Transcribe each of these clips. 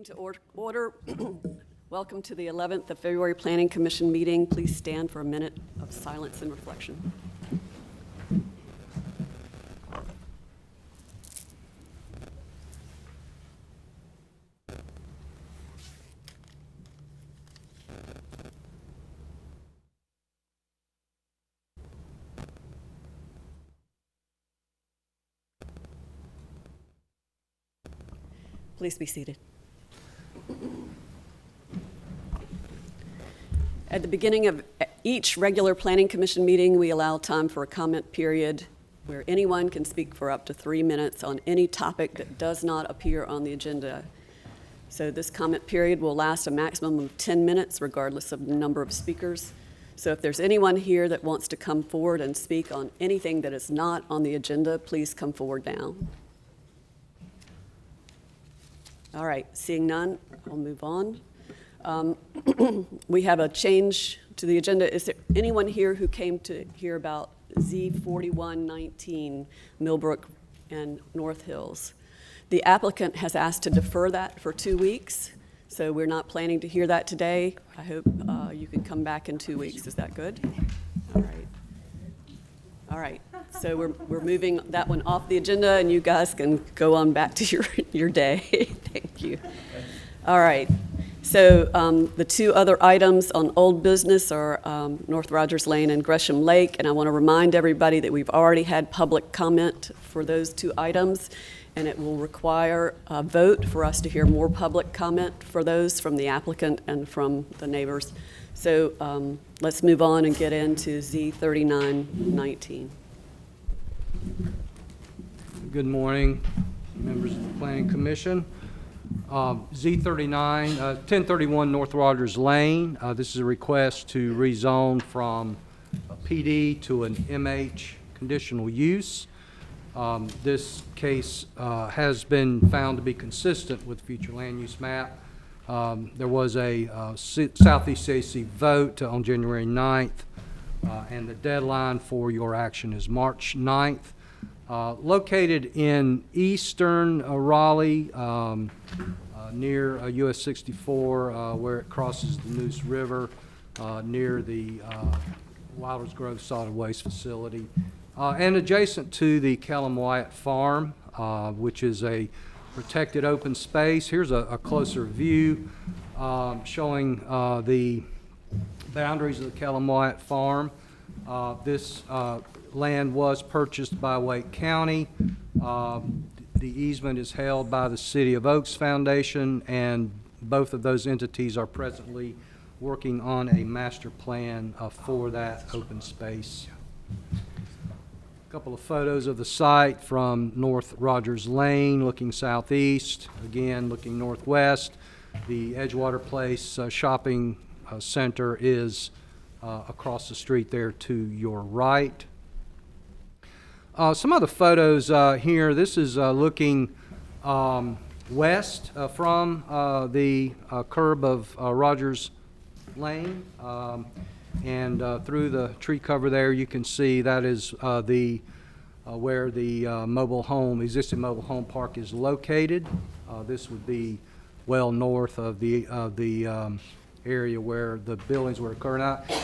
Meeting to order. Welcome to the 11th of February Planning Commission meeting. Please stand for a minute of silence and reflection. Please be seated. At the beginning of each regular Planning Commission meeting, we allow time for a comment period where anyone can speak for up to 3 minutes on any topic that does not appear on the agenda. So this comment period will last a maximum of 10 minutes, regardless of the number of speakers. So if there's anyone here that wants to come forward and speak on anything that is not on the agenda, please come forward now. All right, seeing none, I'll move on. We have a change to the agenda. Is there anyone here who came to hear about Z4119 Millbrook and North Hills? The applicant has asked to defer that for 2 weeks, so we're not planning to hear that today. I hope you can come back in 2 weeks. Is that good? All right. All right, so we're moving that one off the agenda, and you guys can go on back to your day. Thank you. All right, so the two other items on old business are North Rogers Lane and Gresham Lake, and I want to remind everybody that we've already had public comment for those two items, and it will require a vote for us to hear more public comment for those from the applicant and from the neighbors. So let's move on and get into Z3919. Good morning, members of the Planning Commission. Z39, 1031 North Rogers Lane. This is a request to rezone from a PD to an MH conditional use. This case has been found to be consistent with the future land use map. There was a Southeast CAC vote on January 9th, and the deadline for your action is March 9th. Located in eastern Raleigh, near US 64, where it crosses the Neuse River, near the Wilders Grove Solid Waste Facility, and adjacent to the Kellum Wyatt Farm, which is a protected open space. Here's a closer view showing the boundaries of the Kellum Wyatt Farm. This land was purchased by Wake County. The easement is held by the City of Oaks Foundation, and both of those entities are presently working on a master plan for that open space. A couple of photos of the site from North Rogers Lane, looking southeast, again looking northwest. The Edgewater Place shopping center is across the street there to your right. Some of the photos here, this is looking west from the curb of Rogers Lane, and through the tree cover there you can see that is where the existing mobile home park is located. This would be well north of the area where the buildings were occurring.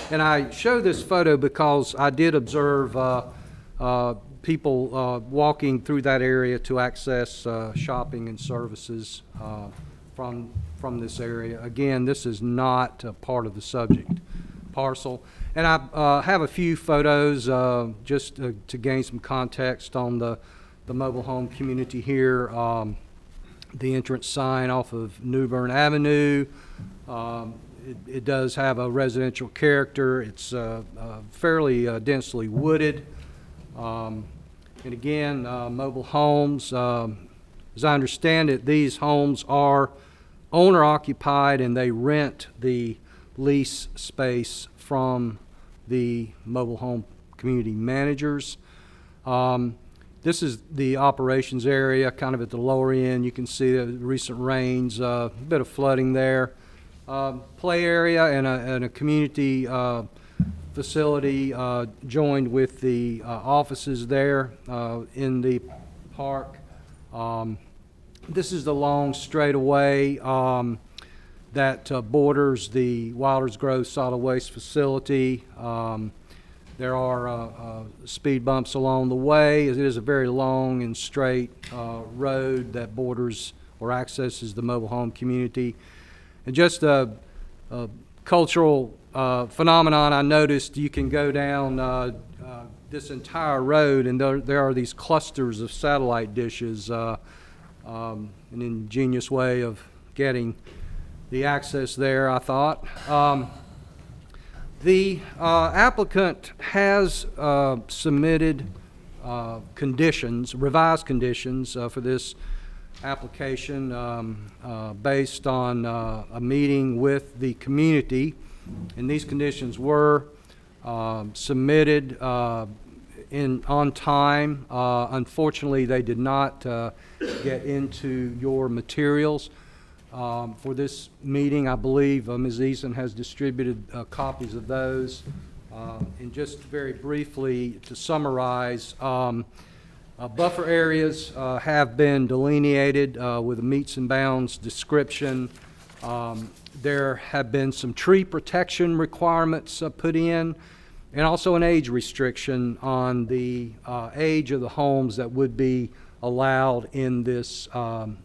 And I show this photo because I did observe people walking through that area to access shopping and services from this area. Again, this is not part of the subject parcel. And I have a few photos just to gain some context on the mobile home community here. The entrance sign off of New Bern Avenue. It does have a residential character. It's fairly densely wooded. And again, mobile homes, as I understand it, these homes are owner occupied and they rent the lease space from the mobile home community managers. This is the operations area, kind of at the lower end. You can see the recent rains, a bit of flooding there. Play area and a community facility joined with the offices there in the park. This is the long straightaway that borders the Wilder's Grove Solid Waste Facility. There are speed bumps along the way. It is a very long and straight road that borders or accesses the mobile home community. And just a cultural phenomenon I noticed, you can go down this entire road and there are these clusters of satellite dishes, an ingenious way of getting the access there, I thought. The applicant has submitted conditions, revised conditions for this application based on a meeting with the community, and these conditions were submitted on time. Unfortunately, they did not get into your materials. For this meeting, I believe Ms. Eason has distributed copies of those. And just very briefly to summarize, buffer areas have been delineated with a meets and bounds description. There have been some tree protection requirements put in, and also an age restriction on the age of the homes that would be allowed in this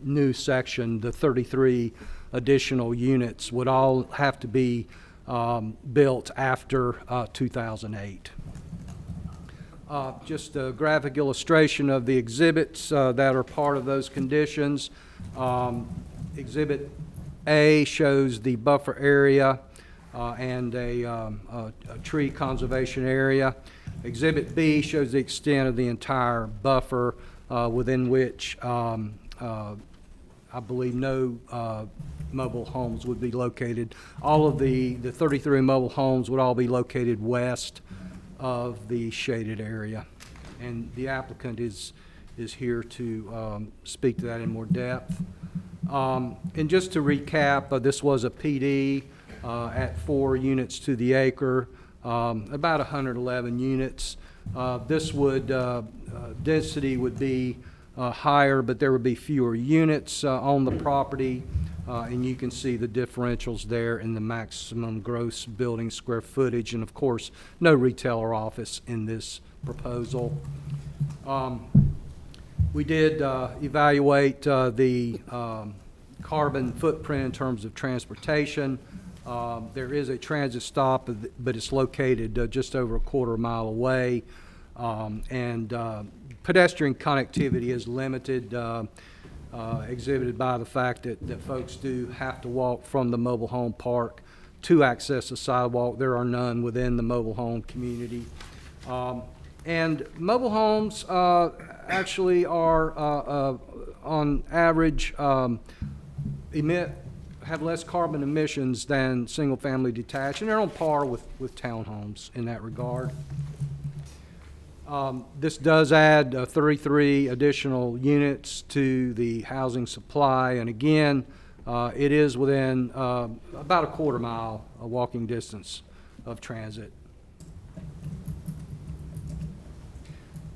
new section. The 33 additional units would all have to be built after 2008. Just a graphic illustration of the exhibits that are part of those conditions. Exhibit A shows the buffer area and a tree conservation area. Exhibit B shows the extent of the entire buffer within which I believe no mobile homes would be located. All of the 33 mobile homes would all be located west of the shaded area. And the applicant is here to speak to that in more depth. And just to recap, this was a PD at 4 units to the acre, about 111 units. This would, density would be higher, but there would be fewer units on the property. And you can see the differentials there in the maximum gross building square footage. And of course, no retail or office in this proposal. We did evaluate the carbon footprint in terms of transportation. There is a transit stop, but it's located just over a quarter mile away. And pedestrian connectivity is limited, exhibited by the fact that folks do have to walk from the mobile home park to access the sidewalk. There are none within the mobile home community. And mobile homes actually are, on average, have less carbon emissions than single-family detached, and they're on par with townhomes in that regard. This does add 33 additional units to the housing supply, and again, it is within about a quarter mile walking distance of transit.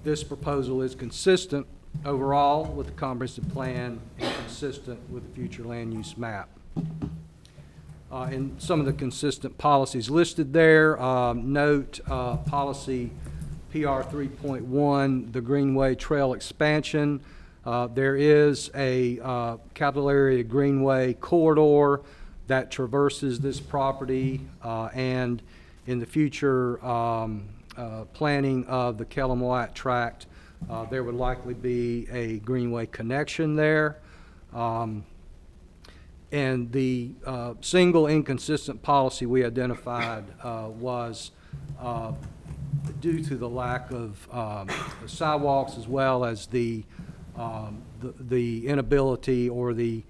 This proposal is consistent overall with the comprehensive plan and consistent with the future land use map. And some of the consistent policies listed there, note policy PR 3.1, the Greenway Trail expansion. There is a capital area Greenway corridor that traverses this property, and in the future planning of the Kellam-Wyatt tract, there would likely be a Greenway connection there. And the single inconsistent policy we identified was due to the lack of sidewalks, as well as the inability or the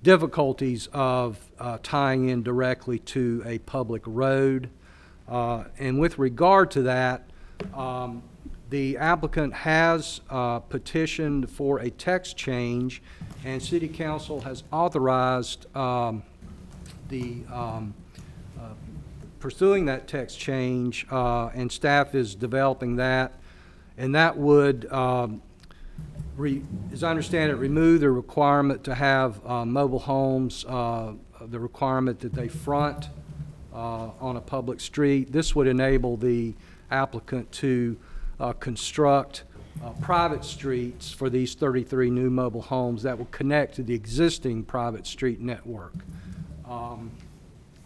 difficulties of tying in directly to a public road. And with regard to that, the applicant has petitioned for a text change, and City Council has authorized pursuing that text change, and staff is developing that. And that would as I understand it, remove the requirement to have mobile homes, the requirement that they front on a public street. This would enable the applicant to construct private streets for these 33 new mobile homes that will connect to the existing private street network.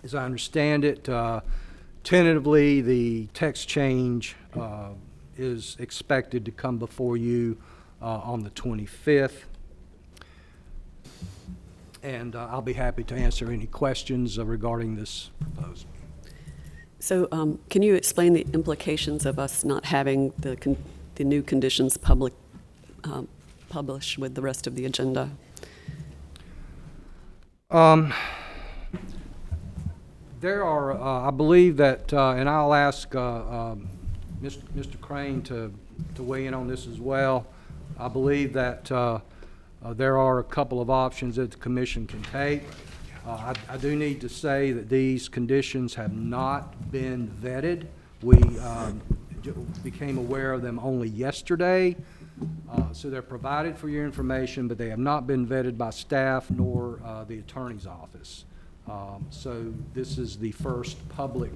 As I understand it, tentatively, the text change is expected to come before you on the 25th. And I'll be happy to answer any questions regarding this proposal. So can you explain the implications of us not having the new conditions published with the rest of the agenda? There are, I believe that, and I'll ask Mr. Crane to weigh in on this as well. I believe that there are a couple of options that the commission can take. I do need to say that these conditions have not been vetted. We became aware of them only yesterday, so they're provided for your information, but they have not been vetted by staff nor the attorney's office. So this is the first public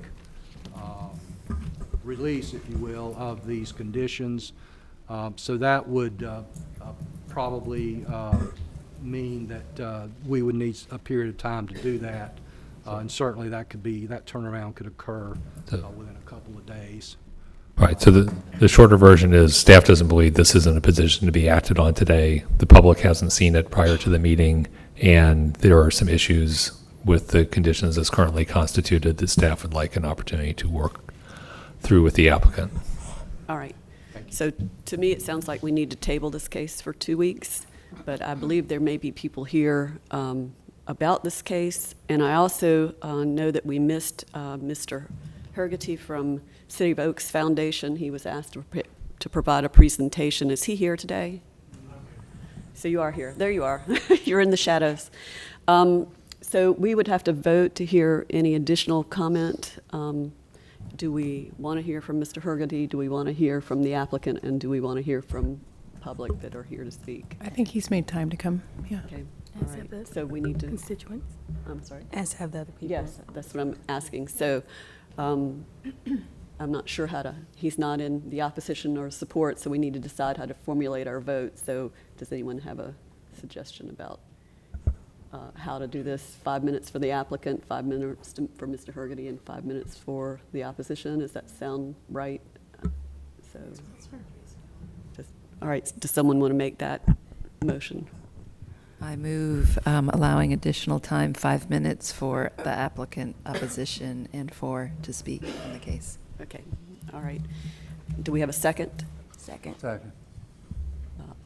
release, if you will, of these conditions. So that would probably mean that we would need a period of time to do that. And certainly that turnaround could occur within a couple of days. Right, so the shorter version is staff doesn't believe this is in a position to be acted on today. The public hasn't seen it prior to the meeting, and there are some issues with the conditions as currently constituted that staff would like an opportunity to work through with the applicant. All right. So to me, it sounds like we need to table this case for 2 weeks, but I believe there may be people here about this case. And I also know that we missed Mr. Hergety from City of Oaks Foundation. He was asked to provide a presentation. Is he here today? So you are here. There you are. You're in the shadows. So we would have to vote to hear any additional comment. Do we want to hear from Mr. Hergety? Do we want to hear from the applicant? And do we want to hear from public that are here to speak? I think he's made time to come, yeah. Okay. As All have right. the So we need to. constituents, I'm sorry. as have the other people. Yes, that's what I'm asking. So I'm not sure how to, he's not in the opposition or support, so we need to decide how to formulate our vote. So does anyone have a suggestion about how to do this? 5 minutes for the applicant, 5 minutes for Mr. Hergety, and 5 minutes for the opposition. Does that sound right? So, all right, does someone want to make that motion? I move allowing additional time, 5 minutes for the applicant, opposition, and 4 to speak on the case. Okay, all right. Do we have a second? Second.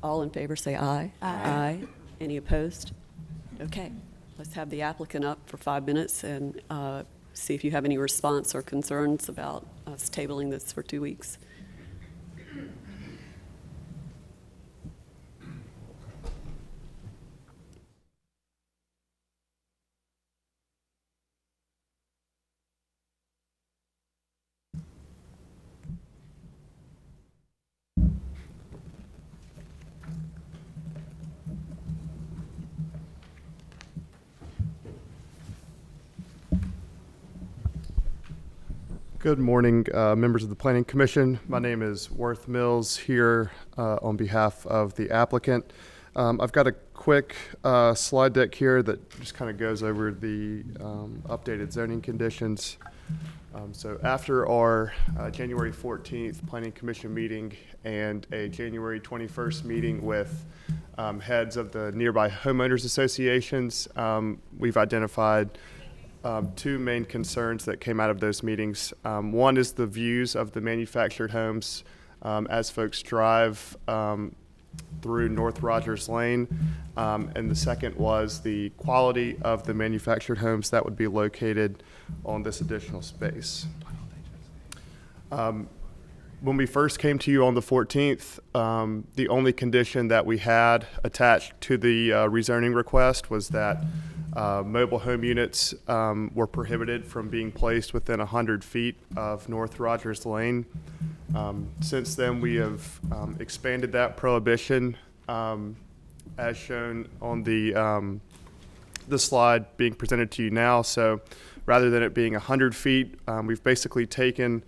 All in favor, say aye. Aye. Any opposed? Okay, let's have the applicant up for 5 minutes and see if you have any response or concerns about us tabling this for 2 weeks. Good morning, members of the Planning Commission. My name is Worth Mills here on behalf of the applicant. I've got a quick slide deck here that just kind of goes over the updated zoning conditions. So after our January 14th Planning Commission meeting and a January 21st meeting with heads of the nearby homeowners associations, we've identified 2 main concerns that came out of those meetings. One is the views of the manufactured homes as folks drive through North Rogers Lane. And the second was the quality of the manufactured homes that would be located on this additional space. When we first came to you on the 14th, the only condition that we had attached to the rezoning request was that mobile home units were prohibited from being placed within 100 feet of North Rogers Lane. Since then, we have expanded that prohibition as shown on the slide being presented to you now. So rather than it being 100 feet, we've basically taken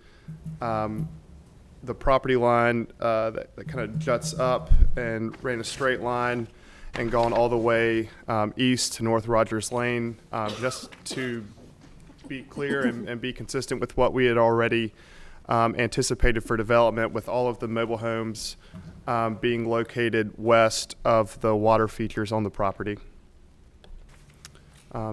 the property line that kind of juts up and ran a straight line and gone all the way east to North Rogers Lane, just to be clear and be consistent with what we had already anticipated for development, with all of the mobile homes being located west of the water features on the property.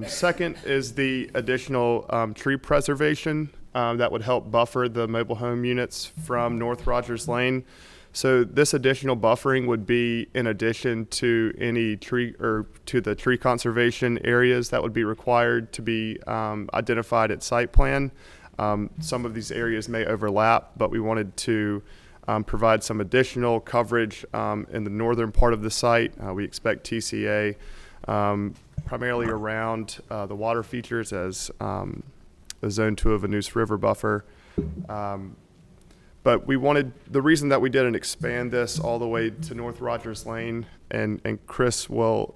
Second is the additional tree preservation that would help buffer the mobile home units from North Rogers Lane. So this additional buffering would be in addition to any tree or to the tree conservation areas that would be required to be identified at site plan. Some of these areas may overlap, but we wanted to provide some additional coverage in the northern part of the site. We expect TCA primarily around the water features as a Zone 2 of a Neuse River buffer. But we wanted, the reason that we didn't expand this all the way to North Rogers Lane, and Chris will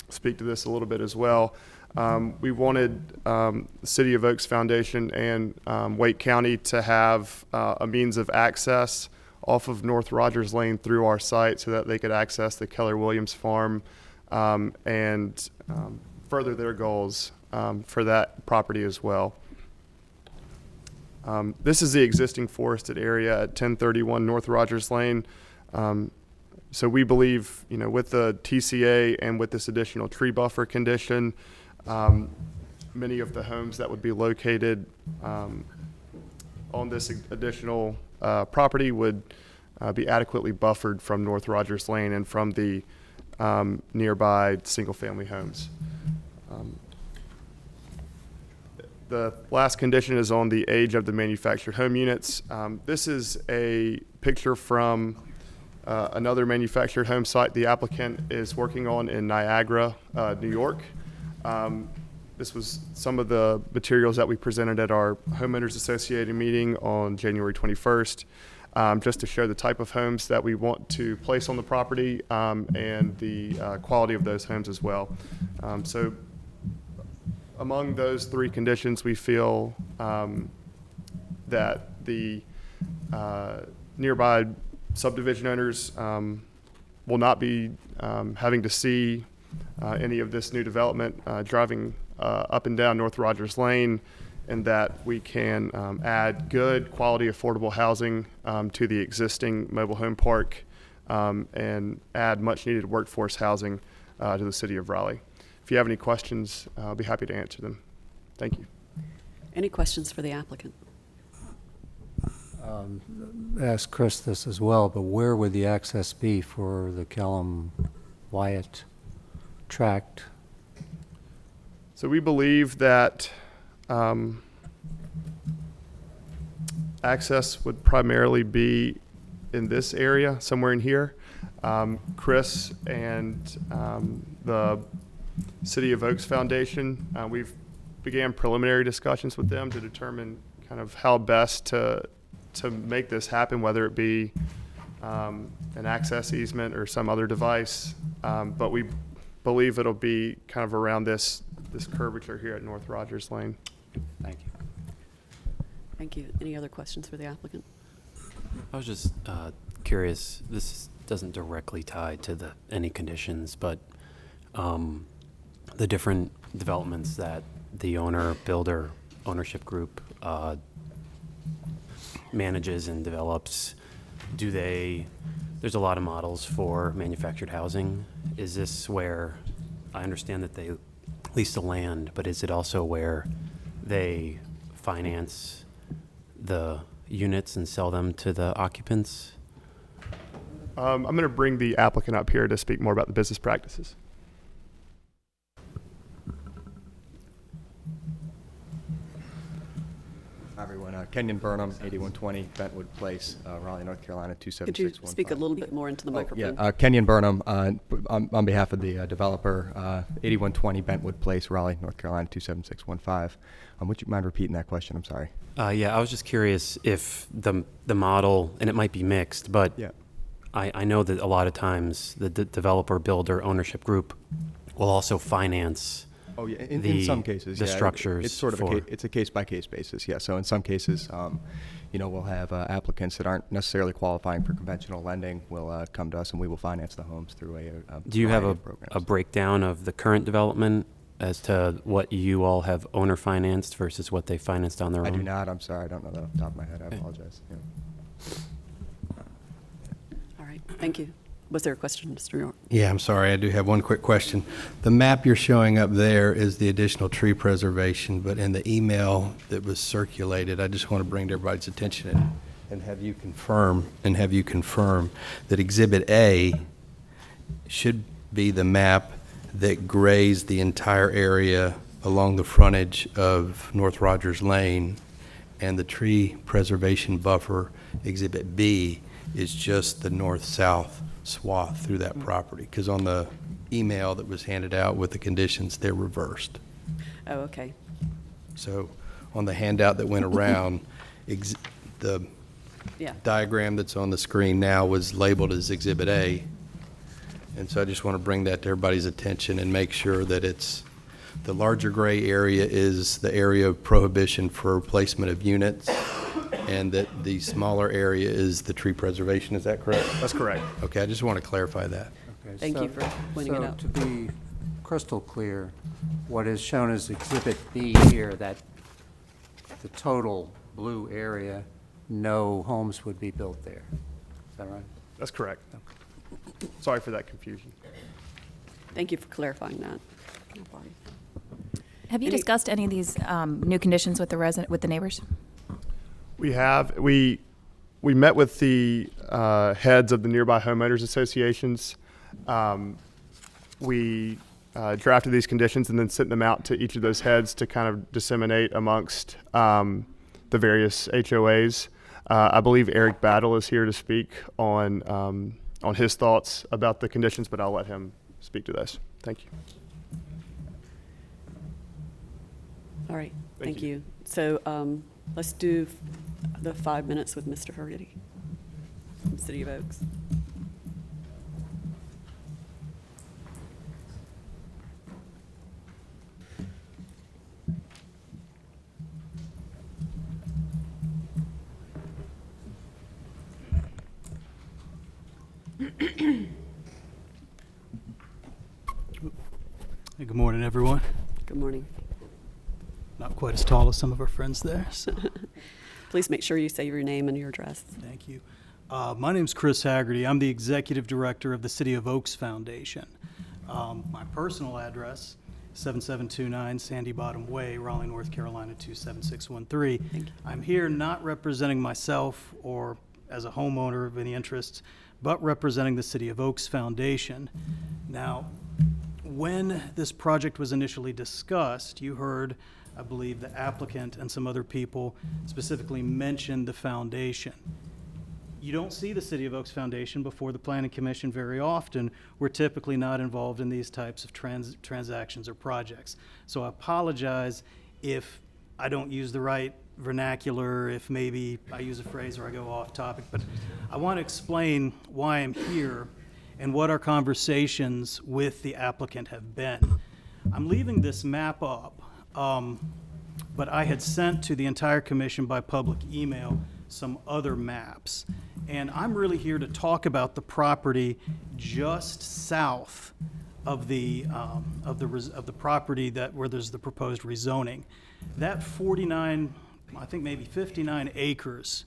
speak to this a little bit as well, we wanted the City of Oaks Foundation and Wake County to have a means of access off of North Rogers Lane through our site so that they could access the Keller Williams farm and further their goals for that property as well. This is the existing forested area at 1031 North Rogers Lane. So we believe, you know, with the TCA and with this additional tree buffer condition, many of the homes that would be located on this additional property would be adequately buffered from North Rogers Lane and from the nearby single-family homes. The last condition is on the age of the manufactured home units. This is a picture from another manufactured home site the applicant is working on in Niagara, New York. This was some of the materials that we presented at our Homeowners Association meeting on January 21st, just to show the type of homes that we want to place on the property and the quality of those homes as well. So among those three conditions, we feel that the nearby subdivision owners will not be having to see any of this new development driving up and down North Rogers Lane, and that we can add good quality affordable housing to the existing mobile home park and add much needed workforce housing to the city of Raleigh. If you have any questions, I'll be happy to answer them. Thank you. Any questions for the applicant? Ask Chris this as well, but where would the access be for the Kellum-Wyatt tract? So we believe that access would primarily be in this area, somewhere in here. Chris and the City of Oaks Foundation, we've began preliminary discussions with them to determine kind of how best to make this happen, whether it be an access easement or some other device. But we believe it'll be kind of around this curvature here at North Rogers Lane. Thank you. Thank you. Any other questions for the applicant? I was just curious, this doesn't directly tie to any conditions, but the different developments that the builder ownership group manages and develops, there's a lot of models for manufactured housing. Is this where, I understand that they lease the land, but is it also where they finance the units and sell them to the occupants? I'm going to bring the applicant up here to speak more about the business practices. Hi, everyone. Kenyon Burnham, 8120 Bentwood Place, Raleigh, North Carolina, Could you 27615. speak a little bit more into the microphone? Yeah, Kenyon Burnham, on behalf of the developer, 8120 Bentwood Place, Raleigh, North Carolina, 27615. Would you mind repeating that question? I'm sorry. Yeah, I was just curious if the model, and it might be mixed, but Yeah. I know that a lot of times the developer, builder, ownership group will also finance. Oh, yeah, in the- some cases, the yeah. structures It's sort of for- it's a case-by-case basis, yeah. So in some cases, we'll have applicants that aren't necessarily qualifying for conventional lending will come to us, and we will finance the homes through a Do you have variety a of programs. breakdown of the current development as to what you all have owner financed versus what they financed on their own? I do not. I'm sorry. I don't know that off the top of my head. I apologize. Yeah. All right, thank you. Was there a question, Mr. York? Yeah, I'm sorry, I do have one quick question. The map you're showing up there is the additional tree preservation, but in the email that was circulated, I just want to bring to everybody's attention and have you confirm that Exhibit A should be the map that grazed the entire area along the frontage of North Rogers Lane, and the tree preservation buffer, Exhibit B, is just the north-south swath through that property, because on the email that was handed out with the conditions, they're reversed. Oh, okay. So on the handout that went around, the Yeah. diagram that's on the screen now was labeled as Exhibit A. And so I just want to bring that to everybody's attention and make sure that it's, the larger gray area is the area of prohibition for placement of units, and that the smaller area is the tree preservation. Is that correct? That's correct. Okay, I just want to clarify that. Okay, Thank you for pointing it out. So to be crystal clear, what is shown as Exhibit B here, that the total blue area, no homes would be built there. Is that right? That's correct. Sorry for that confusion. Thank you for clarifying that. No problem. Have you Any- discussed any of these new conditions with the neighbors? We have. We met with the heads of the nearby homeowners associations. We drafted these conditions and then sent them out to each of those heads to kind of disseminate amongst the various HOAs. I believe Eric Battle is here to speak on his thoughts about the conditions, but I'll let him speak to this. Thank you. All right, Thank thank you. So let's do the 5 minutes with Mr. Hurdy from City of Oaks. Hey, good morning, everyone. Good morning. Not quite as tall as some of our friends there, so Please make sure you say your name and your address. thank you. My name's Chris Haggerty. I'm the executive director of the City of Oaks Foundation. My personal address, 7729 Sandy Bottom Way, Raleigh, North Carolina, 27613. Thank you. I'm here not representing myself or as a homeowner of any interest, but representing the City of Oaks Foundation. Now, when this project was initially discussed, you heard, I believe, the applicant and some other people specifically mention the foundation. You don't see the City of Oaks Foundation before the Planning Commission very often. We're typically not involved in these types of transactions or projects. So I apologize if I don't use the right vernacular, if maybe I use a phrase or I go off topic, but I want to explain why I'm here and what our conversations with the applicant have been. I'm leaving this map up, but I had sent to the entire commission by public email some other maps. And I'm really here to talk about the property just south of the property where there's the proposed rezoning. That 49, I think maybe 59 acres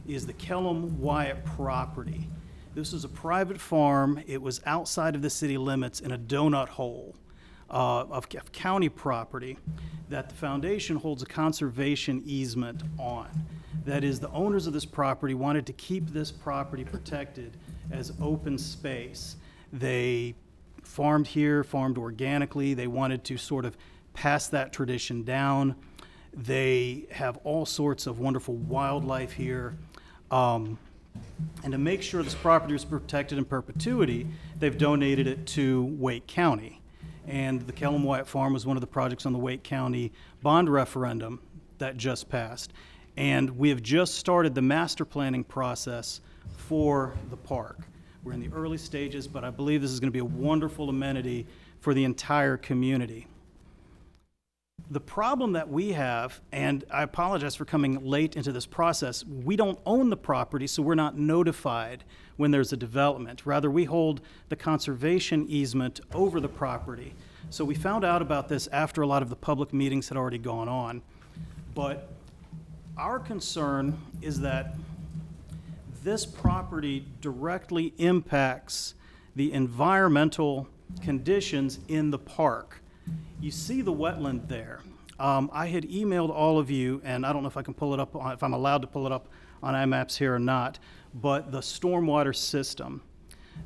is the Kellum Wyatt property. This is a private farm. It was outside of the city limits in a donut hole of county property that the foundation holds a conservation easement on. That is, the owners of this property wanted to keep this property protected as open space. They farmed here, farmed organically. They wanted to sort of pass that tradition down. They have all sorts of wonderful wildlife here. And to make sure this property is protected in perpetuity, they've donated it to Wake County. And the Kellum Wyatt Farm was one of the projects on the Wake County bond referendum that just passed. And we have just started the master planning process for the park. We're in the early stages, but I believe this is going to be a wonderful amenity for the entire community. The problem that we have, and I apologize for coming late into this process, we don't own the property, so we're not notified when there's a development. Rather, we hold the conservation easement over the property. So we found out about this after a lot of the public meetings had already gone on. But our concern is that this property directly impacts the environmental conditions in the park. You see the wetland there. I had emailed all of you, and I don't know if I can pull it up, if I'm allowed to pull it up on iMaps here or not, but the stormwater system.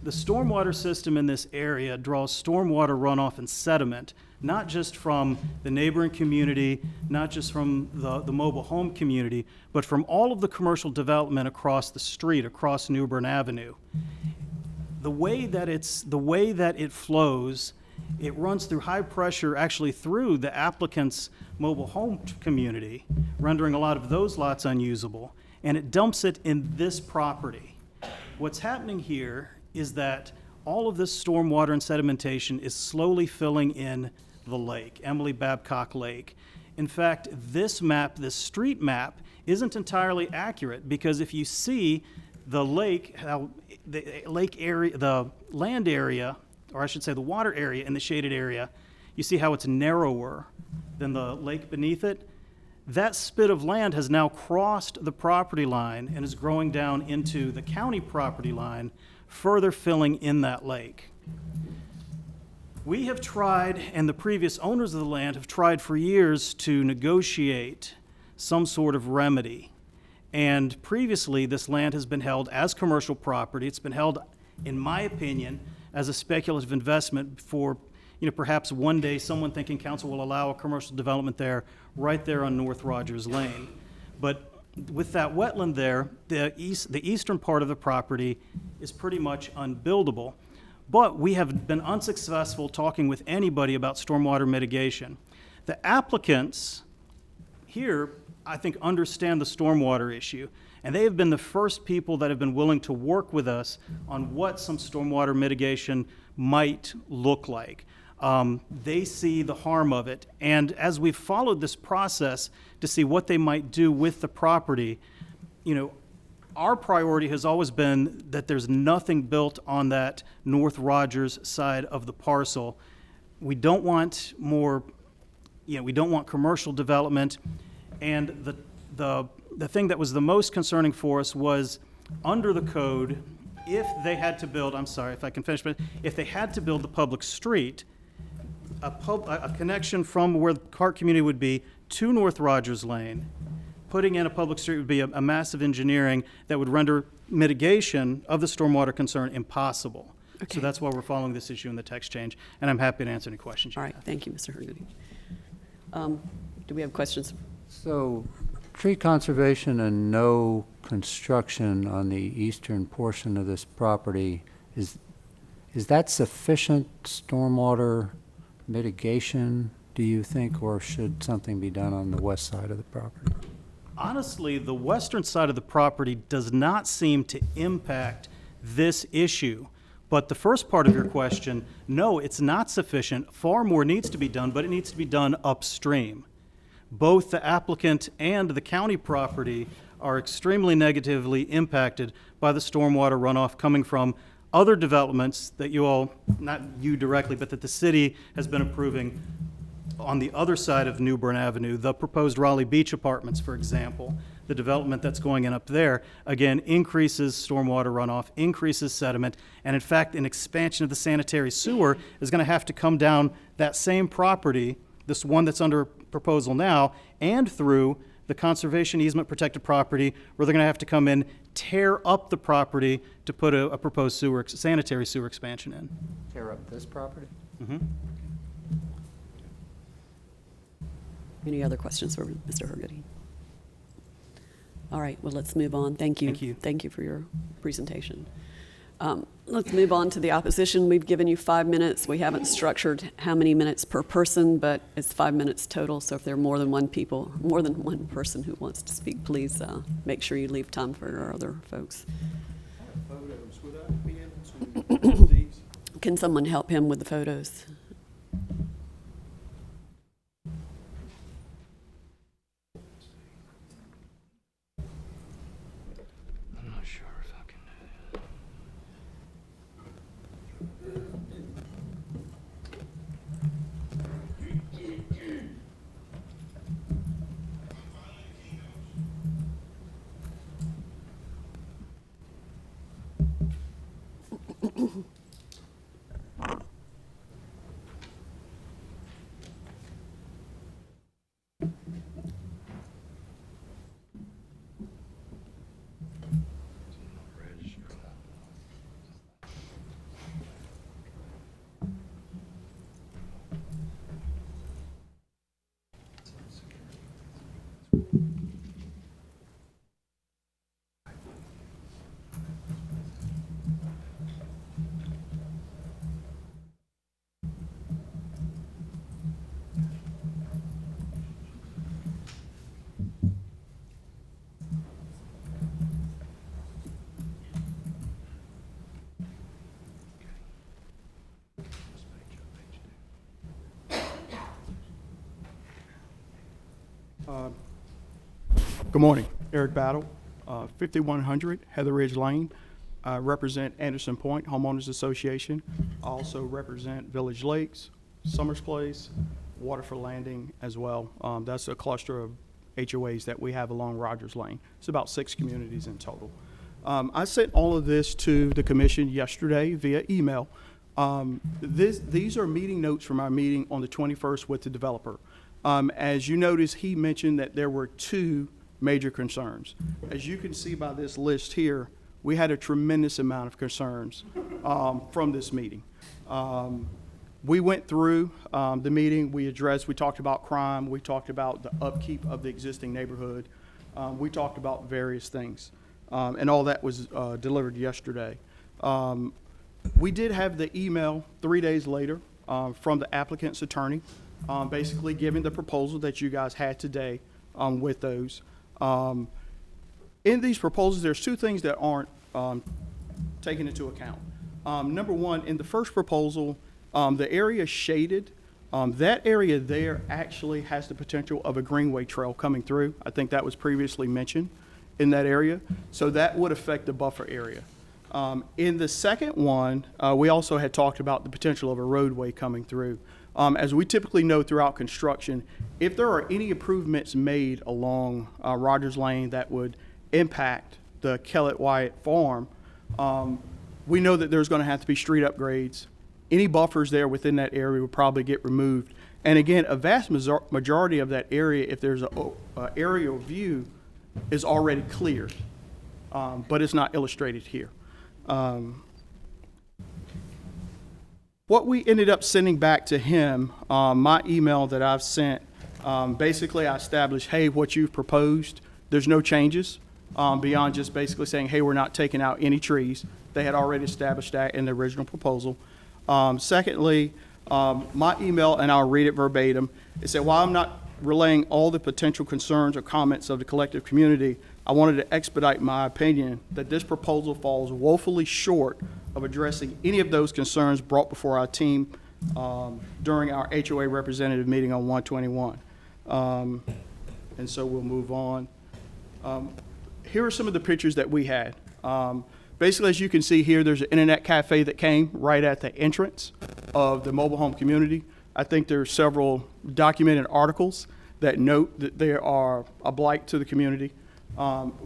The stormwater system in this area draws stormwater runoff and sediment, not just from the neighboring community, not just from the mobile home community, but from all of the commercial development across the street, across New Bern Avenue. The way that it flows, it runs through high pressure, actually through the applicant's mobile home community, rendering a lot of those lots unusable, and it dumps it in this property. What's happening here is that all of this stormwater and sedimentation is slowly filling in the lake, Emily Babcock Lake. In fact, this map, this street map, isn't entirely accurate, because if you see the lake, how the lake area, the land area, or I should say the water area in the shaded area, you see how it's narrower than the lake beneath it? That spit of land has now crossed the property line and is growing down into the county property line, further filling in that lake. We have tried, and the previous owners of the land have tried for years to negotiate some sort of remedy. And previously, this land has been held as commercial property. It's been held, in my opinion, as a speculative investment for, perhaps one day someone thinking council will allow a commercial development there, right there on North Rogers Lane. But with that wetland there, the eastern part of the property is pretty much unbuildable. But we have been unsuccessful talking with anybody about stormwater mitigation. The applicants here, I think, understand the stormwater issue, and they have been the first people that have been willing to work with us on what some stormwater mitigation might look like. They see the harm of it, and as we've followed this process to see what they might do with the property, our priority has always been that there's nothing built on that North Rogers side of the parcel. We don't want more, we don't want commercial development. And the thing that was the most concerning for us was, under the code, if they had to build, I'm sorry if I can finish, but if they had to build the public street, a connection from where the CART community would be to North Rogers Lane, putting in a public street would be a massive engineering that would render mitigation of the stormwater concern impossible. Okay. So that's why we're following this issue in the text change, and I'm happy to answer any questions you All right, have. thank you, Mr. Hergoody. Do we have questions? So, tree conservation and no construction on the eastern portion of this property, is that sufficient stormwater mitigation, do you think, or should something be done on the west side of the property? Honestly, the western side of the property does not seem to impact this issue. But the first part of your question, no, it's not sufficient. Far more needs to be done, but it needs to be done upstream. Both the applicant and the county property are extremely negatively impacted by the stormwater runoff coming from other developments that you all, not you directly, but that the city has been approving on the other side of New Bern Avenue. The proposed Raleigh Beach Apartments, for example, the development that's going in up there, again, increases stormwater runoff, increases sediment, and in fact, an expansion of the sanitary sewer is going to have to come down that same property, this one that's under proposal now, and through the conservation easement protected property, where they're going to have to come in, tear up the property to put a proposed sanitary sewer expansion in. Tear up this property? Mm-hmm. Any other questions for Mr. Hergoody? All right, well, let's move on. Thank you. Thank you. Thank you for your presentation. Let's move on to the opposition. We've given you 5 minutes. We haven't structured how many minutes per person, but it's 5 minutes total. So if there are more than one person who wants to speak, please make sure you leave time for our other folks. Photos, would I be able to Can someone help him with the photos? I'm not sure if I can do Good morning, Eric Battle, 5100 Heather Ridge Lane. I represent Anderson Point Homeowners Association. I also represent Village Lakes, Summers Place, Waterford Landing as well. That's a cluster of HOAs that we have along Rogers Lane. It's about 6 communities in total. I sent all of this to the commission yesterday via email. These are meeting notes from our meeting on the 21st with the developer. As you notice, he mentioned that there were 2 major concerns. As you can see by this list here, we had a tremendous amount of concerns from this meeting. We went through the meeting, we talked about crime, we talked about the upkeep of the existing neighborhood, we talked about various things, and all that was delivered yesterday. We did have the email 3 days later from the applicant's attorney, basically giving the proposal that you guys had today with those. In these proposals, there's 2 things that aren't taken into account. Number one, in the first proposal, the area shaded, that area there actually has the potential of a greenway trail coming through. I think that was previously mentioned in that area. So that would affect the buffer area. In the second one, we also had talked about the potential of a roadway coming through. As we typically know throughout construction, if there are any improvements made along Rogers Lane that would impact the Kellett Wyatt farm, we know that there's going to have to be street upgrades. Any buffers there within that area would probably get removed. And again, a vast majority of that area, if there's an aerial view, is already cleared, but it's not illustrated here. What we ended up sending back to him, my email that I've sent, basically I established, hey, what you've proposed, there's no changes beyond just basically saying, hey, we're not taking out any trees. They had already established that in the original proposal. Secondly, my email, and I'll read it verbatim, it said, while I'm not relaying all the potential concerns or comments of the collective community, I wanted to expedite my opinion that this proposal falls woefully short of addressing any of those concerns brought before our team during our HOA representative meeting on 121. And so we'll move on. Here are some of the pictures that we had. Basically, as you can see here, there's an internet cafe that came right at the entrance of the mobile home community. I think there are several documented articles that note that there are a blight to the community.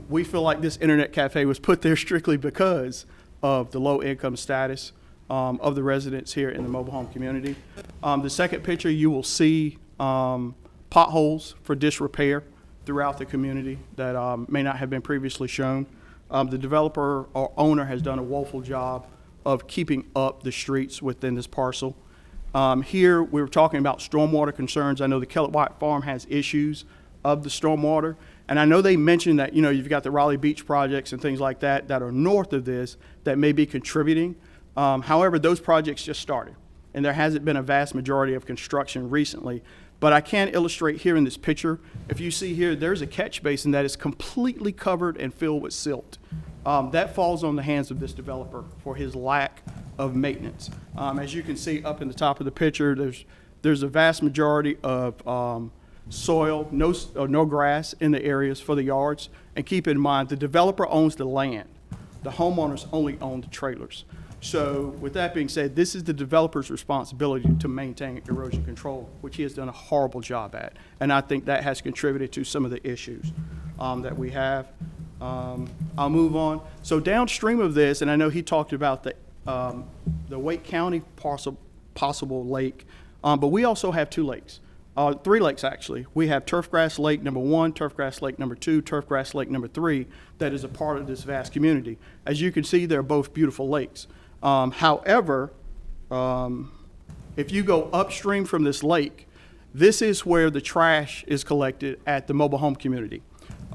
We feel like this internet cafe was put there strictly because of the low income status of the residents here in the mobile home community. The second picture, you will see potholes for disrepair throughout the community that may not have been previously shown. The developer or owner has done a woeful job of keeping up the streets within this parcel. Here, we were talking about stormwater concerns. I know the Kellett Wyatt Farm has issues of the stormwater. And I know they mentioned that, you know, you've got the Raleigh Beach projects and things like that that are north of this that may be contributing. However, those projects just started, and there hasn't been a vast majority of construction recently. But I can illustrate here in this picture. If you see here, there's a catch basin that is completely covered and filled with silt. That falls on the hands of this developer for his lack of maintenance. As you can see up in the top of the picture, there's a vast majority of soil, no grass in the areas for the yards. And keep in mind, the developer owns the land. The homeowners only own the trailers. So with that being said, this is the developer's responsibility to maintain erosion control, which he has done a horrible job at. And I think that has contributed to some of the issues that we have. I'll move on. So downstream of this, and I know he talked about the Wake County possible lake, but we also have two lakes. 3 lakes, actually. We have Turfgrass Lake number 1, Turfgrass Lake number 2, Turfgrass Lake number 3, that is a part of this vast community. As you can see, they're both beautiful lakes. However, if you go upstream from this lake, this is where the trash is collected at the mobile home community.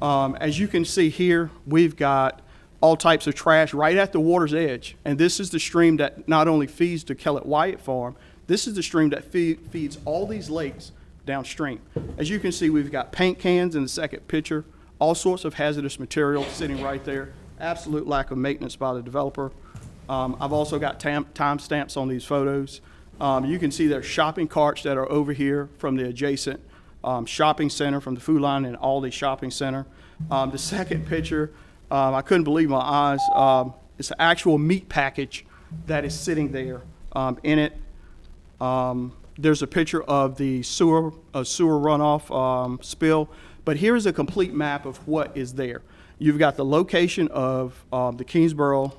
As you can see here, we've got all types of trash right at the water's edge. And this is the stream that not only feeds the Kellett Wyatt Farm, this is the stream that feeds all these lakes downstream. As you can see, we've got paint cans in the second picture, all sorts of hazardous material sitting right there. Absolute lack of maintenance by the developer. I've also got time stamps on these photos. You can see there's shopping carts that are over here from the adjacent shopping center, from the Food Line and Aldi Shopping Center. The second picture, I couldn't believe my eyes. It's an actual meat package that is sitting there in it. There's a picture of the sewer runoff spill, but here is a complete map of what is there. You've got the location of the Kingsborough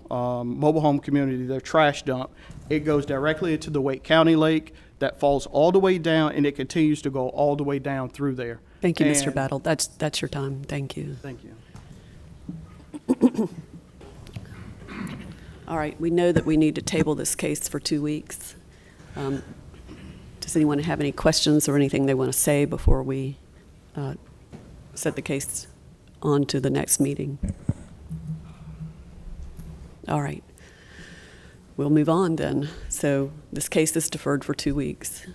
mobile home community, their trash dump. It goes directly into the Wake County Lake that falls all the way down, and it continues to go all the way down through there. Thank you, Mr. Battle. That's your time. Thank you. Thank you. All right, we know that we need to table this case for 2 weeks. Does anyone have any questions or anything they want to say before we set the case on to the next meeting? All right. We'll move on then. So this case is deferred for 2 weeks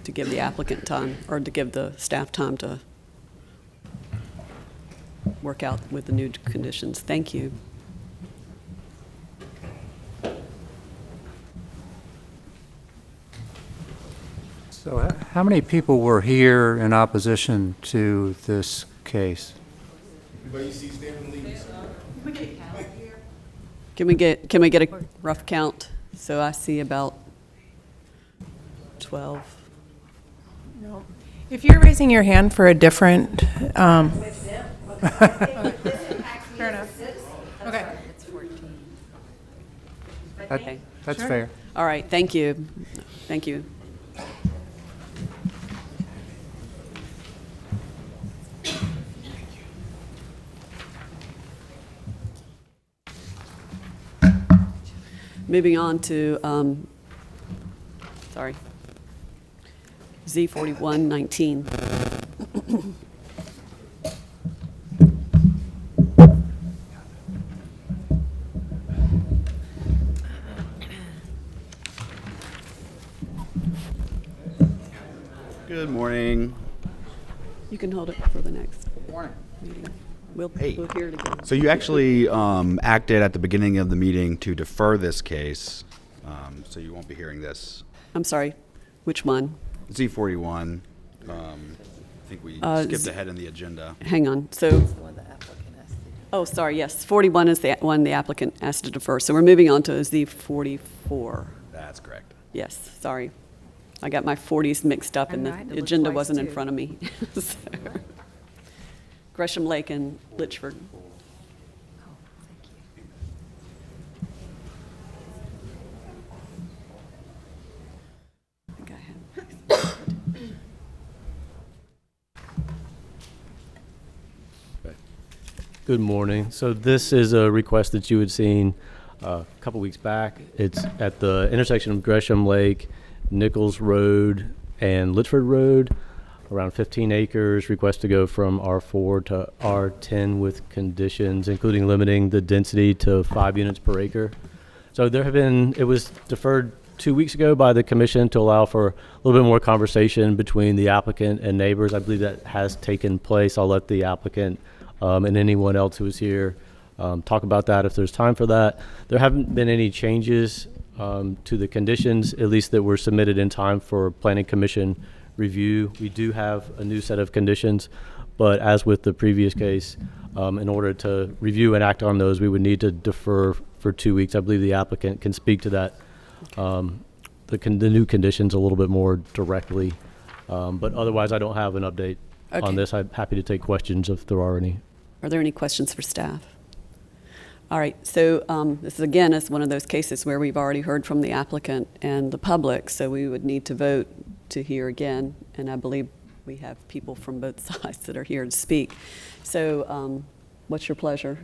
to give the applicant time, or to give the staff time to work out with the new conditions. Thank you. So how many people were here in opposition to this case? Can we get a rough count? So I see about 12. No. If you're raising your hand for a different, fair enough. Okay. That's fair. All right, thank you. Thank you. Moving on to, Z4119. Good morning. You can hold it for the next meeting. We'll hear it again. So you actually acted at the beginning of the meeting to defer this case, so you won't be hearing this. I'm sorry, which one? Z41. I think we skipped ahead in the agenda. Hang on, so. Oh, sorry, yes, 41 is the one the applicant asked to defer. So we're moving on to Z44. That's correct. Yes, sorry. I got my 40s mixed up and the agenda wasn't in front of me. So. Gresham Lake and Litchford. I think I have. Good morning. So this is a request that you had seen a couple weeks back. It's at the intersection of Gresham Lake, Nichols Road, and Litchford Road. Around 15 acres, request to go from R4 to R10 with conditions, including limiting the density to 5 units per acre. So it was deferred 2 weeks ago by the commission to allow for a little bit more conversation between the applicant and neighbors. I believe that has taken place. I'll let the applicant and anyone else who is here talk about that if there's time for that. There haven't been any changes to the conditions, at least that were submitted in time for Planning Commission review. We do have a new set of conditions, but as with the previous case, in order to review and act on those, we would need to defer for 2 weeks. I believe the applicant can speak to that, the new conditions a little bit more directly. But otherwise, I don't have an update on this. I'm happy to take questions if there are any. Are there any questions for staff? All right, so this is, again, is one of those cases where we've already heard from the applicant and the public, so we would need to vote to hear again, and I believe we have people from both sides that are here to speak. So what's your pleasure?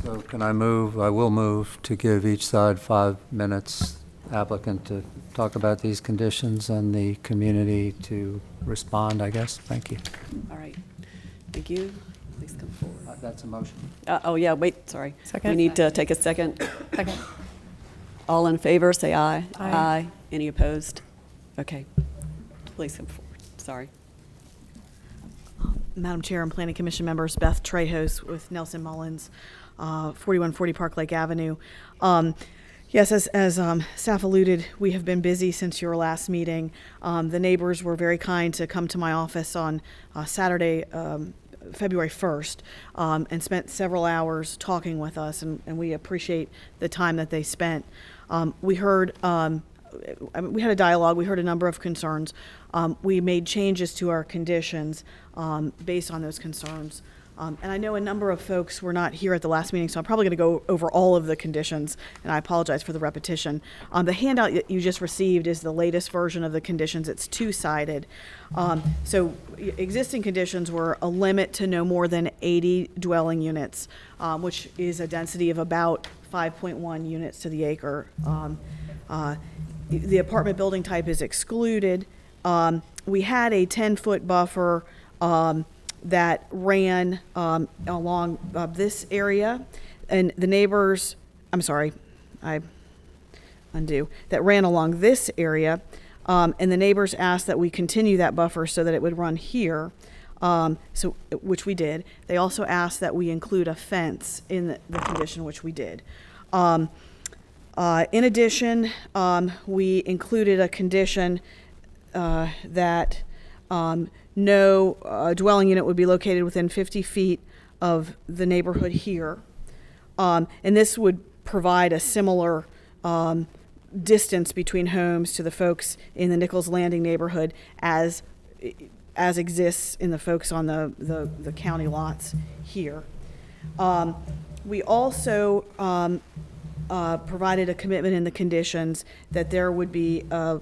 So can I move, I will move to give each side 5 minutes, applicant to talk about these conditions and the community to respond, I guess. Thank you. All right, thank you. Please come forward. That's a motion. Oh, yeah, wait, sorry. Second. We need to take a second. Second. All in favor, say aye. Aye. Any opposed? Okay. Please come forward. Sorry. Madam Chair and Planning Commission members, Beth Trejos with Nelson Mullins, 4140 Park Lake Avenue. Yes, as staff alluded, we have been busy since your last meeting. The neighbors were very kind to come to my office on Saturday, February 1st, and spent several hours talking with us, and we appreciate the time that they spent. We heard, we had a dialogue, we heard a number of concerns. We made changes to our conditions based on those concerns. And I know a number of folks were not here at the last meeting, so I'm probably going to go over all of the conditions, and I apologize for the repetition. The handout that you just received is the latest version of the conditions. It's two-sided. So existing conditions were a limit to no more than 80 dwelling units, which is a density of about 5.1 units to the acre. The apartment building type is excluded. We had a 10-foot buffer that ran along this area, and the neighbors, I'm sorry, that ran along this area, and the neighbors asked that we continue that buffer so that it would run here, which we did. They also asked that we include a fence in the condition, which we did. In addition, we included a condition that no dwelling unit would be located within 50 feet of the neighborhood here. And this would provide a similar distance between homes to the folks in the Nichols Landing neighborhood as exists in the folks on the county lots here. We also provided a commitment in the conditions that there would be a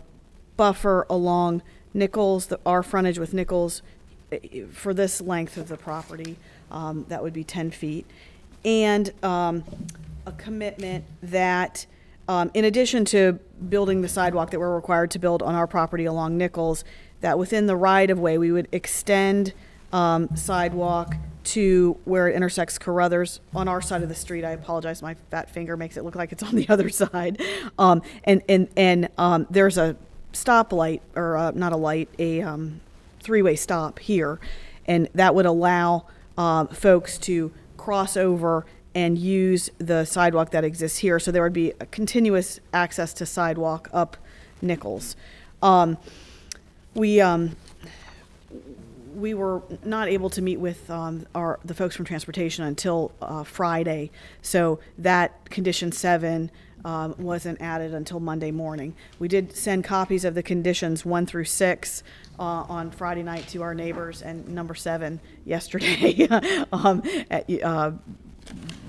buffer along Nichols, our frontage with Nichols, for this length of the property, that would be 10 feet. And a commitment that, in addition to building the sidewalk that we're required to build on our property along Nichols, that within the right-of-way, we would extend sidewalk to where it intersects Carruthers on our side of the street. I apologize, my fat finger makes it look like it's on the other side. And there's a stoplight, or not a light, a three-way stop here, and that would allow folks to cross over and use the sidewalk that exists here. So there would be a continuous access to sidewalk up Nichols. We were not able to meet with the folks from transportation until Friday, so that condition 7 wasn't added until Monday morning. We did send copies of the conditions 1 through 6 on Friday night to our neighbors, and number 7 yesterday,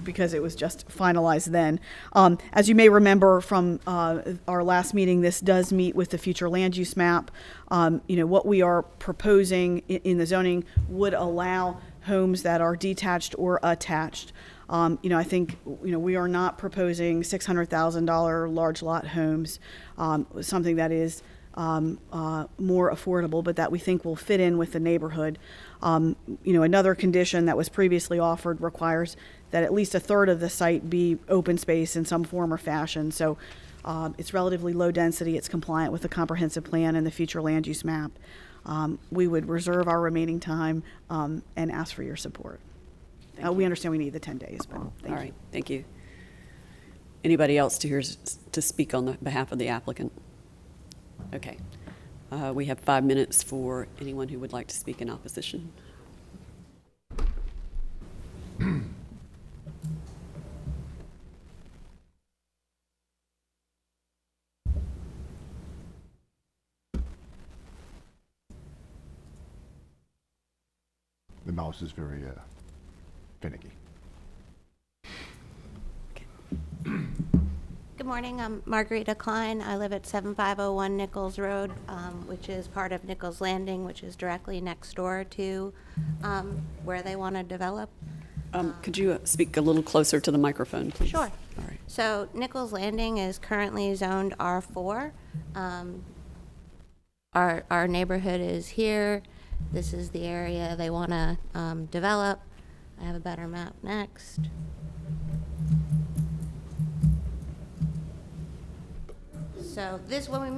because it was just finalized then. As you may remember from our last meeting, this does meet with the future land use map. What we are proposing in the zoning would allow homes that are detached or attached. I think, we are not proposing $600,000 large lot homes, something that is more affordable, but that we think will fit in with the neighborhood. Another condition that was previously offered requires that at least a third of the site be open space in some form or fashion. So it's relatively low density. It's compliant with the comprehensive plan and the future land use map. We would reserve our remaining time and ask for your support. We understand we need the 10 days, but All thank you. right, thank you. Anybody else to speak on the behalf of the applicant? Okay. We have 5 minutes for anyone who would like to speak in opposition. The mouse is very finicky. Good morning, I'm Margarita Klein. I live at 7501 Nichols Road, which is part of Nichols Landing, which is directly next door to where they want to develop. Could you speak a little closer to the microphone, please? Sure. All right. So Nichols Landing is currently zoned R4. Our neighborhood is here. This is the area they want to develop. I have a better map next. So this, when we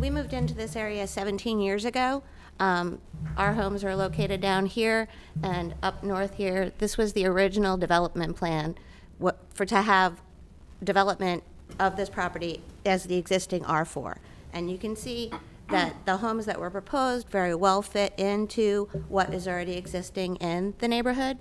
moved into this area 17 years ago. Our homes are located down here and up north here. This was the original development plan to have development of this property as the existing R4. And you can see that the homes that were proposed very well fit into what is already existing in the neighborhood.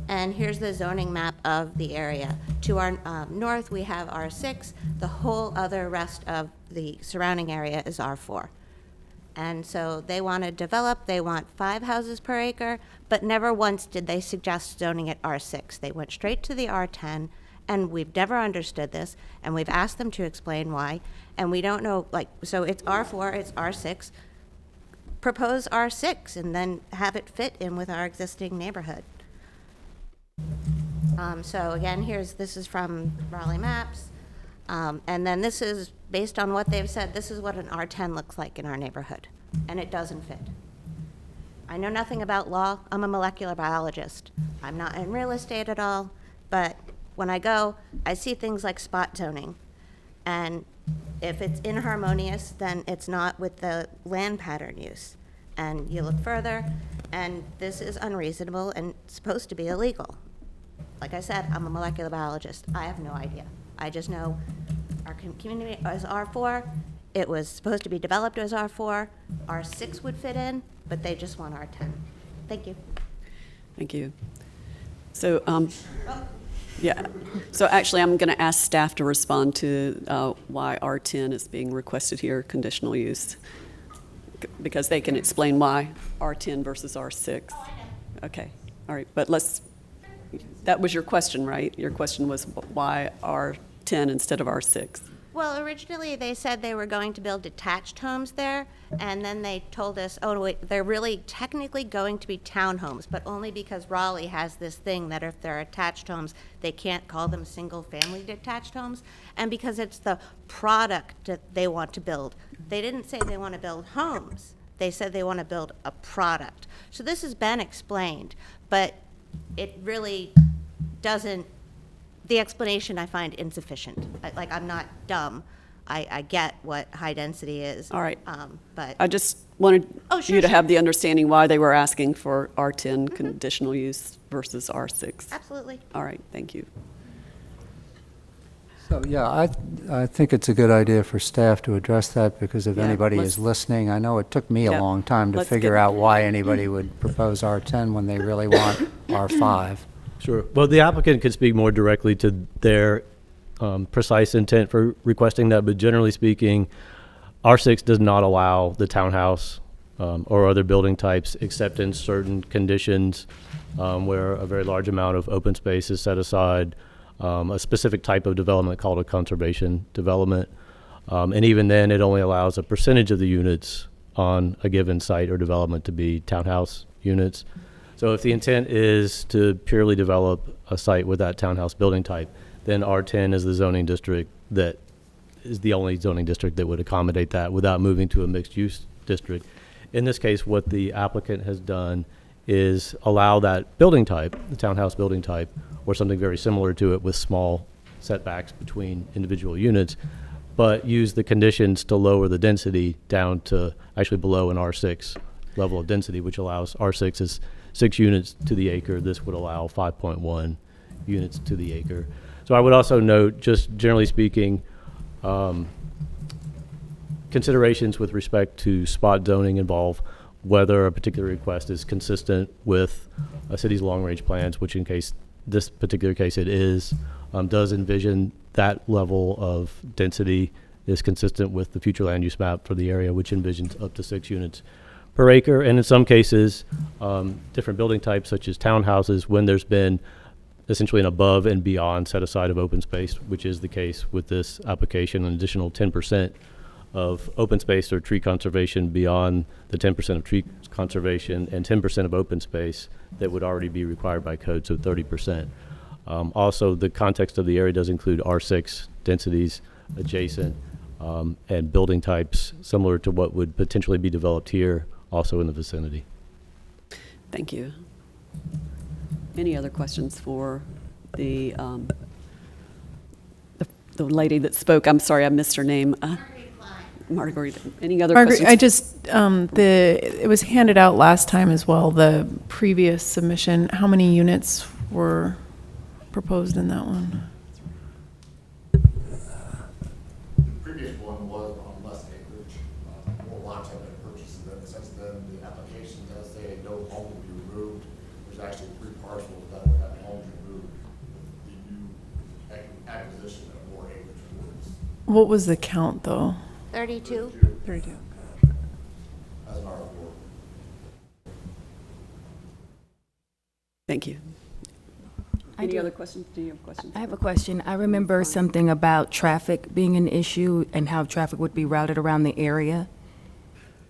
And here's the zoning map of the area. To our north, we have R6. The whole other rest of the surrounding area is R4. And so they want to develop, they want 5 houses per acre, but never once did they suggest zoning it R6. They went straight to the R10, and we've never understood this, and we've asked them to explain why, and we don't know, so it's R4, it's R6. Propose R6, and then have it fit in with our existing neighborhood. So again, this is from Raleigh Maps. And then this is, based on what they've said, this is what an R10 looks like in our neighborhood. And it doesn't fit. I know nothing about law. I'm a molecular biologist. I'm not in real estate at all. But when I go, I see things like spot zoning. And if it's inharmonious, then it's not with the land pattern use. And you look further, and this is unreasonable and supposed to be illegal. Like I said, I'm a molecular biologist. I have no idea. I just know our community is R4. It was supposed to be developed as R4. R6 would fit in, but they just want R10. Thank you. Thank you. So, yeah. So actually, I'm going to ask staff to respond to why R10 is being requested here, conditional use, because they can explain why R10 versus R6. Oh, I know. Okay. All right. But that was your question, right? Your question was why R10 instead of R6? Well, originally they said they were going to build detached homes there, and then they told us, oh, wait, they're really technically going to be townhomes, but only because Raleigh has this thing that if they're attached homes, they can't call them single-family detached homes, and because it's the product that they want to build. They didn't say they want to build homes. They said they want to build a product. So this has been explained, but it really doesn't, the explanation I find insufficient. I'm not dumb. I get what high density is. All right. But I just wanted sure, you to sure. have the understanding why they were asking for R10 conditional use versus R6. Absolutely. All right, thank you. So, yeah, I think it's a good idea for staff to address that, because if Yeah, anybody let's- is listening, I know it took me a Yeah, long time to let's figure get- out why anybody would propose R10 when they really want R5. Sure. Well, the applicant could speak more directly to their precise intent for requesting that, but generally speaking, R6 does not allow the townhouse or other building types except in certain conditions where a very large amount of open space is set aside, a specific type of development called a conservation development. And even then, it only allows a percentage of the units on a given site or development to be townhouse units. So if the intent is to purely develop a site with that townhouse building type, then R10 is the zoning district that is the only zoning district that would accommodate that without moving to a mixed-use district. In this case, what the applicant has done is allow that building type, the townhouse building type, or something very similar to it with small setbacks between individual units, but use the conditions to lower the density down to actually below an R6 level of density, which allows R6 is 6 units to the acre. This would allow 5.1 units to the acre. So I would also note, just generally speaking, considerations with respect to spot zoning involve whether a particular request is consistent with a city's long-range plans, which in this particular case it is, does envision that level of density is consistent with the future land use map for the area, which envisions up to 6 units per acre. And in some cases, different building types such as townhouses, when there's been essentially an above and beyond set aside of open space, which is the case with this application, an additional 10% of open space or tree conservation beyond the 10% of tree conservation and 10% of open space that would already be required by code, so 30%. Also, the context of the area does include R6 densities adjacent and building types similar to what would potentially be developed here, also in the vicinity. Thank you. Any other questions for the lady that spoke? I'm sorry, I missed her name. Marguerite. Any other questions? I just, it was handed out last time as well, the previous submission. How many units were proposed in that one? The previous one was on less acreage. More lots have been purchased, and then since then, the application does say no home will be removed. There's actually 3 parcels that would have homes removed. The new acquisition of more acreage towards. What was the count, though? 32. 32. As an R4. Thank you. Any other questions? Do you have questions? I have a question. I remember something about traffic being an issue and how traffic would be routed around the area.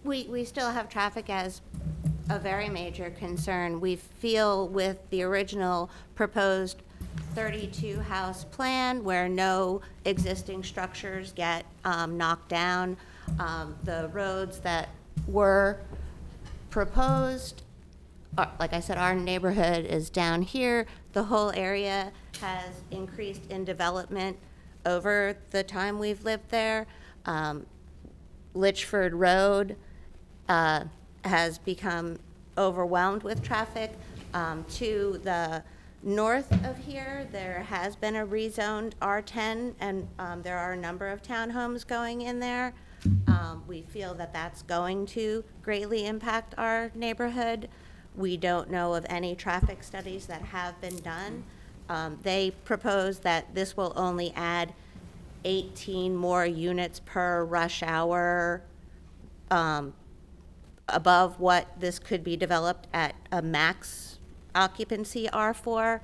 We still have traffic as a very major concern. We feel with the original proposed 32 house plan where no existing structures get knocked down, the roads that were proposed, like I said, our neighborhood is down here. The whole area has increased in development over the time we've lived there. Litchford Road has become overwhelmed with traffic. To the north of here, there has been a rezoned R10, and there are a number of townhomes going in there. We feel that that's going to greatly impact our neighborhood. We don't know of any traffic studies that have been done. They propose that this will only add 18 more units per rush hour above what this could be developed at a max occupancy R4,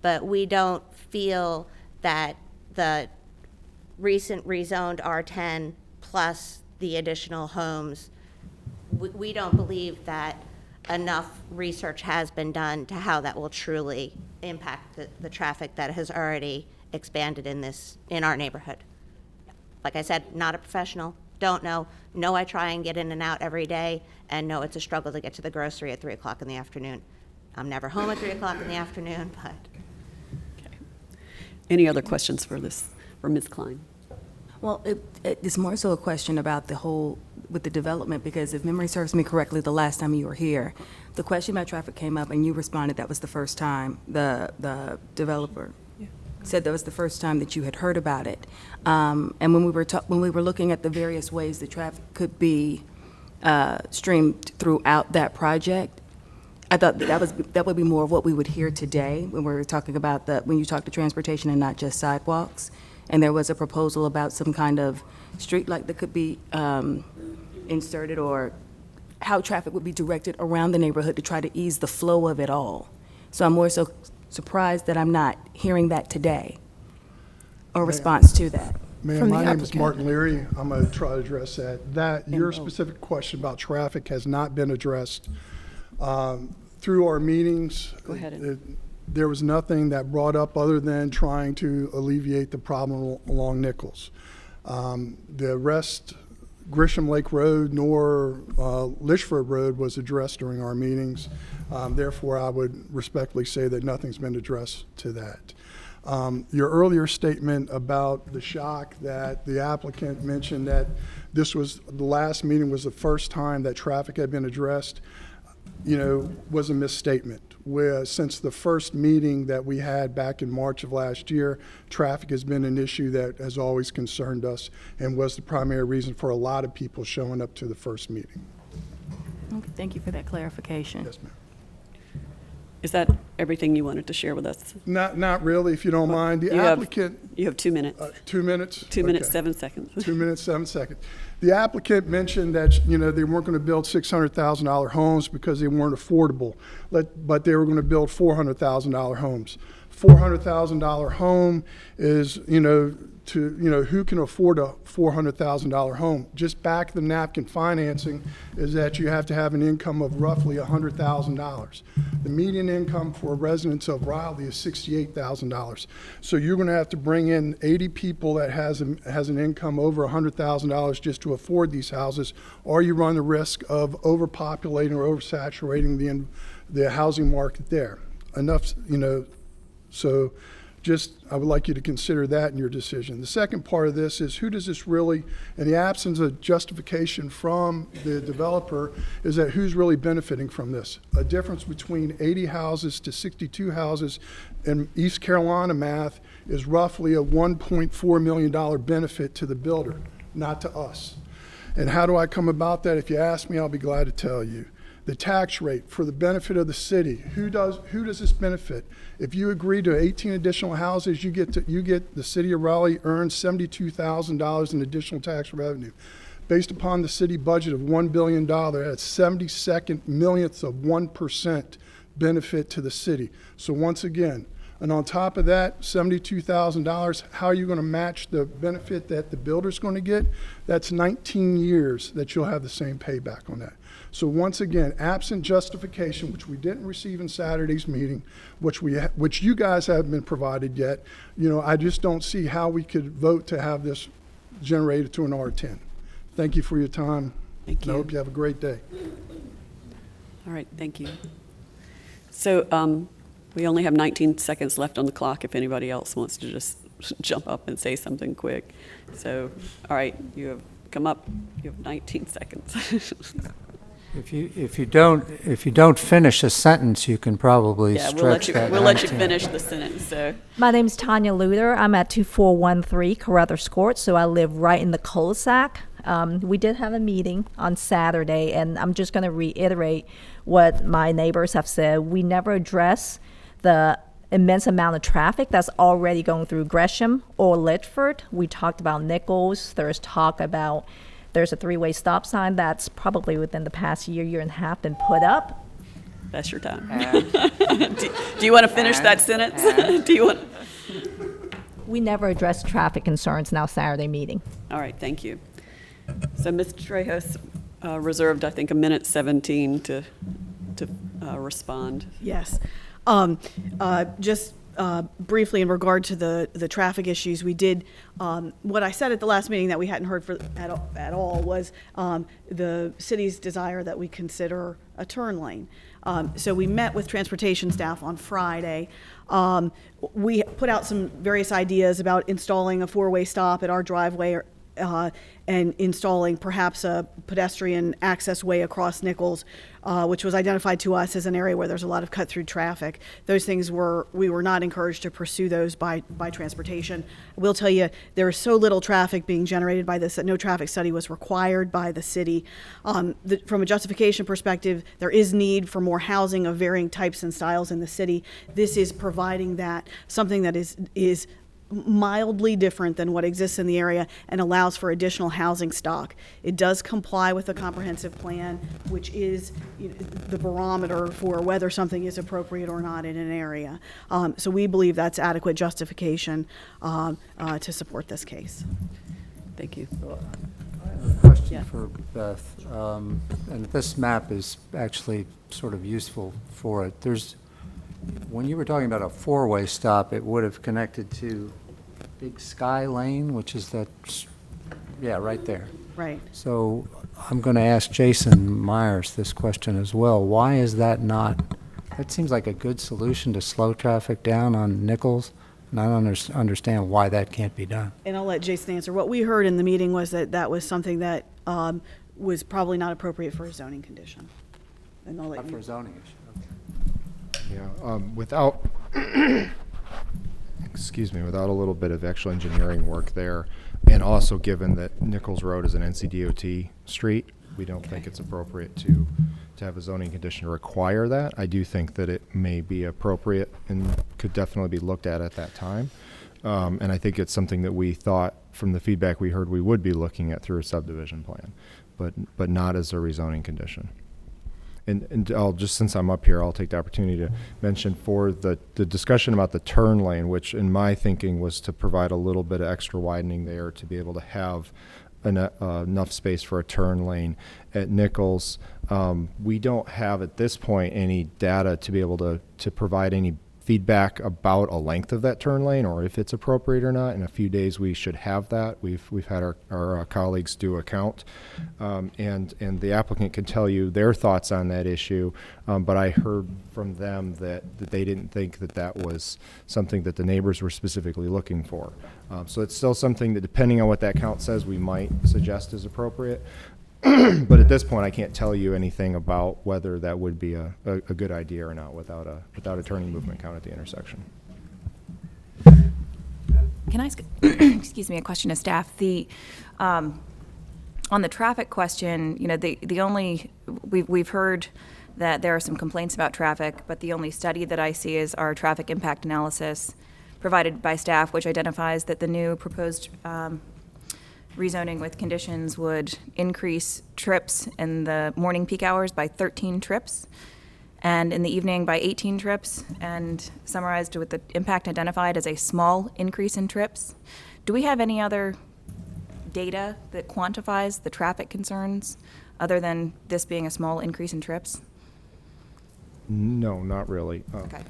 but we don't feel that the recent rezoned R10 plus the additional homes, we don't believe that enough research has been done to how that will truly impact the traffic that has already expanded in our neighborhood. Like I said, not a professional, don't know. No, I try and get in and out every day, and no, it's a struggle to get to the grocery at 3 o'clock in the afternoon. I'm never home at 3 o'clock in the afternoon, but. Okay. Any other questions for Ms. Klein? Well, it's more so a question about with the development, because if memory serves me correctly, the last time you were here, the question about traffic came up and you responded that was the first time. The developer said that was the first time that you had heard about it. And when we were looking at the various ways the traffic could be streamed throughout that project, I thought that would be more of what we would hear today when we were talking about when you talk to transportation and not just sidewalks. And there was a proposal about some kind of street light that could be inserted, or how traffic would be directed around the neighborhood to try to ease the flow of it all. So I'm more so surprised that I'm not hearing that today, or response to that. Ma'am, my name is Martin Leary. I'm going to try to address that. Your specific question about traffic has not been addressed. Through our meetings, go ahead. There was nothing that brought up other than trying to alleviate the problem along Nichols. The rest, Grisham Lake Road nor Litchford Road was addressed during our meetings. Therefore, I would respectfully say that nothing's been addressed to that. Your earlier statement about the shock that the applicant mentioned that the last meeting was the first time that traffic had been addressed, was a misstatement. Where since the first meeting that we had back in March of last year, traffic has been an issue that has always concerned us and was the primary reason for a lot of people showing up to the first meeting. Okay, thank you for that clarification. Yes, ma'am. Is that everything you wanted to share with us? Not really, if you don't mind. The You applicant. You have 2 minutes. 2 minutes? 2 minutes, Okay. 7 seconds. 2 minutes, 7 seconds. The applicant mentioned that, they weren't going to build $600,000 homes because they weren't affordable, but they were going to build $400,000 homes. $400,000 home is, who can afford a $400,000 home? Just back of the napkin financing is that you have to have an income of roughly $100,000. The median income for residents of Raleigh is $68,000. So you're going to have to bring in 80 people that has an income over $100,000 just to afford these houses, or you run the risk of overpopulating or oversaturating the housing market there. Enough, so I would like you to consider that in your decision. The second part of this is, who does this really, in the absence of justification from the developer, is that who's really benefiting from this? A difference between 80 houses to 62 houses in East Carolina math is roughly a $1.4 million benefit to the builder, not to us. And how do I come about that? If you ask me, I'll be glad to tell you. The tax rate for the benefit of the city. Who does this benefit? If you agree to 18 additional houses, you get the city of Raleigh earns $72,000 in additional tax revenue. Based upon the city budget of $1 billion, that's 72nd millionths of 1% benefit to the city. So once again, and on top of that, $72,000, how are you going to match the benefit that the builder's going to get? That's 19 years that you'll have the same payback on that. So once again, absent justification, which we didn't receive in Saturday's meeting, which you guys haven't been provided yet, I just don't see how we could vote to have this generated to an R10. Thank you for your time. Thank you. I hope you have a great day. All right, thank you. So we only have 19 seconds left on the clock if anybody else wants to just jump up and say something quick. So, all right, you have come up, you have 19 seconds. If you don't finish a sentence, you can probably stretch that. We'll let you finish the sentence. So my name is Tanya Luder. I'm at 2413 Carruthers Court, so I live right in the cul-de-sac. We did have a meeting on Saturday, and I'm just going to reiterate what my neighbors have said. We never address the immense amount of traffic that's already going through Gresham or Litchford. We talked about Nichols. There's talk about there's a three-way stop sign that's probably within the past year and a half been put up. That's your time. Do you want to finish that sentence? Do you want? We never address traffic concerns in our Saturday meeting. All right, thank you. So Ms. Trejos reserved, I think, 1:17 to respond. Yes. Just briefly in regard to the traffic issues, we did, what I said at the last meeting that we hadn't heard at all was the city's desire that we consider a turn lane. So we met with transportation staff on Friday. We put out some various ideas about installing a four-way stop at our driveway and installing perhaps a pedestrian access way across Nichols, which was identified to us as an area where there's a lot of cut-through traffic. Those things we were not encouraged to pursue those by transportation. I will tell you, there is so little traffic being generated by this that no traffic study was required by the city. From a justification perspective, there is need for more housing of varying types and styles in the city. This is providing that, something that is mildly different than what exists in the area and allows for additional housing stock. It does comply with the comprehensive plan, which is the barometer for whether something is appropriate or not in an area. So we believe that's adequate justification to support this case. Thank you. I have a question for Beth, and this map is actually sort of useful for it. When you were talking about a four-way stop, it would have connected to Big Sky Lane, which is right there. Right. So I'm going to ask Jason Myers this question as well. Why is that not, that seems like a good solution to slow traffic down on Nichols. And I don't understand why that can't be done. And I'll let Jason answer. What we heard in the meeting was that that was something that was probably not appropriate for a zoning condition. And I'll let Not you. for a zoning issue. Yeah, without, excuse me, without a little bit of actual engineering work there, and also given that Nichols Road is an NCDOT street, we don't think it's appropriate to have a zoning condition require that. I do think that it may be appropriate and could definitely be looked at that time. And I think it's something that we thought, from the feedback we heard, we would be looking at through a subdivision plan, but not as a rezoning condition. And I'll just, since I'm up here, I'll take the opportunity to mention for the discussion about the turn lane, which in my thinking was to provide a little bit of extra widening there to be able to have enough space for a turn lane at Nichols. We don't have at this point any data to be able to provide any feedback about a length of that turn lane or if it's appropriate or not. In a few days we should have that. We've had our colleagues do a count, and the applicant can tell you their thoughts on that issue, but I heard from them that they didn't think that was something that the neighbors were specifically looking for. So it's still something that, depending on what that count says, we might suggest is appropriate. But at this point, I can't tell you anything about whether that would be a good idea or not without a turning movement count at the intersection. Can I ask, excuse me, a question to staff? On the traffic question, you know, the only, we've heard that there are some complaints about traffic, but the only study that I see is our traffic impact analysis provided by staff, which identifies that the new proposed rezoning with conditions would increase trips in the morning peak hours by 13 trips and in the evening by 18 trips, and summarized with the impact identified as a small increase in trips. Do we have any other data that quantifies the traffic concerns other than this being a small increase in trips? No, not really. Okay.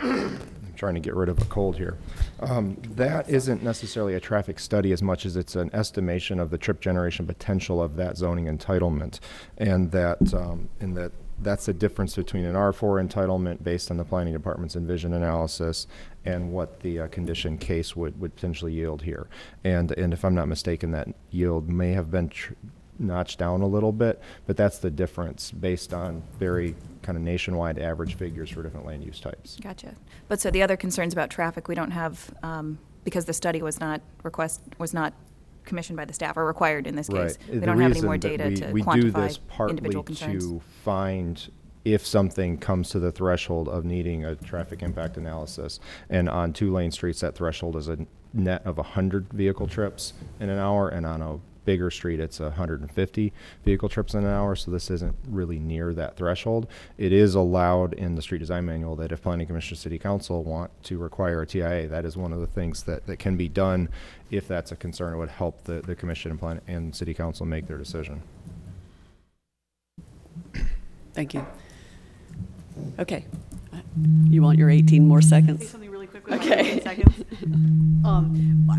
I'm trying to get rid of a cold here. That isn't necessarily a traffic study as much as it's an estimation of the trip generation potential of that zoning entitlement, and that's the difference between an R4 entitlement based on the planning department's envision analysis and what the condition case would potentially yield here. And if I'm not mistaken, that yield may have been notched down a little bit, but that's the difference based on very kind of nationwide average figures for different land use types. Gotcha. But so the other concerns about traffic we don't have, because the study was not commissioned by the staff or required in this case. Right. We don't have any more data to we do this quantify individual partly concerns. to find if something comes to the threshold of needing a traffic impact analysis. And on two-lane streets, that threshold is a net of 100 vehicle trips in an hour, and on a bigger street, it's 150 vehicle trips in an hour, so this isn't really near that threshold. It is allowed in the street design manual that if Planning Commission or City Council want to require a TIA, that is one of the things that can be done if that's a concern. It would help the Commission and City Council make their decision. Thank you. Okay. You want your 18 more seconds? Say something really quick with Okay. my 18 seconds.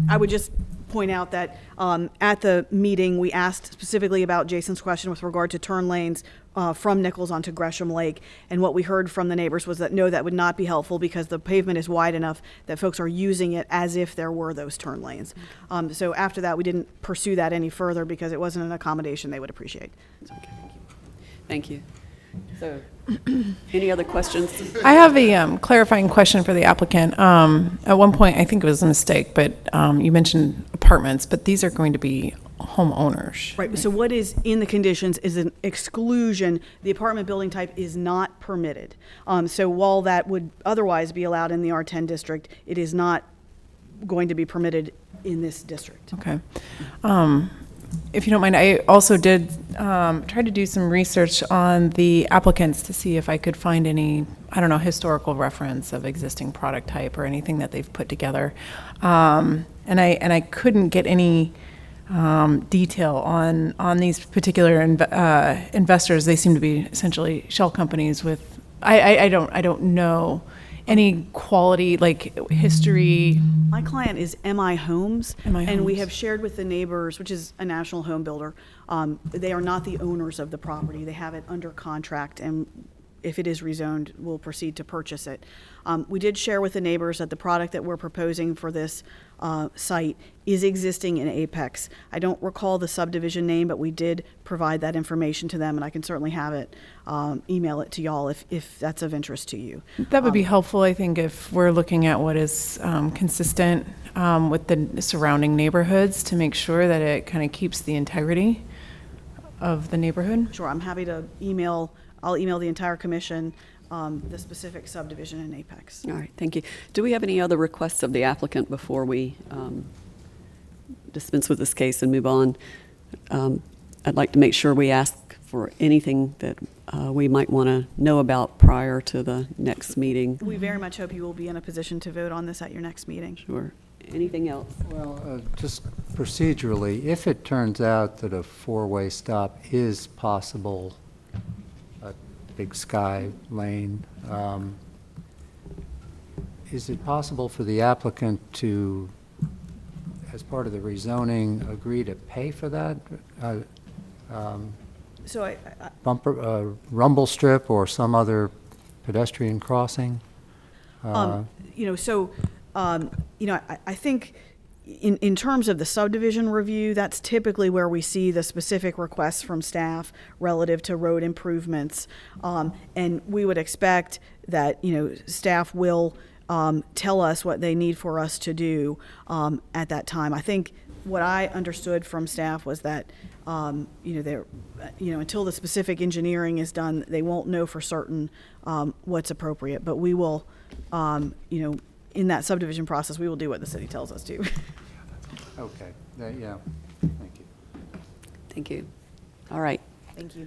I would just point out that at the meeting, we asked specifically about Jason's question with regard to turn lanes from Nichols onto Gresham Lake. And what we heard from the neighbors was that, no, that would not be helpful because the pavement is wide enough that folks are using it as if there were those turn lanes. So after that, we didn't pursue that any further because it wasn't an accommodation they would appreciate. So, okay, thank you. Thank you. So, any other questions? I have a clarifying question for the applicant. At one point, I think it was a mistake, but you mentioned apartments, but these are going to be homeowners. Right, so what is in the conditions is an exclusion. The apartment building type is not permitted. So while that would otherwise be allowed in the R10 district, it is not going to be permitted in this district. Okay. If you don't mind, I also did try to do some research on the applicants to see if I could find any, I don't know, historical reference of existing product type or anything that they've put together. And I couldn't get any detail on these particular investors. They seem to be essentially shell companies with, I don't know any quality, like history. My client is MI Homes, MI and we Homes. have shared with the neighbors, which is a national home builder. They are not the owners of the property. They have it under contract, and if it is rezoned, we'll proceed to purchase it. We did share with the neighbors that the product that we're proposing for this site is existing in Apex. I don't recall the subdivision name, but we did provide that information to them, and I can certainly have it, email it to y'all if that's of interest to you. That would be helpful, I think, if we're looking at what is consistent with the surrounding neighborhoods to make sure that it kind of keeps the integrity of the neighborhood. Sure, I'm happy to I'll email the entire commission the specific subdivision in Apex. All right, thank you. Do we have any other requests of the applicant before we dispense with this case and move on? I'd like to make sure we ask for anything that we might want to know about prior to the next meeting. We very much hope you will be in a position to vote on this at your next meeting. Sure. Anything else? Well, just procedurally, if it turns out that a four-way stop is possible at Big Sky Lane, is it possible for the applicant to, as part of the rezoning, agree to pay for that? So I Bumper, rumble strip or some other pedestrian crossing? I think in terms of the subdivision review, that's typically where we see the specific requests from staff relative to road improvements. And we would expect that, staff will tell us what they need for us to do at that time. I think what I understood from staff was that, until the specific engineering is done, they won't know for certain what's appropriate. But we will, in that subdivision process, we will do what the city tells us to. Okay, yeah, thank you. Thank you. All right. Thank you.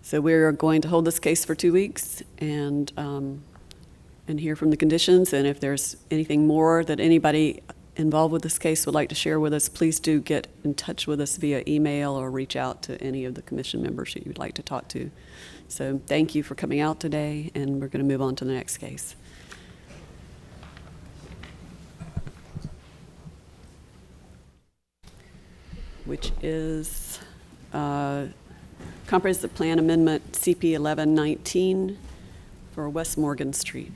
So we're going to hold this case for 2 weeks and hear from the conditions. And if there's anything more that anybody involved with this case would like to share with us, please do get in touch with us via email or reach out to any of the commission members that you'd like to talk to. So thank you for coming out today, and we're going to move on to the next case. Which is Comprehensive Plan Amendment CP 1119 for West Morgan Street.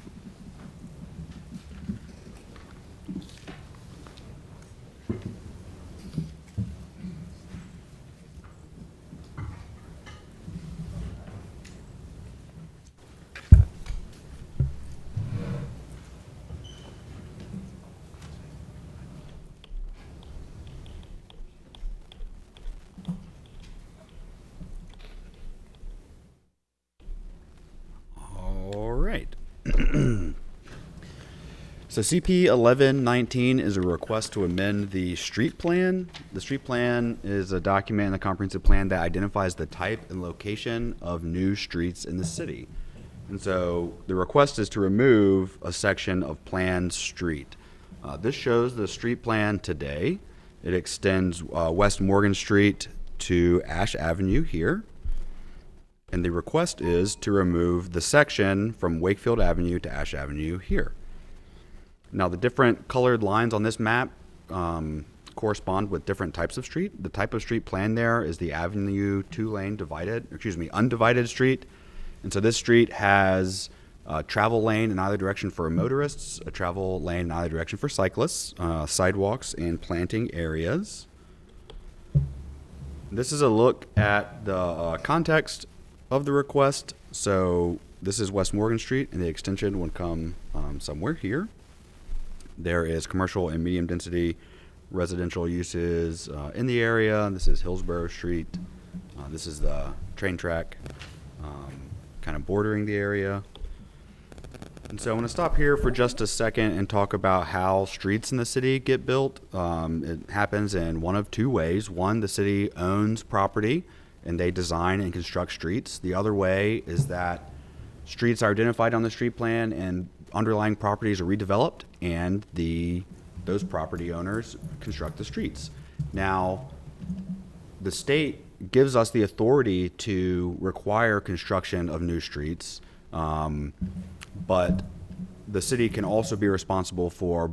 So CP 1119 is a request to amend the street plan. The street plan is a document in the comprehensive plan that identifies the type and location of new streets in the city. And so the request is to remove a section of planned street. This shows the street plan today. It extends West Morgan Street to Ash Avenue here. And the request is to remove the section from Wakefield Avenue to Ash Avenue here. Now, the different colored lines on this map correspond with different types of street. The type of street planned there is the Avenue undivided street. And so this street has a travel lane in either direction for motorists, a travel lane in either direction for cyclists, sidewalks, and planting areas. This is a look at the context of the request. So this is West Morgan Street, and the extension would come somewhere here. There is commercial and medium density residential uses in the area. This is Hillsborough Street. This is the train track kind of bordering the area. And so I want to stop here for just a second and talk about how streets in the city get built. It happens in one of two ways. One, the city owns property and they design and construct streets. The other way is that streets are identified on the street plan and underlying properties are redeveloped and those property owners construct the streets. Now, the state gives us the authority to require construction of new streets, but the city can also be responsible for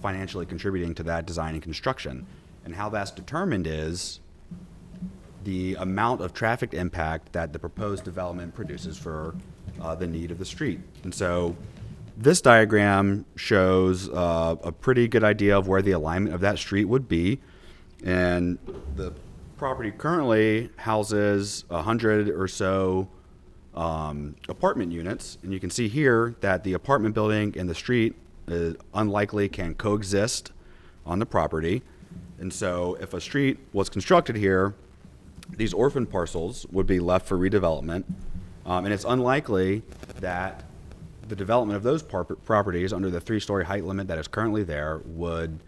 financially contributing to that design and construction. And how that's determined is the amount of traffic impact that the proposed development produces for the need of the street. And so this diagram shows a pretty good idea of where the alignment of that street would be. And the property currently houses 100 or so apartment units. And you can see here that the apartment building and the street unlikely can coexist on the property. And so if a street was constructed here, these orphan parcels would be left for redevelopment. And it's unlikely that the development of those properties under the 3-story height limit that is currently there would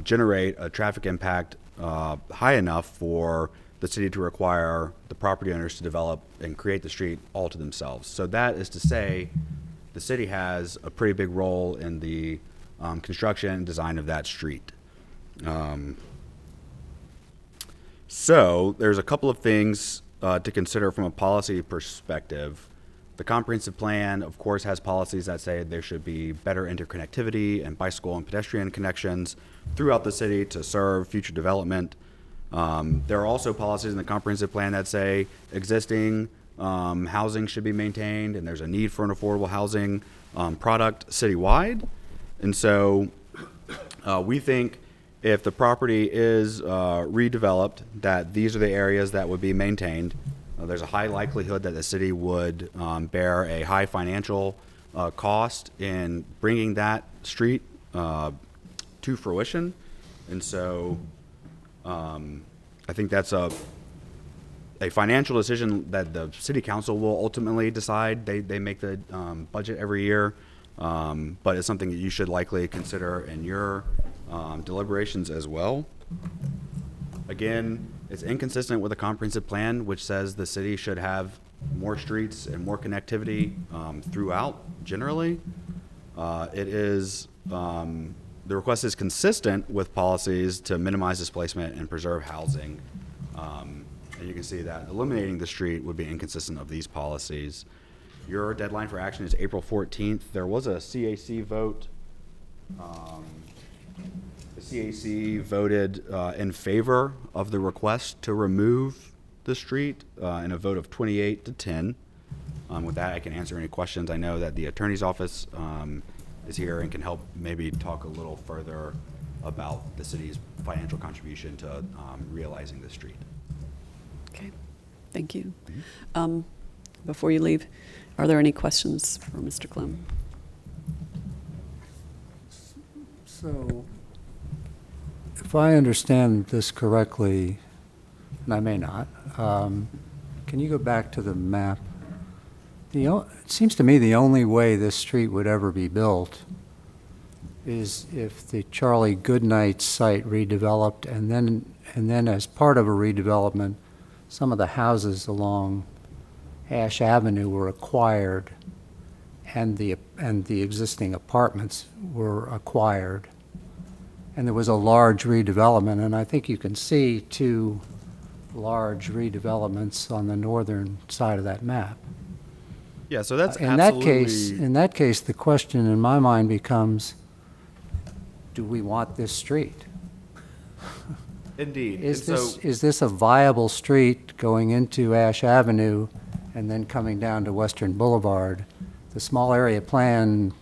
generate a traffic impact high enough for the city to require the property owners to develop and create the street all to themselves. So that is to say, the city has a pretty big role in the construction and design of that street. So there's a couple of things to consider from a policy perspective. The comprehensive plan, of course, has policies that say there should be better interconnectivity and bicycle and pedestrian connections throughout the city to serve future development. There are also policies in the comprehensive plan that say existing housing should be maintained, and there's a need for an affordable housing product citywide. And so we think if the property is redeveloped, that these are the areas that would be maintained. There's a high likelihood that the city would bear a high financial cost in bringing that street to fruition. And so I think that's a financial decision that the city council will ultimately decide. They make the budget every year, but it's something that you should likely consider in your deliberations as well. Again, it's inconsistent with the comprehensive plan, which says the city should have more streets and more connectivity throughout generally. The request is consistent with policies to minimize displacement and preserve housing. And you can see that eliminating the street would be inconsistent of these policies. Your deadline for action is April 14th. There was a CAC vote. The CAC voted in favor of the request to remove the street in a vote of 28 to 10. With that, I can answer any questions. I know that the attorney's office is here and can help maybe talk a little further about the city's financial contribution to realizing the street. Okay, thank you. Before you leave, are there any questions for Mr. Clem? So, if I understand this correctly, and I may not, can you go back to the map? It seems to me the only way this street would ever be built is if the Charlie Goodnight site redeveloped, and then as part of a redevelopment, some of the houses along Ash Avenue were acquired, and the existing apartments were acquired, and there was a large redevelopment. And I think you can see two large redevelopments on the northern side of that map. Yeah, so that's in that case, the question in my mind becomes, do we want this street? Indeed. Is this a viable street going into Ash Avenue and then coming down to Western Boulevard? The small area plan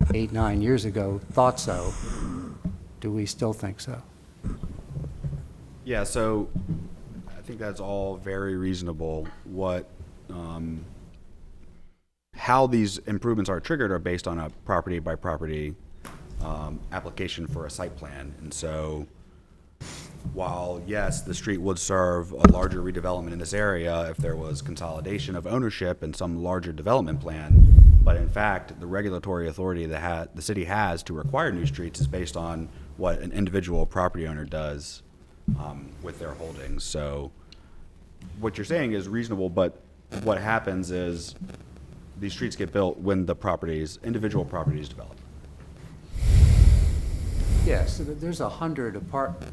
8-9 years ago thought so. Do we still think so? Yeah, so I think that's all very reasonable. How these improvements are triggered are based on a property by property application for a site plan. And so while yes, the street would serve a larger redevelopment in this area if there was consolidation of ownership and some larger development plan, but in fact, the regulatory authority that the city has to require new streets is based on what an individual property owner does with their holdings. So what you're saying is reasonable, but what happens is these streets get built when the individual properties develop. Yes, there's 100 apartment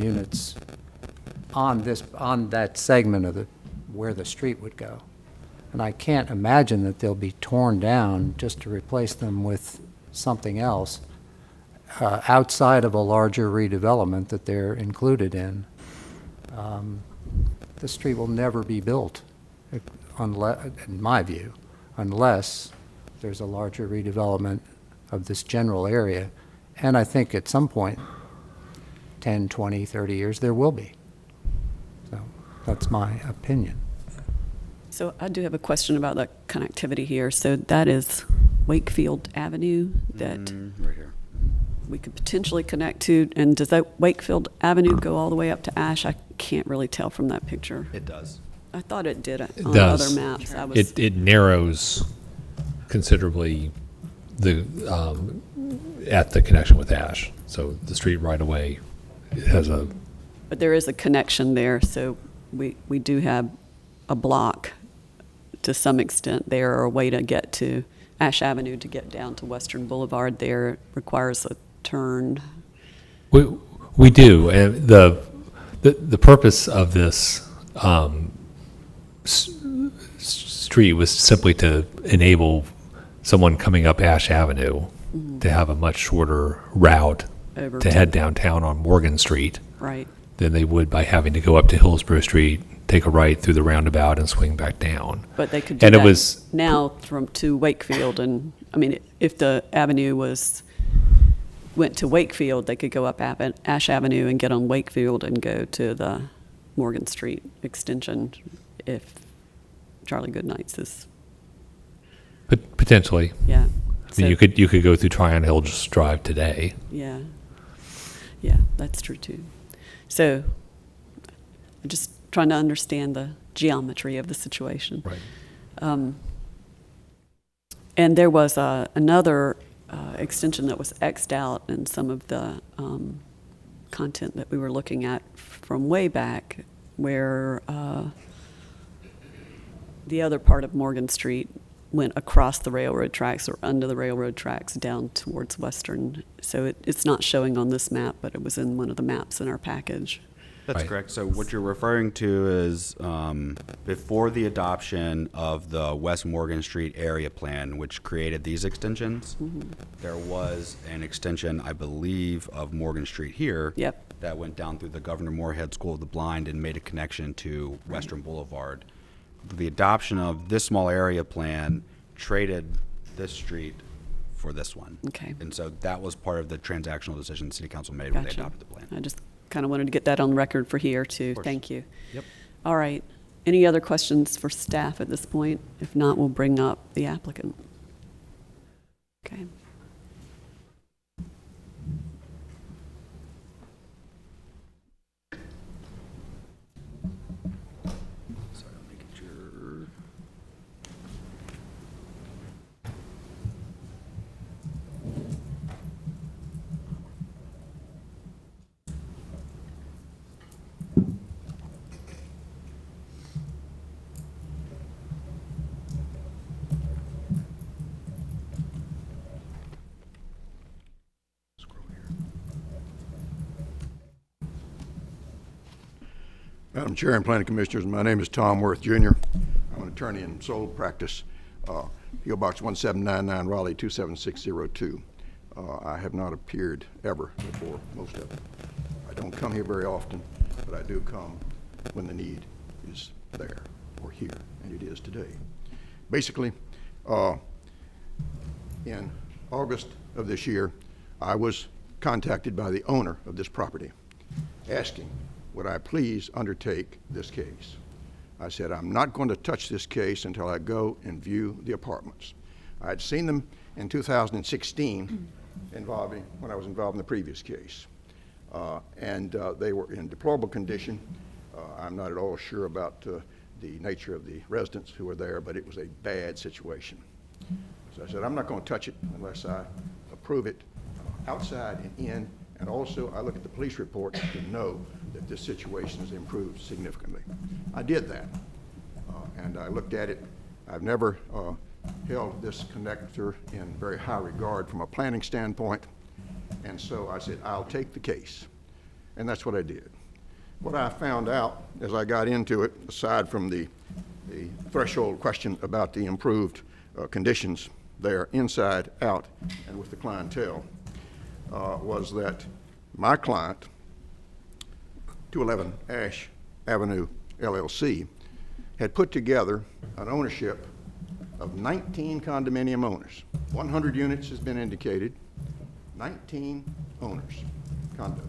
units on that segment of where the street would go. And I can't imagine that they'll be torn down just to replace them with something else outside of a larger redevelopment that they're included in. The street will never be built in my view, unless there's a larger redevelopment of this general area. And I think at some point, 10, 20, 30 years, there will be. So that's my opinion. So I do have a question about the connectivity here. So that is Wakefield Avenue that Right here. we could potentially connect to, and does that Wakefield Avenue go all the way up to Ash? I can't really tell from that picture. It does. I thought it did It on does. other maps. I was, It narrows considerably the at the connection with Ash. So the street right away has a. but there is a connection there, so we do have a block to some extent there, or a way to get to Ash Avenue to get down to Western Boulevard there. It requires a turn. We do, and the purpose of this street was simply to enable someone coming up Ash Avenue to have a much shorter route Over to head downtown on Morgan Street Right. than they would by having to go up to Hillsborough Street, take a right through the roundabout, and swing back down. But they could do And that it was now to Wakefield, and, I mean, if the avenue went to Wakefield, they could go up Ash Avenue and get on Wakefield and go to the Morgan Street extension if Charlie Goodnight's is, potentially. yeah. I mean, So- you could go through Tryon Hills Drive today. Yeah. Yeah, that's true too. So I'm just trying to understand the geometry of the situation. Right. And there was another extension that was X'd out in some of the content that we were looking at from way back, where the other part of Morgan Street went across the railroad tracks or under the railroad tracks down towards Western. So it's not showing on this map, but it was in one of the maps in our package. That's correct. So what you're referring to is before the adoption of the West Morgan Street area plan, which created these extensions, there was an extension, I believe, of Morgan Street here. Yep. That went down through the Governor Moorhead School of the Blind and made a connection to Western Boulevard. The adoption of this small area plan traded this street for this one. Okay. And so that was part of the transactional decision the City Council made when they Gotcha. adopted the plan. I just kind of wanted to get that on record for here too. course. Thank you. Yep. All right. Any other questions for staff at this point? If not, we'll bring up the applicant. Okay. Sorry, I'm making sure. Madam Chair and Planning Commissioners, my name is Tom Worth, Jr. I'm an attorney in sole practice, P.O. Box 1799, Raleigh 27602. I have not appeared ever before most of it. I don't come here very often, but I do come when the need is there or here, and it is today. Basically, in August of this year, I was contacted by the owner of this property asking, would I please undertake this case? I said, I'm not going to touch this case until I go and view the apartments. I had seen them in 2016 when I was involved in the previous case. And they were in deplorable condition. I'm not at all sure about the nature of the residents who were there, but it was a bad situation. So I said, I'm not going to touch it unless I approve it outside and in. And also, I look at the police report to know that this situation has improved significantly. I did that, and I looked at it. I've never held this connector in very high regard from a planning standpoint, and so I said, I'll take the case, and that's what I did. What I found out as I got into it, aside from the threshold question about the improved conditions there, inside, out, and with the clientele, was that my client, 211 Ash Avenue LLC, had put together an ownership of 19 condominium owners. 100 units has been indicated, 19 owners, condos.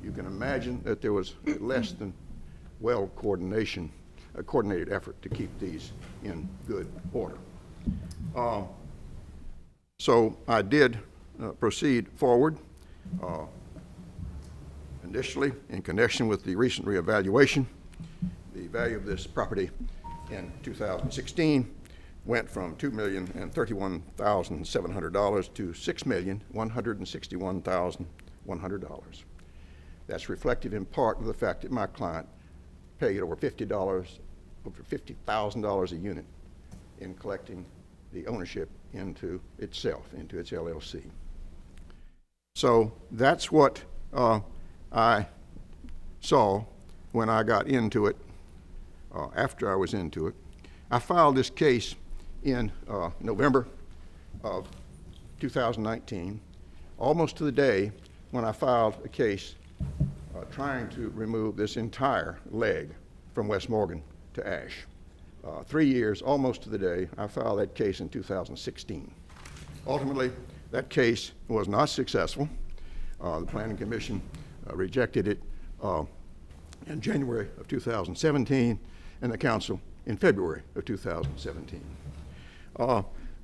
You can imagine that there was less than well a coordinated effort to keep these in good order. So I did proceed forward. Initially, in connection with the recent reevaluation, the value of this property in 2016 went from $2,031,700 to $6,161,100. That's reflective in part of the fact that my client paid over $50,000 a unit in collecting the ownership into itself, into its LLC. So that's what I saw when I got into it, after I was into it. I filed this case in November of 2019, almost to the day when I filed a case trying to remove this entire leg from West Morgan to Ash. 3 years, almost to the day, I filed that case in 2016. Ultimately, that case was not successful. The Planning Commission rejected it in January of 2017, and the Council in February of 2017.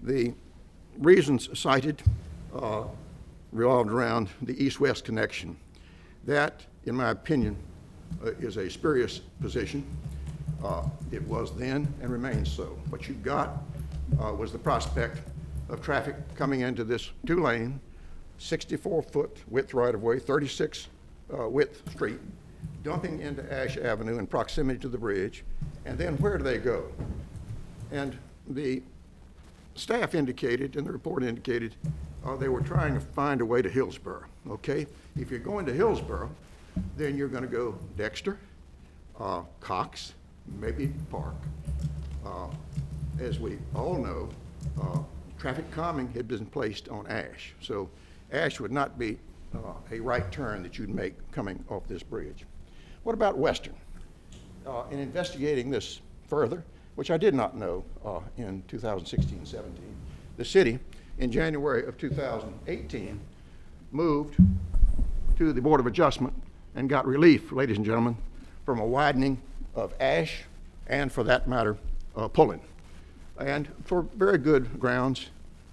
The reasons cited revolved around the east-west connection. That, in my opinion, is a spurious position. It was then and remains so. What you got was the prospect of traffic coming into this two-lane, 64-foot width right-of-way, 36 width street, dumping into Ash Avenue in proximity to the bridge, and then where do they go? And the staff indicated, and the report indicated, they were trying to find a way to Hillsborough, okay? If you're going to Hillsborough, then you're gonna go Dexter, Cox, maybe Park. As we all know, traffic calming had been placed on Ash. So Ash would not be a right turn that you'd make coming off this bridge. What about Western? In investigating this further, which I did not know in 2016-17, the city in January of 2018 moved to the Board of Adjustment and got relief, ladies and gentlemen, from a widening of Ash and, for that matter, Pullen. And for very good grounds,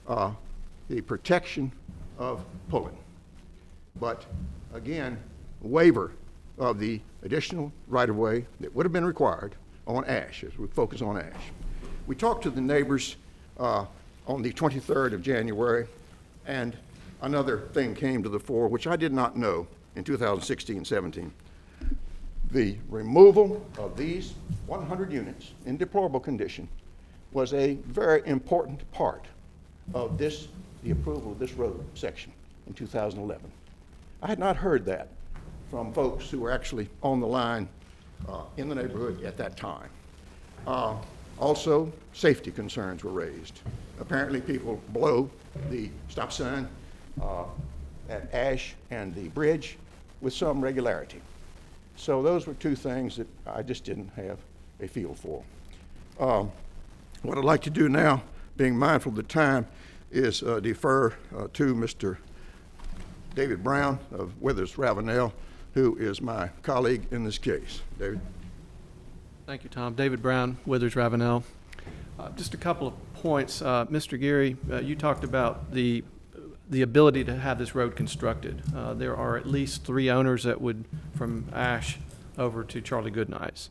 the protection of Pullen. But again, waiver of the additional right-of-way that would have been required on Ash, as we focus on Ash. We talked to the neighbors on the 23rd of January, and another thing came to the fore, which I did not know in 2016-17. The removal of these 100 units in deplorable condition was a very important part of this, the approval of this road section in 2011. I had not heard that from folks who were actually on the line in the neighborhood at that time. Also, safety concerns were raised. Apparently people blow the stop sign at Ash and the bridge with some regularity. So those were two things that I just didn't have a feel for. What I'd like to do now, being mindful of the time, is defer to Mr. David Brown of Withers Ravenel, who is my colleague in this case. David. Thank you, Tom. David Brown, Withers Ravenel. Just a couple of points. Mr. Geary, you talked about the ability to have this road constructed. There are at least 3 owners that would, from Ash over to Charlie Goodnight's.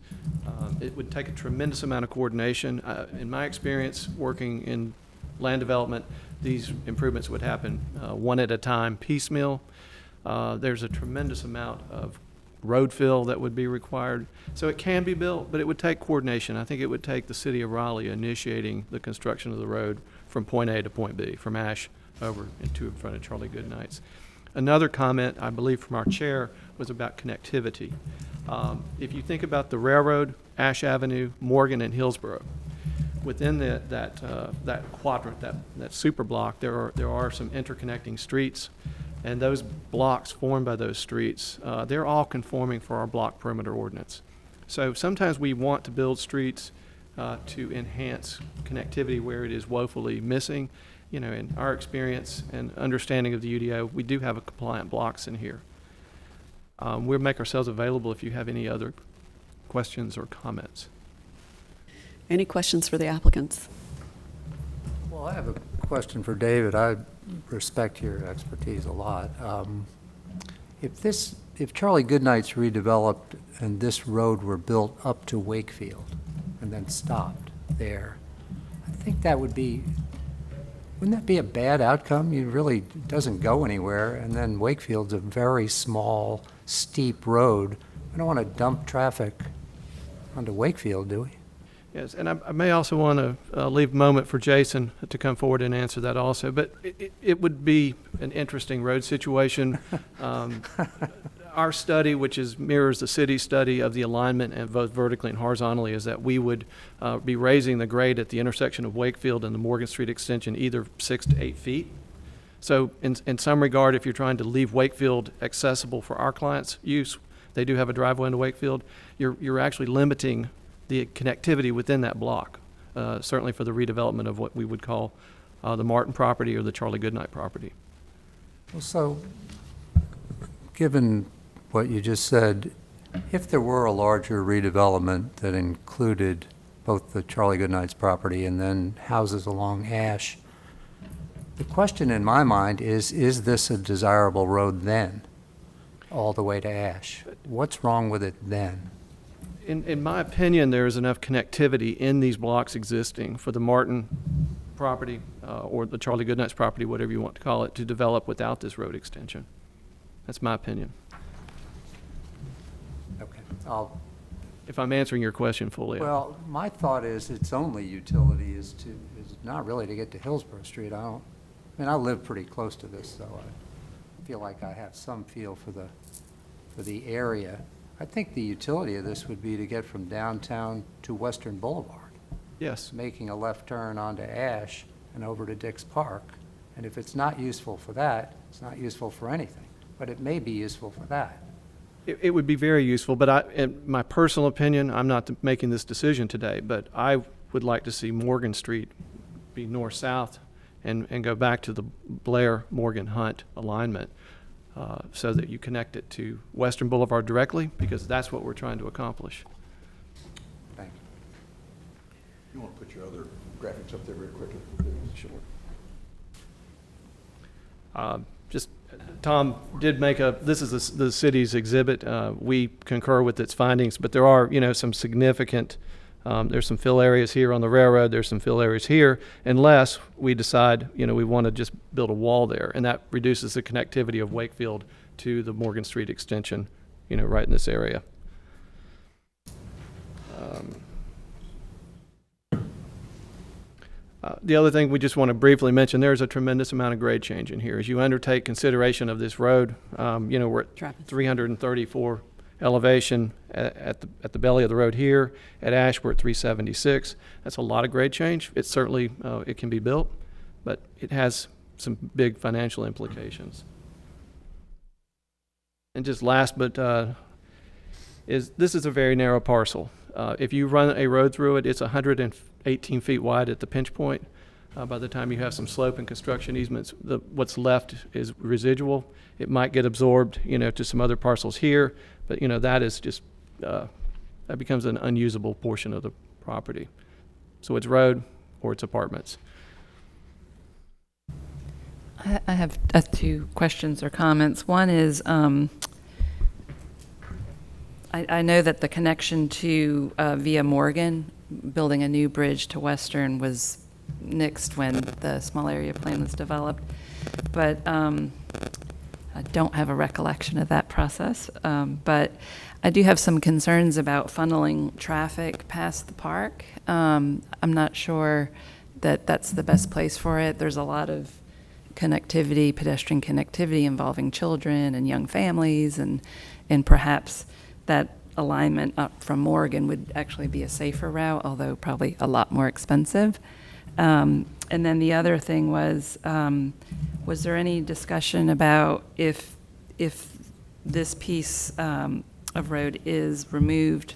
It would take a tremendous amount of coordination. In my experience working in land development, these improvements would happen one at a time, piecemeal. There's a tremendous amount of road fill that would be required. So it can be built, but it would take coordination. I think it would take the city of Raleigh initiating the construction of the road from point A to point B, from Ash over into in front of Charlie Goodnight's. Another comment, I believe, from our chair was about connectivity. If you think about the railroad, Ash Avenue, Morgan, and Hillsborough, within that quadrant, that super block, there are some interconnecting streets, and those blocks formed by those streets, they're all conforming for our block perimeter ordinance. So sometimes we want to build streets to enhance connectivity where it is woefully missing. You know, in our experience and understanding of the UDO, we do have a compliant blocks in here. We'll make ourselves available if you have any other questions or comments. Any questions for the applicants? Well, I have a question for David. I respect your expertise a lot. If Charlie Goodnight's redeveloped and this road were built up to Wakefield and then stopped there, I think that would be, wouldn't that be a bad outcome? It really doesn't go anywhere, and then Wakefield's a very small, steep road. We don't want to dump traffic onto Wakefield, do we? Yes, and I may also want to leave a moment for Jason to come forward and answer that also, but it would be an interesting road situation. Our study, which mirrors the city study of the alignment and both vertically and horizontally, is that we would be raising the grade at the intersection of Wakefield and the Morgan Street extension either 6 to 8 feet. So in some regard, if you're trying to leave Wakefield accessible for our clients' use, they do have a driveway into Wakefield, you're actually limiting the connectivity within that block, certainly for the redevelopment of what we would call the Martin property or the Charlie Goodnight property. Well, so, given what you just said, if there were a larger redevelopment that included both the Charlie Goodnight's property and then houses along Ash, the question in my mind is this a desirable road then, all the way to Ash? What's wrong with it then? In my opinion, there is enough connectivity in these blocks existing for the Martin property or the Charlie Goodnight's property, whatever you want to call it, to develop without this road extension. That's my opinion. Okay. If I'm answering your question fully. Well, my thought is its only utility is not really to get to Hillsborough Street. I live pretty close to this, so I feel like I have some feel for the area. I think the utility of this would be to get from downtown to Western Boulevard. Yes. Making a left turn onto Ash and over to Dix Park. And if it's not useful for that, it's not useful for anything. But it may be useful for that. It would be very useful, but in my personal opinion, I'm not making this decision today, but I would like to see Morgan Street be north-south and go back to the Blair-Morgan-Hunt alignment. So that you connect it to Western Boulevard directly, because that's what we're trying to accomplish. Thank you. You want to put your other graphics up there very quickly? Sure. Just, Tom did make this is the city's exhibit. We concur with its findings, but there are, some significant, there's some fill areas here on the railroad, there's some fill areas here, unless we decide, we want to just build a wall there, and that reduces the connectivity of Wakefield to the Morgan Street extension, right in this area. The other thing we just want to briefly mention, there's a tremendous amount of grade change in here. As you undertake consideration of this road, we're at 334 elevation at the belly of the road here. At Ash, we're at 376. That's a lot of grade change. It's certainly, it can be built, but it has some big financial implications. And just last, but this is a very narrow parcel. If you run a road through it, it's 118 feet wide at the pinch point. By the time you have some slope and construction easements, what's left is residual. It might get absorbed, to some other parcels here, but that is just that becomes an unusable portion of the property. So it's road or it's apartments. I have two questions or comments. One is, I know that the connection to via Morgan, building a new bridge to Western, was nixed when the small area plan was developed, but I don't have a recollection of that process. But I do have some concerns about funneling traffic past the park. I'm not sure that that's the best place for it. There's a lot of connectivity, pedestrian connectivity involving children and young families, and perhaps that alignment up from Morgan would actually be a safer route, although probably a lot more expensive. And then the other thing was there any discussion about if this piece of road is removed,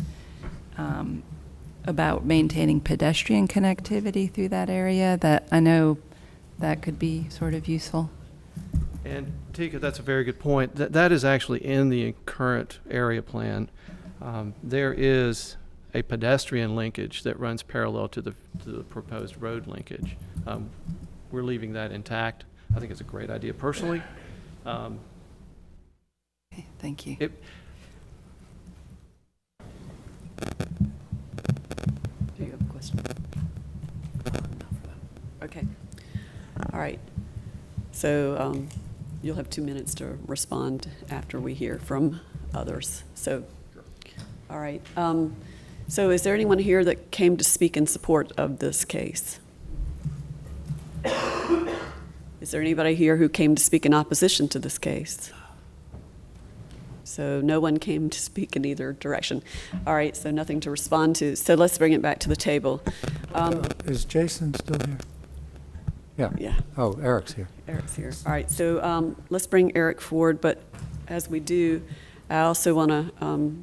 about maintaining pedestrian connectivity through that area, that I know that could be sort of useful. And Tika, that's a very good point. That is actually in the current area plan. There is a pedestrian linkage that runs parallel to the proposed road linkage. We're leaving that intact. I think it's a great idea personally. Okay, thank you. Do you have a question? Okay. All right. So you'll have 2 minutes to respond after we hear from others. So, all right. So is there anyone here that came to speak in support of this case? Is there anybody here who came to speak in opposition to this case? So no one came to speak in either direction. All right, so nothing to respond to. So let's bring it back to the table. Is Jason still here? Yeah. Yeah. Oh, Eric's here. Eric's here. All right, so let's bring Eric forward, but as we do, I also want to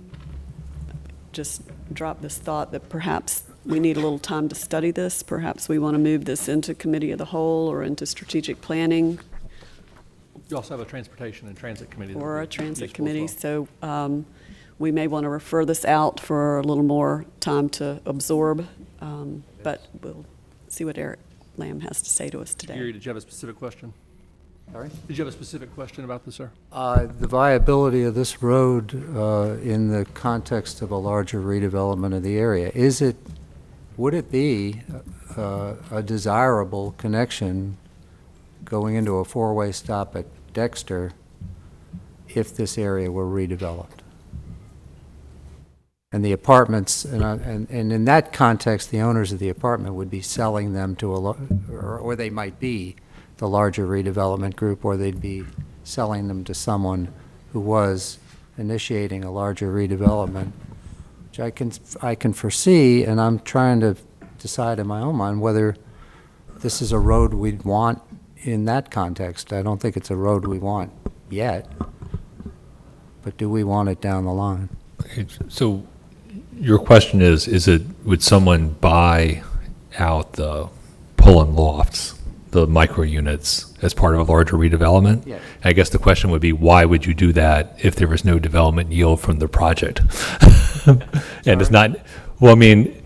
just drop this thought that perhaps we need a little time to study this. Perhaps we want to move this into committee of the whole or into strategic planning. You also have a transportation and transit committee. Or a transit committee. So we may want to refer this out for a little more time to absorb, but we'll see what Eric Lamb has to say to us today. Gary, did you have a specific question? Sorry? Did you have a specific question about this, sir? The viability of this road in the context of a larger redevelopment of the area, would it be a desirable connection going into a four-way stop at Dexter if this area were redeveloped? And the apartments, and in that context, the owners of the apartment would be selling them to or they might be the larger redevelopment group, or they'd be selling them to someone who was initiating a larger redevelopment, which I can foresee, and I'm trying to decide in my own mind whether this is a road we'd want in that context. I don't think it's a road we want yet, but do we want it down the line? So your question is would someone buy out the pull-in lofts, the micro units, as part of a larger redevelopment? Yes. I guess the question would be, why would you do that if there was no development yield from the project? And it's not, well, I mean,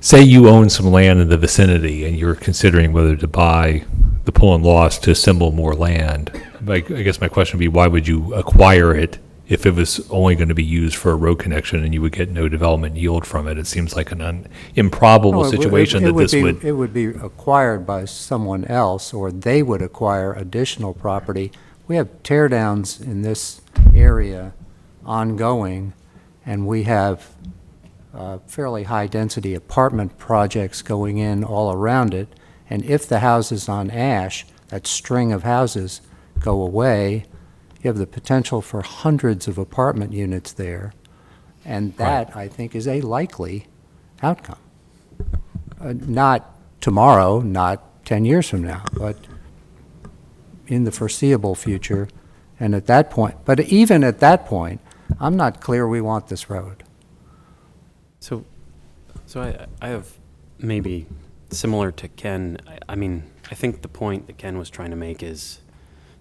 say you own some land in the vicinity and you're considering whether to buy the pull-in lofts to assemble more land. I guess my question would be, why would you acquire it if it was only going to be used for a road connection and you would get no development yield from it? It seems like an improbable situation that this would... It would be acquired by someone else, or they would acquire additional property. We have tear-downs in this area ongoing, and we have fairly high-density apartment projects going in all around it. And if the houses on Ash, that string of houses, go away, you have the potential for hundreds of apartment units there, and that, right, I think, is a likely outcome. Not tomorrow, not 10 years from now, but in the foreseeable future. And at that point, but even at that point, I'm not clear we want this road. So I have maybe similar to Ken. I mean, I think the point that Ken was trying to make is,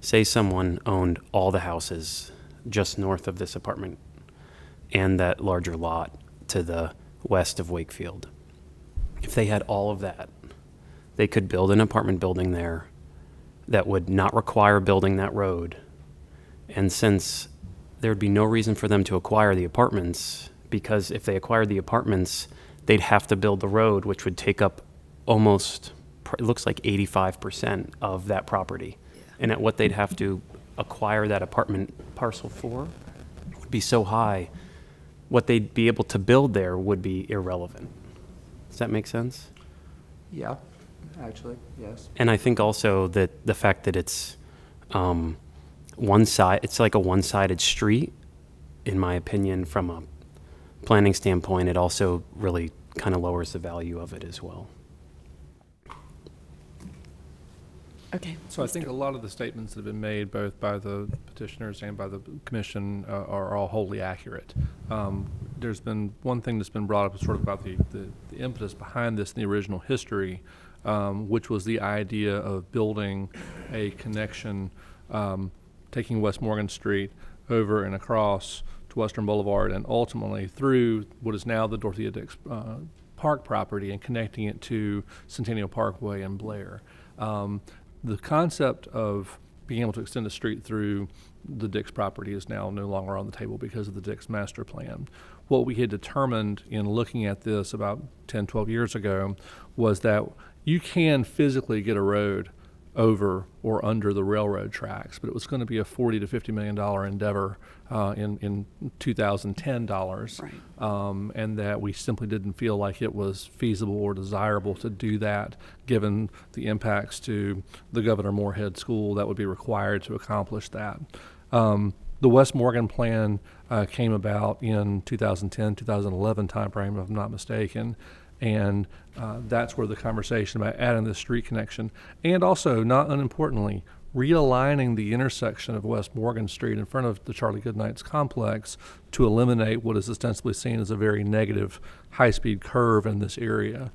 say someone owned all the houses just north of this apartment and that larger lot to the west of Wakefield. If they had all of that, they could build an apartment building there that would not require building that road. And since there would be no reason for them to acquire the apartments, because if they acquired the apartments, they'd have to build the road, which would take up almost, it looks like 85% of that property. And at what they'd have to acquire that apartment parcel for would be so high, what they'd be able to build there would be irrelevant. Does that make sense? Yeah, actually, yes. And I think also that the fact that it's it's like a one-sided street, in my opinion, from a planning standpoint, it also really kind of lowers the value of it as well. Okay. So I think a lot of the statements that have been made, both by the petitioners and by the commission, are all wholly accurate. there's been one thing that's been brought up sort of about the impetus behind this in the original history, which was the idea of building a connection, taking West Morgan Street over and across to Western Boulevard and ultimately through what is now the Dorothea Dix Park property and connecting it to Centennial Parkway and Blair. The concept of being able to extend the street through the Dix property is now no longer on the table because of the Dix master plan. What we had determined in looking at this about 10, 12 years ago was that you can physically get a road over or under the railroad tracks, but it was going to be a $40 to $50 million endeavor in 2010 dollars, and that we simply didn't feel like it was feasible or desirable to do that, given the impacts to the Governor Moorhead School that would be required to accomplish that. The West Morgan plan came about in 2010, 2011 timeframe, if I'm not mistaken. And that's where the conversation about adding this street connection, and also, not unimportantly, realigning the intersection of West Morgan Street in front of the Charlie Goodnight's complex to eliminate what is ostensibly seen as a very negative high-speed curve in this area.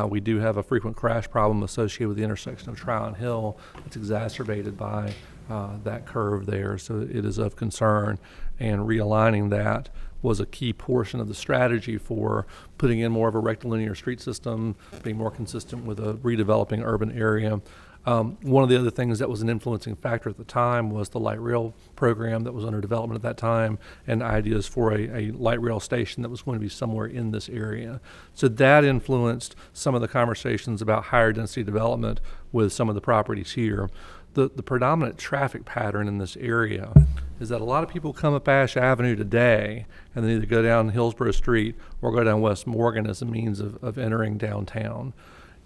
We do have a frequent crash problem associated with the intersection of Tryon Hill. It's exacerbated by that curve there, so it is of concern, and realigning that was a key portion of the strategy for putting in more of a rectilinear street system, being more consistent with a redeveloping urban area. One of the other things that was an influencing factor at the time was the light rail program that was under development at that time, and ideas for a light rail station that was going to be somewhere in this area. So that influenced some of the conversations about higher density development with some of the properties here. The predominant traffic pattern in this area is that a lot of people come up Ash Avenue today and they either go down Hillsborough Street or go down West Morgan as a means of entering downtown.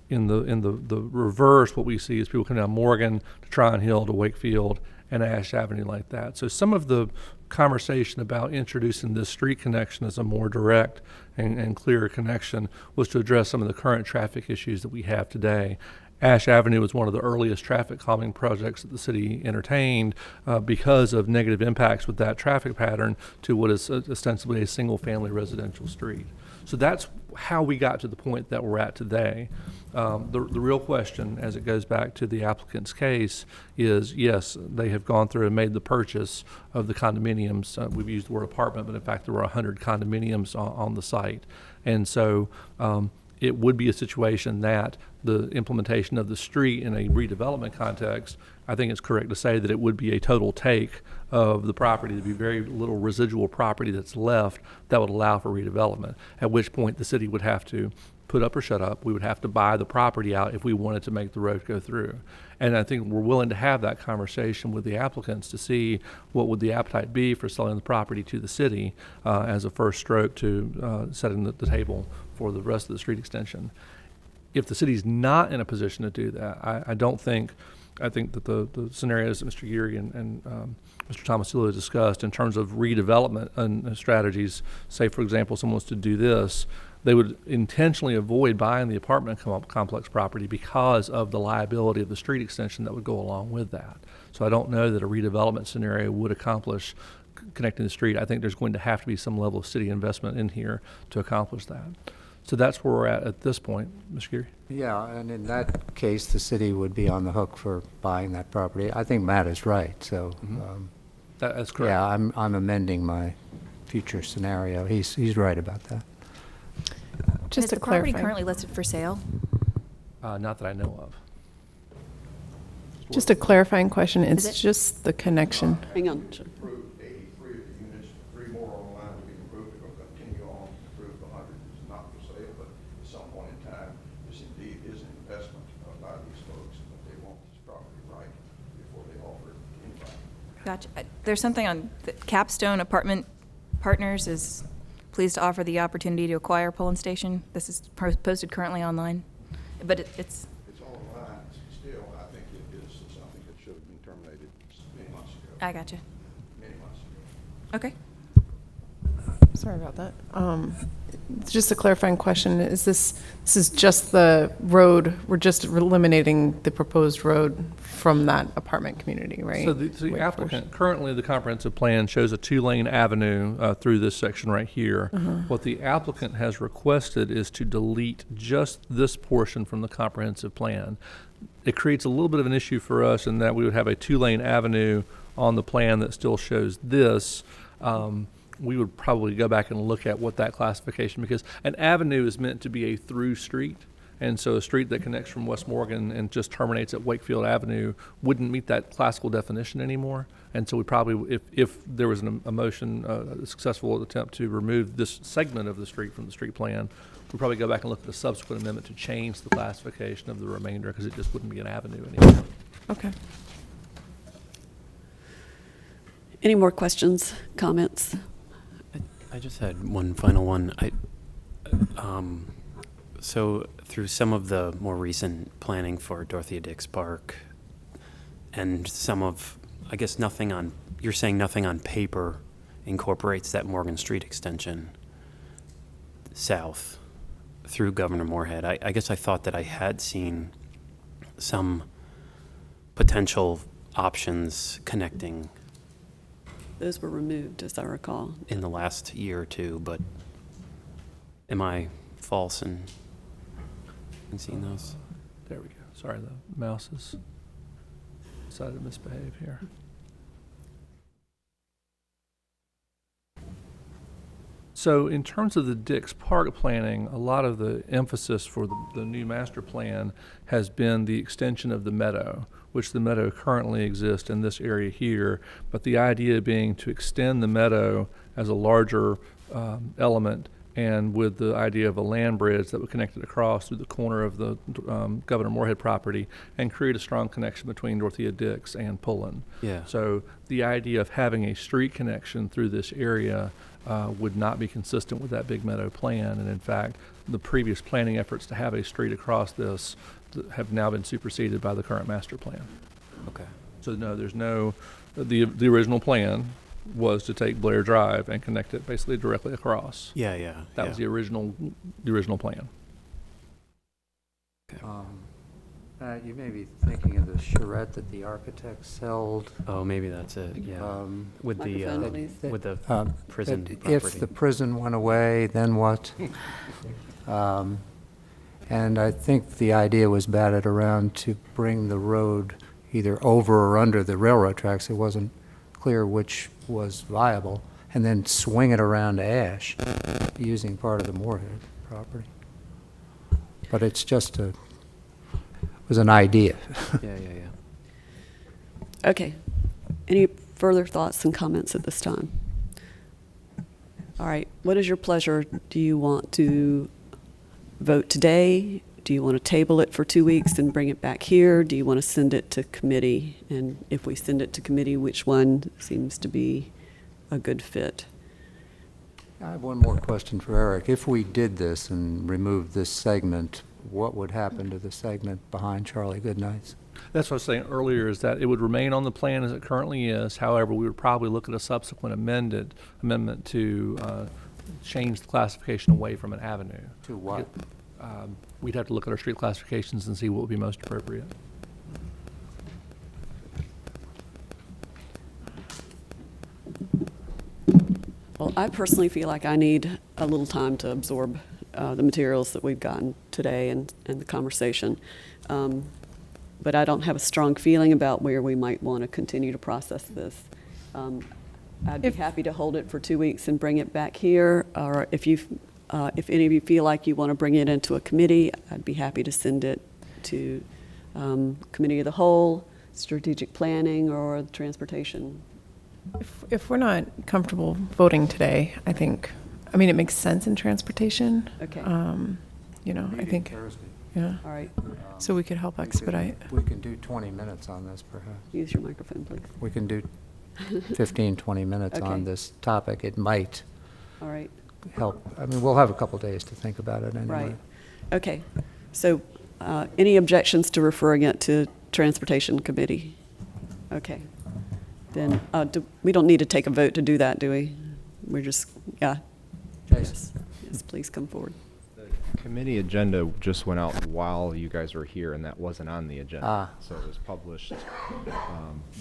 In the reverse, what we see is people come down Morgan to Tryon Hill to Wakefield and Ash Avenue like that. So some of the conversation about introducing this street connection as a more direct and clearer connection was to address some of the current traffic issues that we have today. Ash Avenue was one of the earliest traffic calming projects that the city entertained because of negative impacts with that traffic pattern to what is ostensibly a single-family residential street. So that's how we got to the point that we're at today. The real question, as it goes back to the applicant's case, is yes, they have gone through and made the purchase of the condominiums. We've used the word apartment, but in fact there were 100 condominiums on the site. And so it would be a situation that the implementation of the street in a redevelopment context, I think it's correct to say that it would be a total take of the property. There'd be very little residual property that's left that would allow for redevelopment, at which point the city would have to put up or shut up. We would have to buy the property out if we wanted to make the road go through. And I think we're willing to have that conversation with the applicants to see what would the appetite be for selling the property to the city as a first stroke to setting the table for the rest of the street extension. If the city's not in a position to do that, I think that the scenarios that Mr. Geary and Mr. Tomasillo discussed in terms of redevelopment and strategies, say, for example, someone wants to do this, they would intentionally avoid buying the apartment complex property because of the liability of the street extension that would go along with that. So I don't know that a redevelopment scenario would accomplish connecting the street. I think there's going to have to be some level of city investment in here to accomplish that. So that's where we're at this point. Mr. Geary? Yeah, and in that case, the city would be on the hook for buying that property. I think Matt is right, so. That's correct. Yeah, I'm amending my future scenario. He's right about that. Just Is to the property clarify. currently listed for sale? Not that I know of. Just a clarifying question. Is It's it? just the connection. Hang on. Sure. Approved 83 of the units, 3 more on the line to be approved. They're going to continue on to approve the 100. It's not for sale, but at some point in time, this indeed is an investment by these folks, but they want this property right before they offer it to anybody. Gotcha. There's something on the Capstone Apartment Partners is pleased to offer the opportunity to acquire Poland Station. This is posted currently online, but it's. It's online. Still, I think it is something that should have been terminated many months ago. I gotcha. Many months ago. Okay. Sorry about that. Just a clarifying question, is this is just the road, we're just eliminating the proposed road from that apartment community, right? So the applicant, currently the comprehensive plan shows a 2-lane avenue through this section right here. What the applicant has requested is to delete just this portion from the comprehensive plan. It creates a little bit of an issue for us in that we would have a 2-lane avenue on the plan that still shows this. We would probably go back and look at what that classification, because an avenue is meant to be a through street. And so a street that connects from West Morgan and just terminates at Wakefield Avenue wouldn't meet that classical definition anymore. And so we probably, if there was a motion, a successful attempt to remove this segment of the street from the street plan, we'd probably go back and look at the subsequent amendment to change the classification of the remainder, because it just wouldn't be an avenue anymore. Okay. Any more questions, comments? I just had one final one. So through some of the more recent planning for Dorothea Dix Park and some of, I guess you're saying nothing on paper incorporates that Morgan Street extension south through Governor Moorhead. I guess I thought that I had seen some potential options connecting Those were removed, as I recall. in the last year or two, but am I false in seeing those? There we go. Sorry, the mouse has decided to misbehave here. So in terms of the Dix Park planning, a lot of the emphasis for the new master plan has been the extension of the meadow, which the meadow currently exists in this area here, but the idea being to extend the meadow as a larger element, and with the idea of a land bridge that would connect it across through the corner of the Governor Moorhead property and create a strong connection between Dorothea Dix and Pullen. Yeah. So the idea of having a street connection through this area would not be consistent with that Big Meadow plan. And in fact, the previous planning efforts to have a street across this have now been superseded by the current master plan. Okay. So no, there's no, the original plan was to take Blair Drive and connect it basically directly across. Yeah, yeah. That was the original plan. Okay. You may be thinking of the charrette that the architects held. Oh, maybe that's it. Yeah. With the Microphone, please. with the prison that property. If the prison went away, then what? And I think the idea was batted around to bring the road either over or under the railroad tracks. It wasn't clear which was viable, and then swing it around to Ash using part of the Moorhead property. But it's just was an idea. Yeah. Okay. Any further thoughts and comments at this time? All right. What is your pleasure? Do you want to vote today? Do you want to table it for 2 weeks and bring it back here? Do you want to send it to committee? And if we send it to committee, which one seems to be a good fit? I have one more question for Eric. If we did this and removed this segment, what would happen to the segment behind Charlie Goodnight's? That's what I was saying earlier, is that it would remain on the plan as it currently is. However, we would probably look at a subsequent amendment to change the classification away from an avenue. To what? We'd have to look at our street classifications and see what would be most appropriate. Well, I personally feel like I need a little time to absorb the materials that we've gotten today and the conversation. But I don't have a strong feeling about where we might want to continue to process this. I'd be happy to hold it for 2 weeks and bring it back here, or if any of you feel like you want to bring it into a committee, I'd be happy to send it to Committee of the Whole, Strategic Planning, or Transportation. If we're not comfortable voting today, I mean, it makes sense in transportation. Okay. I think, Thursday. yeah. All right. So we could help expedite. We can do 20 minutes on this, perhaps. Use your microphone, please. We can do 15, 20 minutes on Okay. this topic. It might All right. help. I mean, we'll have a couple days to think about it anyway. Right. Okay. So any objections to referring it to Transportation Committee? Okay. Then we don't need to take a vote to do that, do we? We're just, yeah. Yes, yes, please come forward. Committee agenda just went out while you guys were here, and that wasn't on the agenda. Ah. So it was published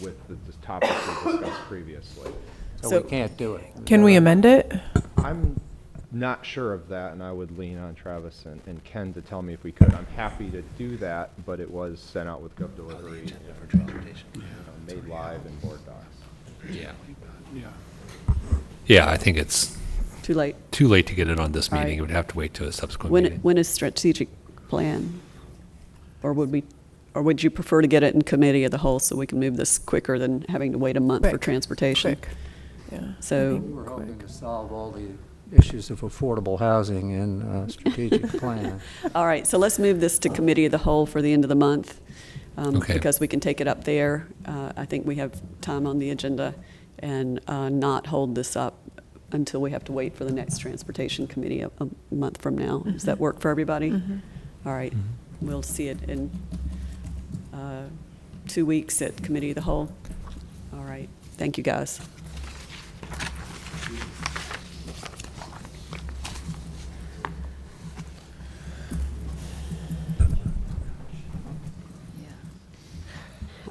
with the topics we discussed previously. So we can't do it. Can we amend it? I'm not sure of that, and I would lean on Travis and Ken to tell me if we could. I'm happy to do that, but it was sent out with Gov Delivery, made live in board docs. Yeah. Yeah. Yeah, I think it's Too late. too late to get it on this All meeting. right. It would have to wait to a subsequent When, meeting. when is strategic plan? Or would you prefer to get it in committee of the whole so we can move this quicker than having to wait a month for Quick. transportation? Quick. Yeah. So, We were hoping to solve all the issues of affordable housing in strategic plan. all right, so let's move this to committee of the whole for the end of the month. Okay. Because we can take it up there. I think we have time on the agenda and not hold this up until we have to wait for the next transportation committee a month from now. Does that work for everybody? All right, we'll see it in 2 weeks at committee of the whole. All right, thank you, guys.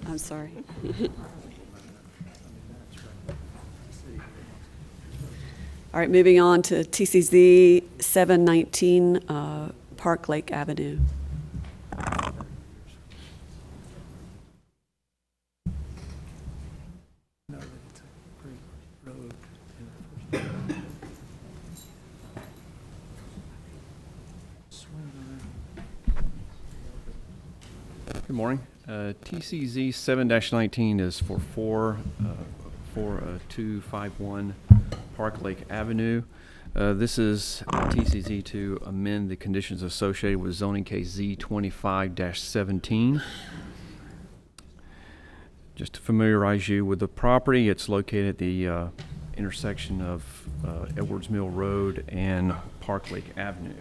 I'm sorry. All right, moving on to TCZ 719 Park Lake Avenue. Good morning. TCZ 7-19 is for 4251 Park Lake Avenue. This is TCZ to amend the conditions associated with zoning case Z25-17. Just to familiarize you with the property, it's located at the intersection of Edwards Mill Road and Park Lake Avenue.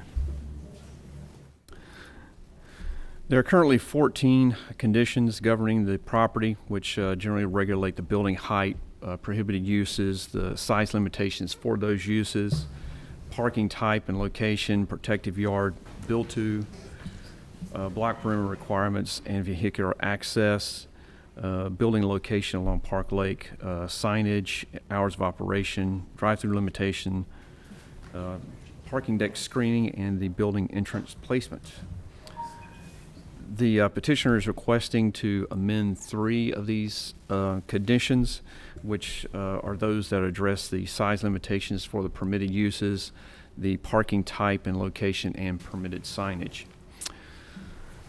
There are currently 14 conditions governing the property, which generally regulate the building height, prohibited uses, the size limitations for those uses, parking type and location, protective yard, build-to, block perimeter requirements, and vehicular access, building location along Park Lake, signage, hours of operation, drive-through limitation, parking deck screening, and the building entrance placement. The petitioner is requesting to amend 3 of these conditions, which are those that address the size limitations for the permitted uses, the parking type and location, and permitted signage.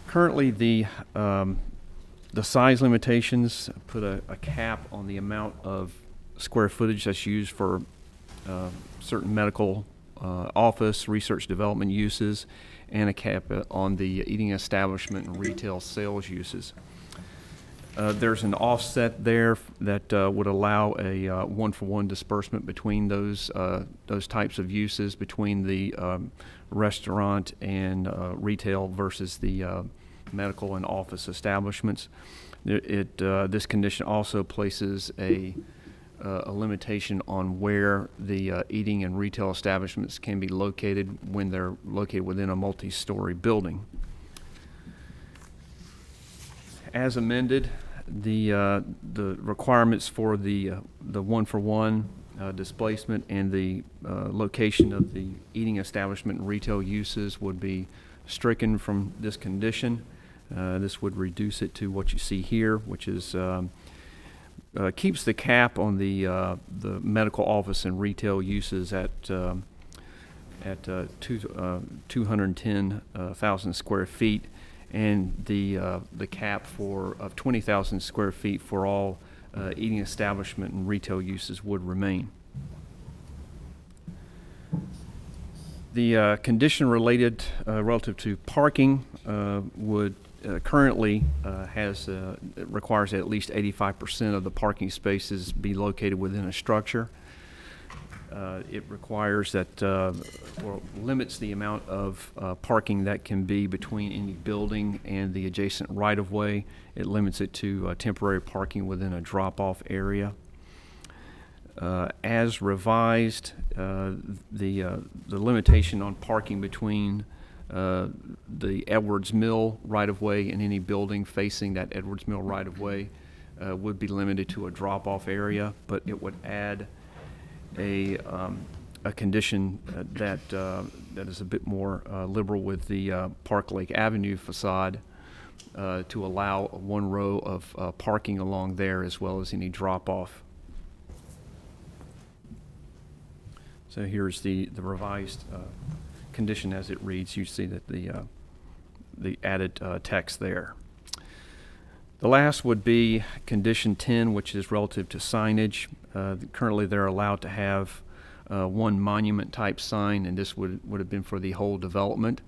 Currently, the size limitations put a cap on the amount of square footage that's used for certain medical, office, research development uses, and a cap on the eating establishment and retail sales uses. There's an offset there that would allow a one-for-one disbursement between those types of uses, between the restaurant and retail versus the medical and office establishments. This condition also places a limitation on where the eating and retail establishments can be located when they're located within a multi-story building. As amended, the requirements for the one-for-one displacement and the location of the eating establishment and retail uses would be stricken from this condition. This would reduce it to what you see here, which is keeps the cap on the medical office and retail uses at 210,000 square feet, and the cap of 20,000 square feet for all eating establishment and retail uses would remain. The condition related relative to parking would currently requires that at least 85% of the parking spaces be located within a structure. It requires that, or limits the amount of parking that can be between any building and the adjacent right-of-way. It limits it to temporary parking within a drop-off area. As revised, the limitation on parking between the Edwards Mill right-of-way and any building facing that Edwards Mill right-of-way would be limited to a drop-off area, but it would add a condition that is a bit more liberal with the Park Lake Avenue facade to allow one row of parking along there as well as any drop-off. So here's the revised condition as it reads. You see that the added text there. The last would be condition 10, which is relative to signage. Currently, they're allowed to have one monument type sign, and this would have been for the whole development.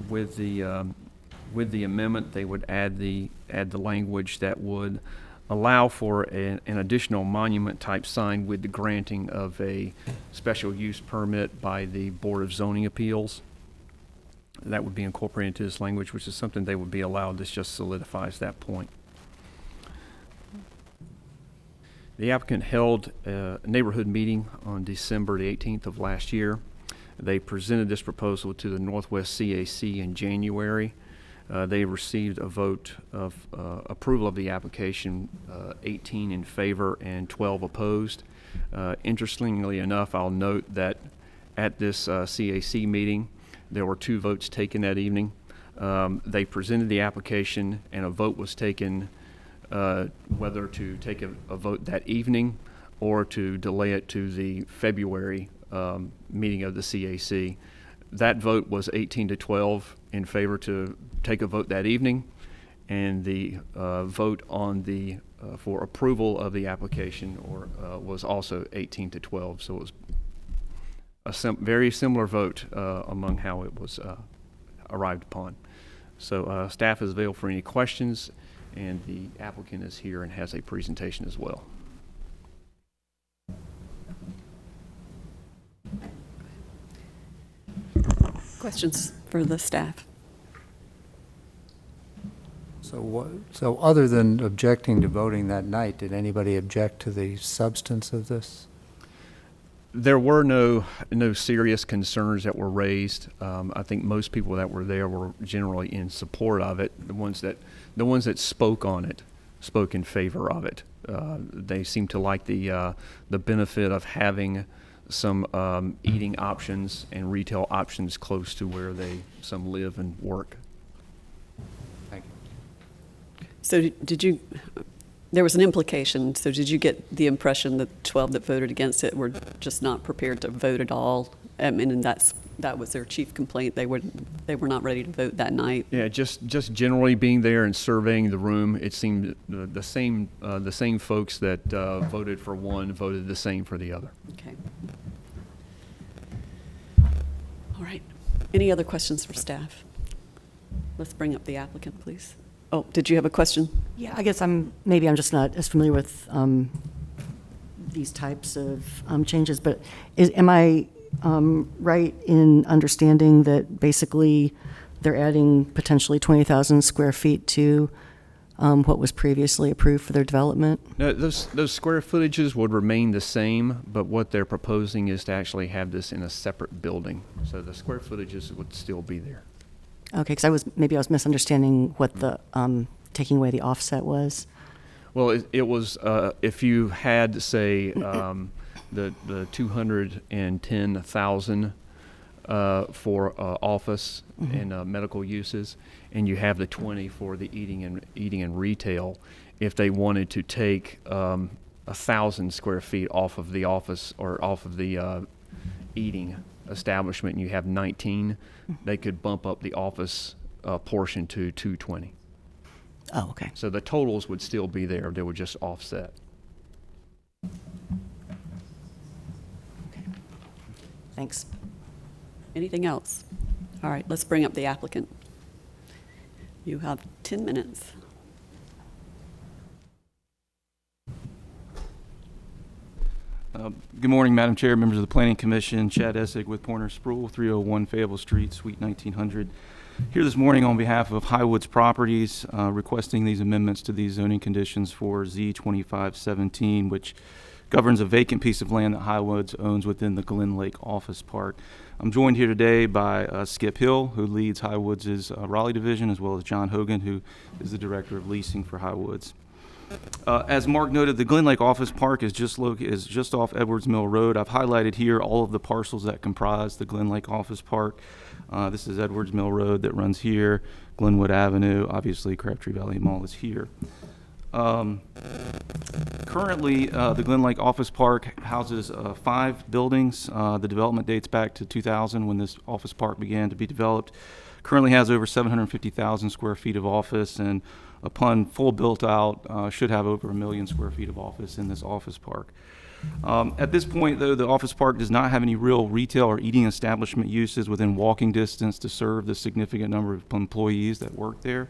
With the amendment, they would add the language that would allow for an additional monument type sign with the granting of a special use permit by the Board of Zoning Appeals. That would be incorporated into this language, which is something they would be allowed. This just solidifies that point. The applicant held a neighborhood meeting on December the 18th of last year. They presented this proposal to the Northwest CAC in January. They received a vote of approval of the application, 18 in favor and 12 opposed. Interestingly enough, I'll note that at this CAC meeting, there were 2 votes taken that evening. They presented the application and a vote was taken whether to take a vote that evening or to delay it to the February meeting of the CAC. That vote was 18 to 12 in favor to take a vote that evening, and the vote on the for approval of the application was also 18 to 12. So it was a very similar vote among how it was arrived upon. So staff is available for any questions, and the applicant is here and has a presentation as well. Questions for the staff? So other than objecting to voting that night, did anybody object to the substance of this? There were no serious concerns that were raised. I think most people that were there were generally in support of it. The ones that spoke on it spoke in favor of it. They seemed to like the benefit of having some eating options and retail options close to where some live and work. Thank you. So there was an implication, so did you get the impression that 12 that voted against it were just not prepared to vote at all? And that was their chief complaint. They were not ready to vote that night. Yeah, just generally being there and surveying the room, it seemed the same folks that voted for one voted the same for the other. Okay. All right. Any other questions for staff? Let's bring up the applicant, please. Oh, did you have a question? Yeah, I guess I'm just not as familiar with these types of changes, but am I right in understanding that basically they're adding potentially 20,000 square feet to what was previously approved for their development? No, those square footages would remain the same, but what they're proposing is to actually have this in a separate building. So the square footages would still be there. Okay, because I was misunderstanding what the taking away the offset was. Well, it was if you had, say, the 210,000 for office and medical uses, and you have the 20 for the eating and retail. If they wanted to take 1,000 square feet off of the office or off of the eating establishment, and you have 19, they could bump up the office portion to 220. Oh, okay. So the totals would still be there. They would just offset. Okay. Thanks. Anything else? All right, let's bring up the applicant. You have 10 minutes. Good morning, Madam Chair, members of the Planning Commission. Chad Essig with Pointer Sproul, 301 Fayetteville Street, Suite 1900. Here this morning on behalf of Highwoods Properties, requesting these amendments to these zoning conditions for Z2517, which governs a vacant piece of land that Highwoods owns within the Glen Lake Office Park. I'm joined here today by Skip Hill, who leads Highwoods' Raleigh division, as well as John Hogan, who is the director of leasing for Highwoods. As Mark noted, the Glen Lake Office Park is just off Edwards Mill Road. I've highlighted here all of the parcels that comprise the Glen Lake Office Park. This is Edwards Mill Road that runs here, Glenwood Avenue, obviously Crabtree Valley Mall is here. Currently, the Glen Lake Office Park houses 5 buildings. The development dates back to 2000 when this office park began to be developed. Currently has over 750,000 square feet of office, and upon full built out, should have over 1 million square feet of office in this office park. At this point, though, the office park does not have any real retail or eating establishment uses within walking distance to serve the significant number of employees that work there.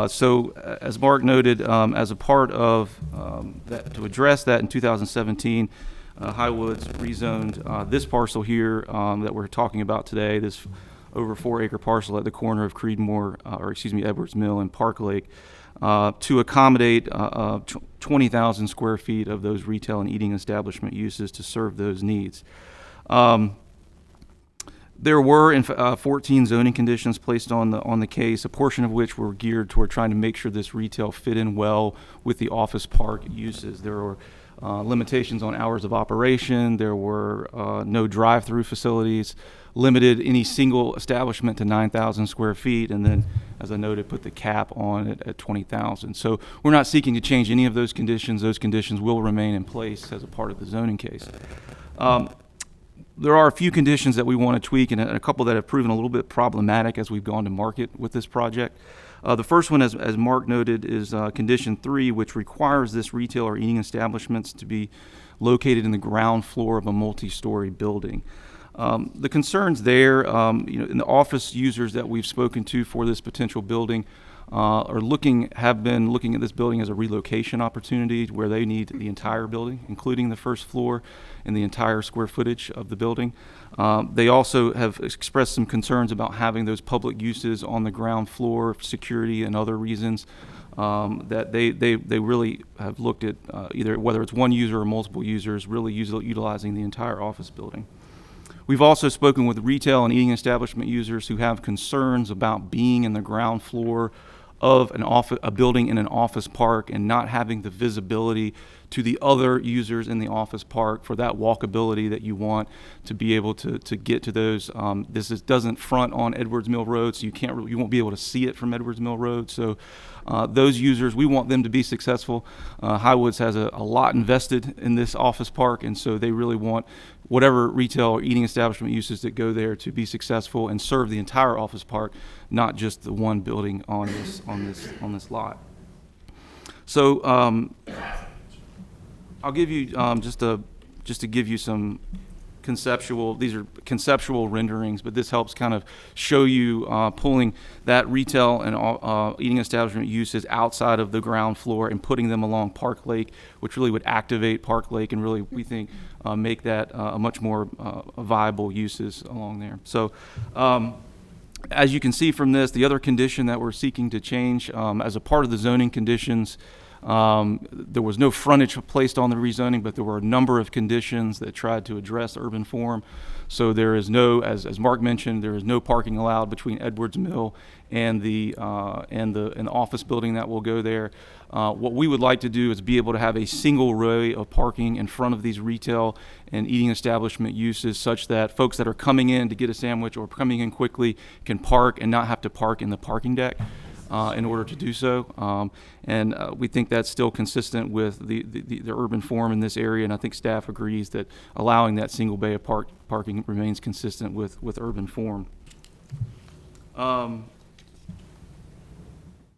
So, as Mark noted, as a part of that, to address that in 2017, Highwoods rezoned this parcel here that we're talking about today, this over 4-acre parcel at the corner of Edwards Mill and Park Lake, to accommodate 20,000 square feet of those retail and eating establishment uses to serve those needs. There were 14 zoning conditions placed on the case, a portion of which were geared toward trying to make sure this retail fit in well with the office park uses. There were limitations on hours of operation. There were no drive-through facilities, limited any single establishment to 9,000 square feet, and then, as I noted, put the cap on it at 20,000. So we're not seeking to change any of those conditions. Those conditions will remain in place as a part of the zoning case. There are a few conditions that we want to tweak, and a couple that have proven a little bit problematic as we've gone to market with this project. The first one, as Mark noted, is condition 3, which requires this retail or eating establishments to be located in the ground floor of a multi-story building. The concerns there, in the office users that we've spoken to for this potential building have been looking at this building as a relocation opportunity where they need the entire building, including the first floor and the entire square footage of the building. They also have expressed some concerns about having those public uses on the ground floor for security and other reasons, that they really have looked at either whether it's one user or multiple users really utilizing the entire office building. We've also spoken with retail and eating establishment users who have concerns about being in the ground floor of a building in an office park and not having the visibility to the other users in the office park for that walkability that you want to be able to get to those. This doesn't front on Edwards Mill Road, so you won't be able to see it from Edwards Mill Road. So those users, we want them to be successful. Highwoods has a lot invested in this office park, and so they really want whatever retail or eating establishment uses that go there to be successful and serve the entire office park, not just the one building on this lot. So I'll give you just to give you some conceptual. These are conceptual renderings, but this helps kind of show you pulling that retail and eating establishment uses outside of the ground floor and putting them along Park Lake, which really would activate Park Lake and really, we think, make that a much more viable uses along there. So as you can see from this, the other condition that we're seeking to change as a part of the zoning conditions, there was no frontage placed on the rezoning, but there were a number of conditions that tried to address urban form. So there is no, as Mark mentioned, there is no parking allowed between Edwards Mill and the office building that will go there. What we would like to do is be able to have a single row of parking in front of these retail and eating establishment uses, such that folks that are coming in to get a sandwich or coming in quickly can park and not have to park in the parking deck in order to do so. And we think that's still consistent with the urban form in this area, and I think staff agrees that allowing that single bay of parking remains consistent with urban form.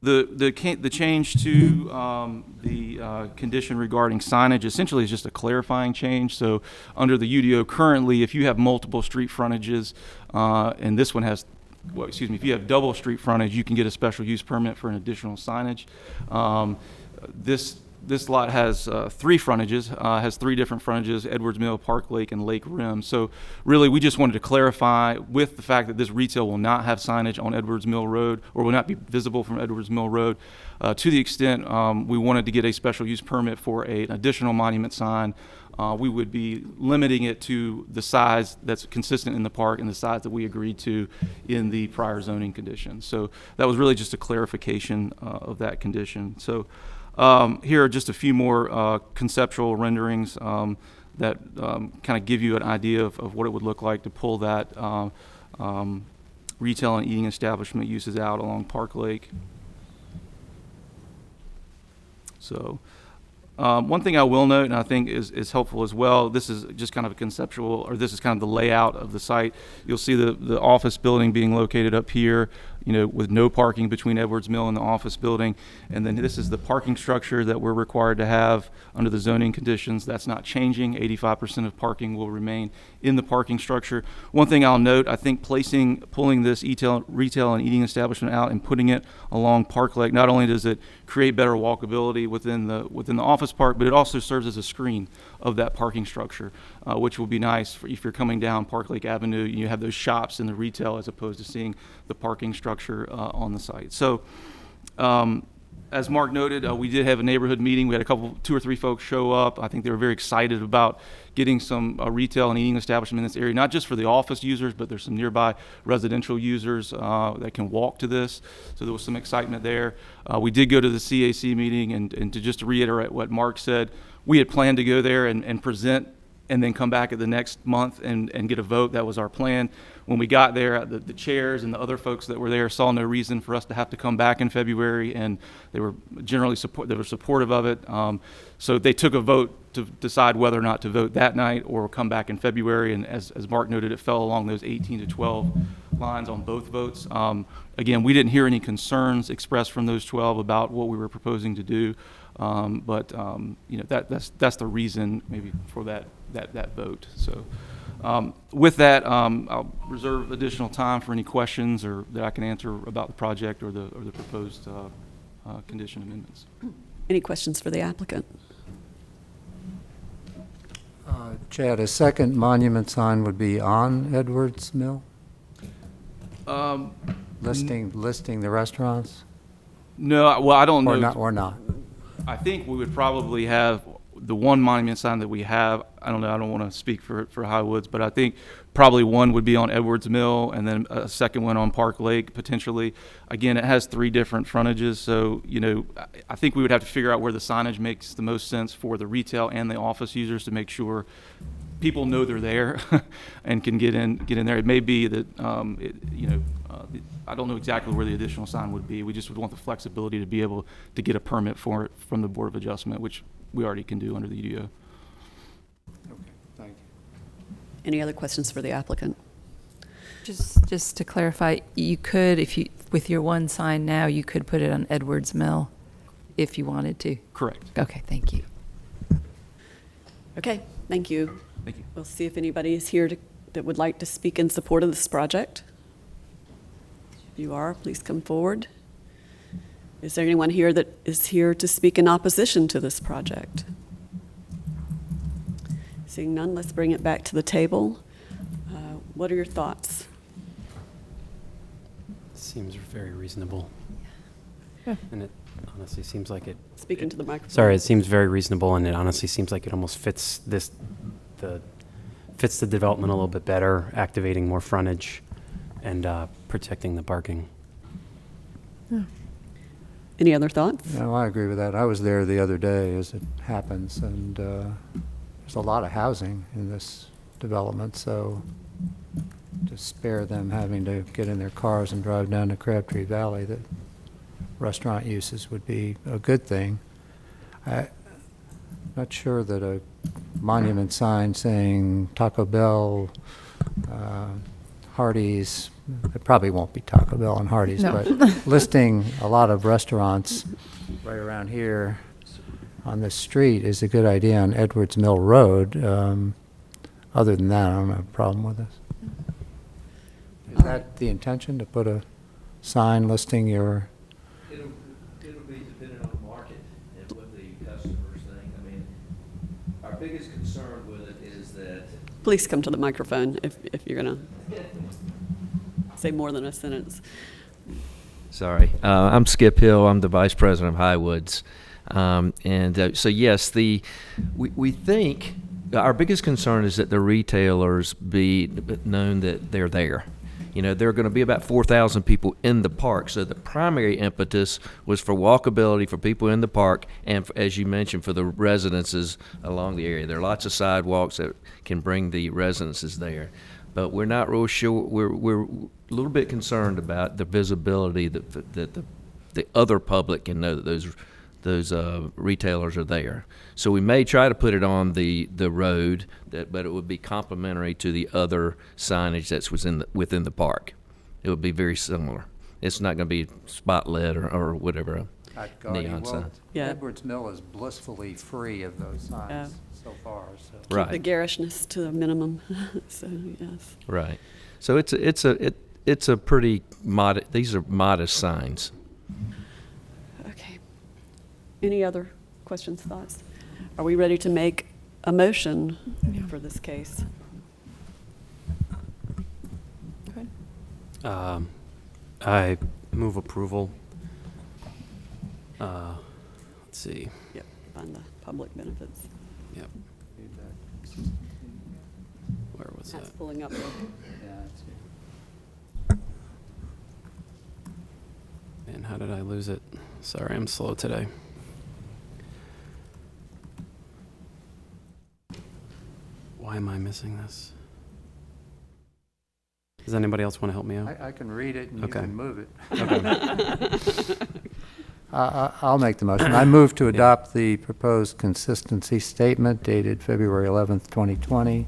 The change to the condition regarding signage essentially is just a clarifying change. So under the UDO currently, if you have multiple street frontages, and this one has, if you have double street frontage, you can get a special use permit for an additional signage. this lot has three frontages, has three different frontages: Edwards Mill, Park Lake, and Lake Rim. So really, we just wanted to clarify with the fact that this retail will not have signage on Edwards Mill Road, or will not be visible from Edwards Mill Road. To the extent we wanted to get a special use permit for an additional monument sign, we would be limiting it to the size that's consistent in the park and the size that we agreed to in the prior zoning conditions. So that was really just a clarification of that condition. So here are just a few more conceptual renderings that kind of give you an idea of what it would look like to pull that retail and eating establishment uses out along Park Lake. So one thing I will note, and I think is helpful as well, this is just kind of a conceptual, or this is kind of the layout of the site. You'll see the office building being located up here, with no parking between Edwards Mill and the office building. And then this is the parking structure that we're required to have under the zoning conditions. That's not changing. 85% of parking will remain in the parking structure. One thing I'll note, I think pulling this retail and eating establishment out and putting it along Park Lake, not only does it create better walkability within the office park, but it also serves as a screen of that parking structure, which will be nice if you're coming down Park Lake Avenue. You have those shops and the retail as opposed to seeing the parking structure on the site. So as Mark noted, we did have a neighborhood meeting. We had two or three folks show up. I think they were very excited about getting some retail and eating establishment in this area, not just for the office users, but there's some nearby residential users that can walk to this. So there was some excitement there. We did go to the CAC meeting, and to reiterate what Mark said, we had planned to go there and present and then come back at the next month and get a vote. That was our plan. When we got there, the chairs and the other folks that were there saw no reason for us to have to come back in February, and they were generally supportive of it. So they took a vote to decide whether or not to vote that night or come back in February. And as Mark noted, it fell along those 18 to 12 lines on both votes. Again, we didn't hear any concerns expressed from those 12 about what we were proposing to do. But that's the reason maybe for that vote. So with that, I'll reserve additional time for any questions or that I can answer about the project or the proposed condition amendments. Any questions for the applicant? Chad, a second monument sign would be on Edwards Mill? Listing the restaurants? No, well, I don't know. Or not? I think we would probably have the one monument sign that we have. I don't know. I don't want to speak for Highwoods, but I think probably one would be on Edwards Mill, and then a second one on Park Lake potentially. Again, it has three different frontages, so I think we would have to figure out where the signage makes the most sense for the retail and the office users to make sure people know they're there and can get in there. It may be that I don't know exactly where the additional sign would be. We just would want the flexibility to be able to get a permit for it from the Board of Adjustment, which we already can do under the UDO. Okay, thank you. Any other questions for the applicant? Just to clarify, you could, with your one sign now, you could put it on Edwards Mill if you wanted to? Correct. Okay, thank you. Okay, thank you. Thank you. We'll see if anybody is here that would like to speak in support of this project. If you are, please come forward. Is there anyone here that is here to speak in opposition to this project? Seeing none, let's bring it back to the table. What are your thoughts? Seems very reasonable. Yeah. And it honestly seems like it. Speak into the microphone. Sorry, it seems very reasonable, and it honestly seems like it almost fits the development a little bit better, activating more frontage and protecting the parking. Yeah. Any other thoughts? No, I agree with that. I was there the other day, as it happens, and there's a lot of housing in this development, so to spare them having to get in their cars and drive down to Crabtree Valley, that restaurant uses would be a good thing. I'm not sure that a monument sign saying Taco Bell, Hardee's, it probably won't be Taco Bell and Hardee's, No. but listing a lot of restaurants right around here on this street is a good idea on Edwards Mill Road. Other than that, I don't have a problem with this. Is that the intention, to put a sign listing your... It'll be dependent on the market and what the customer biggest concern with it is that Please come to the microphone if you're going to say more than a sentence. Sorry. I'm Skip Hill. I'm the Vice President of Highwoods. So yes, we think our biggest concern is that the retailers be known that they're there. You know, there are going to be about 4,000 people in the park. So the primary impetus was for walkability for people in the park and, as you mentioned, for the residences along the area. There are lots of sidewalks that can bring the residences there. But we're not real sure. We're a little bit concerned about the visibility that the other public can know that those retailers are there. So we may try to put it on the road, but it would be complementary to the other signage that's within the park. It would be very similar. It's not going to be spot lit or whatever, neon sign. Yeah. Edwards Mill is blissfully free of those signs so far. So. Keep Right. the garishness to a minimum. So, yes. Right. So it's a pretty modest. These are modest signs. Okay. Any other questions, thoughts? Are we ready to make a motion for this case? I move approval. Let's see. Yep, on the public benefits. Yep. Where was That's that? pulling up. Man, how did I lose it? Sorry, I'm slow today. Why am I missing this? Does anybody else want to help me out? I can read it and Okay. you can move it. Okay. I'll make the motion. I move to adopt the proposed consistency statement dated February 11th, 2020,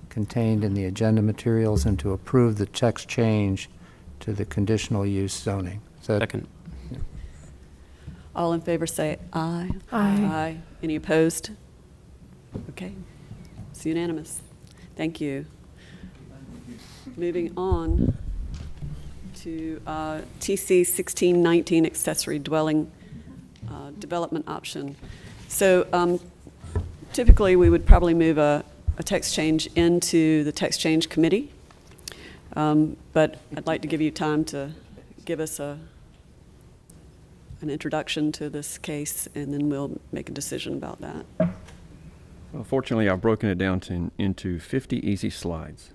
contained in the agenda materials, and to approve the text change to the conditional use zoning. Second. All in favor say aye. Aye. Any opposed? Okay. It's unanimous. Thank you. Moving on to TC 1619 accessory dwelling development option. So typically we would probably move a text change into the text change committee, but I'd like to give you time to give us an introduction to this case, and then we'll make a decision about that. Well, fortunately, I've broken it down into 50 easy slides.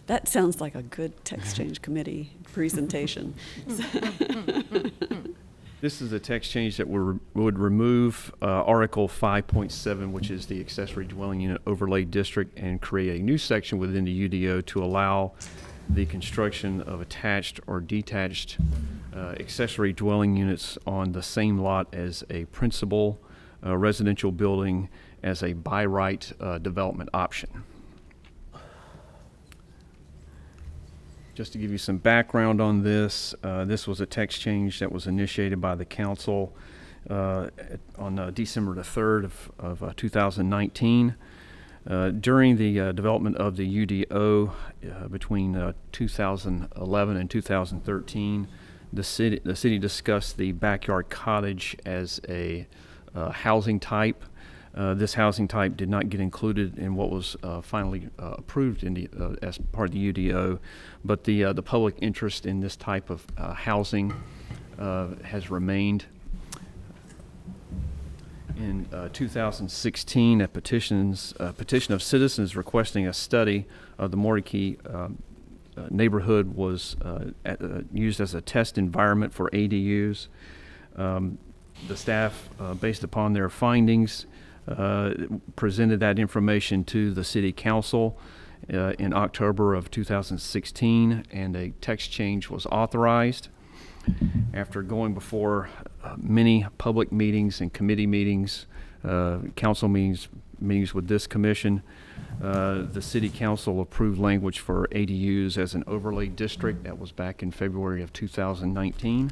That sounds like a good text change committee presentation. This is a text change that would remove Article 5.7, which is the accessory dwelling unit overlay district, and create a new section within the UDO to allow the construction of attached or detached accessory dwelling units on the same lot as a principal residential building as a by right development option. Just to give you some background on this, this was a text change that was initiated by the council on December the 3rd of 2019. During the development of the UDO between 2011 and 2013, the city discussed the backyard cottage as a housing type. This housing type did not get included in what was finally approved in the, as part of the UDO, but the public interest in this type of housing has remained. In 2016, a petition of citizens requesting a study of the Mordecai neighborhood was used as a test environment for ADUs. The staff, based upon their findings, presented that information to the City Council in October of 2016, and a text change was authorized. After going before many public meetings and committee meetings, council meetings with this commission, the City Council approved language for ADUs as an overlay district. That was back in February of 2019.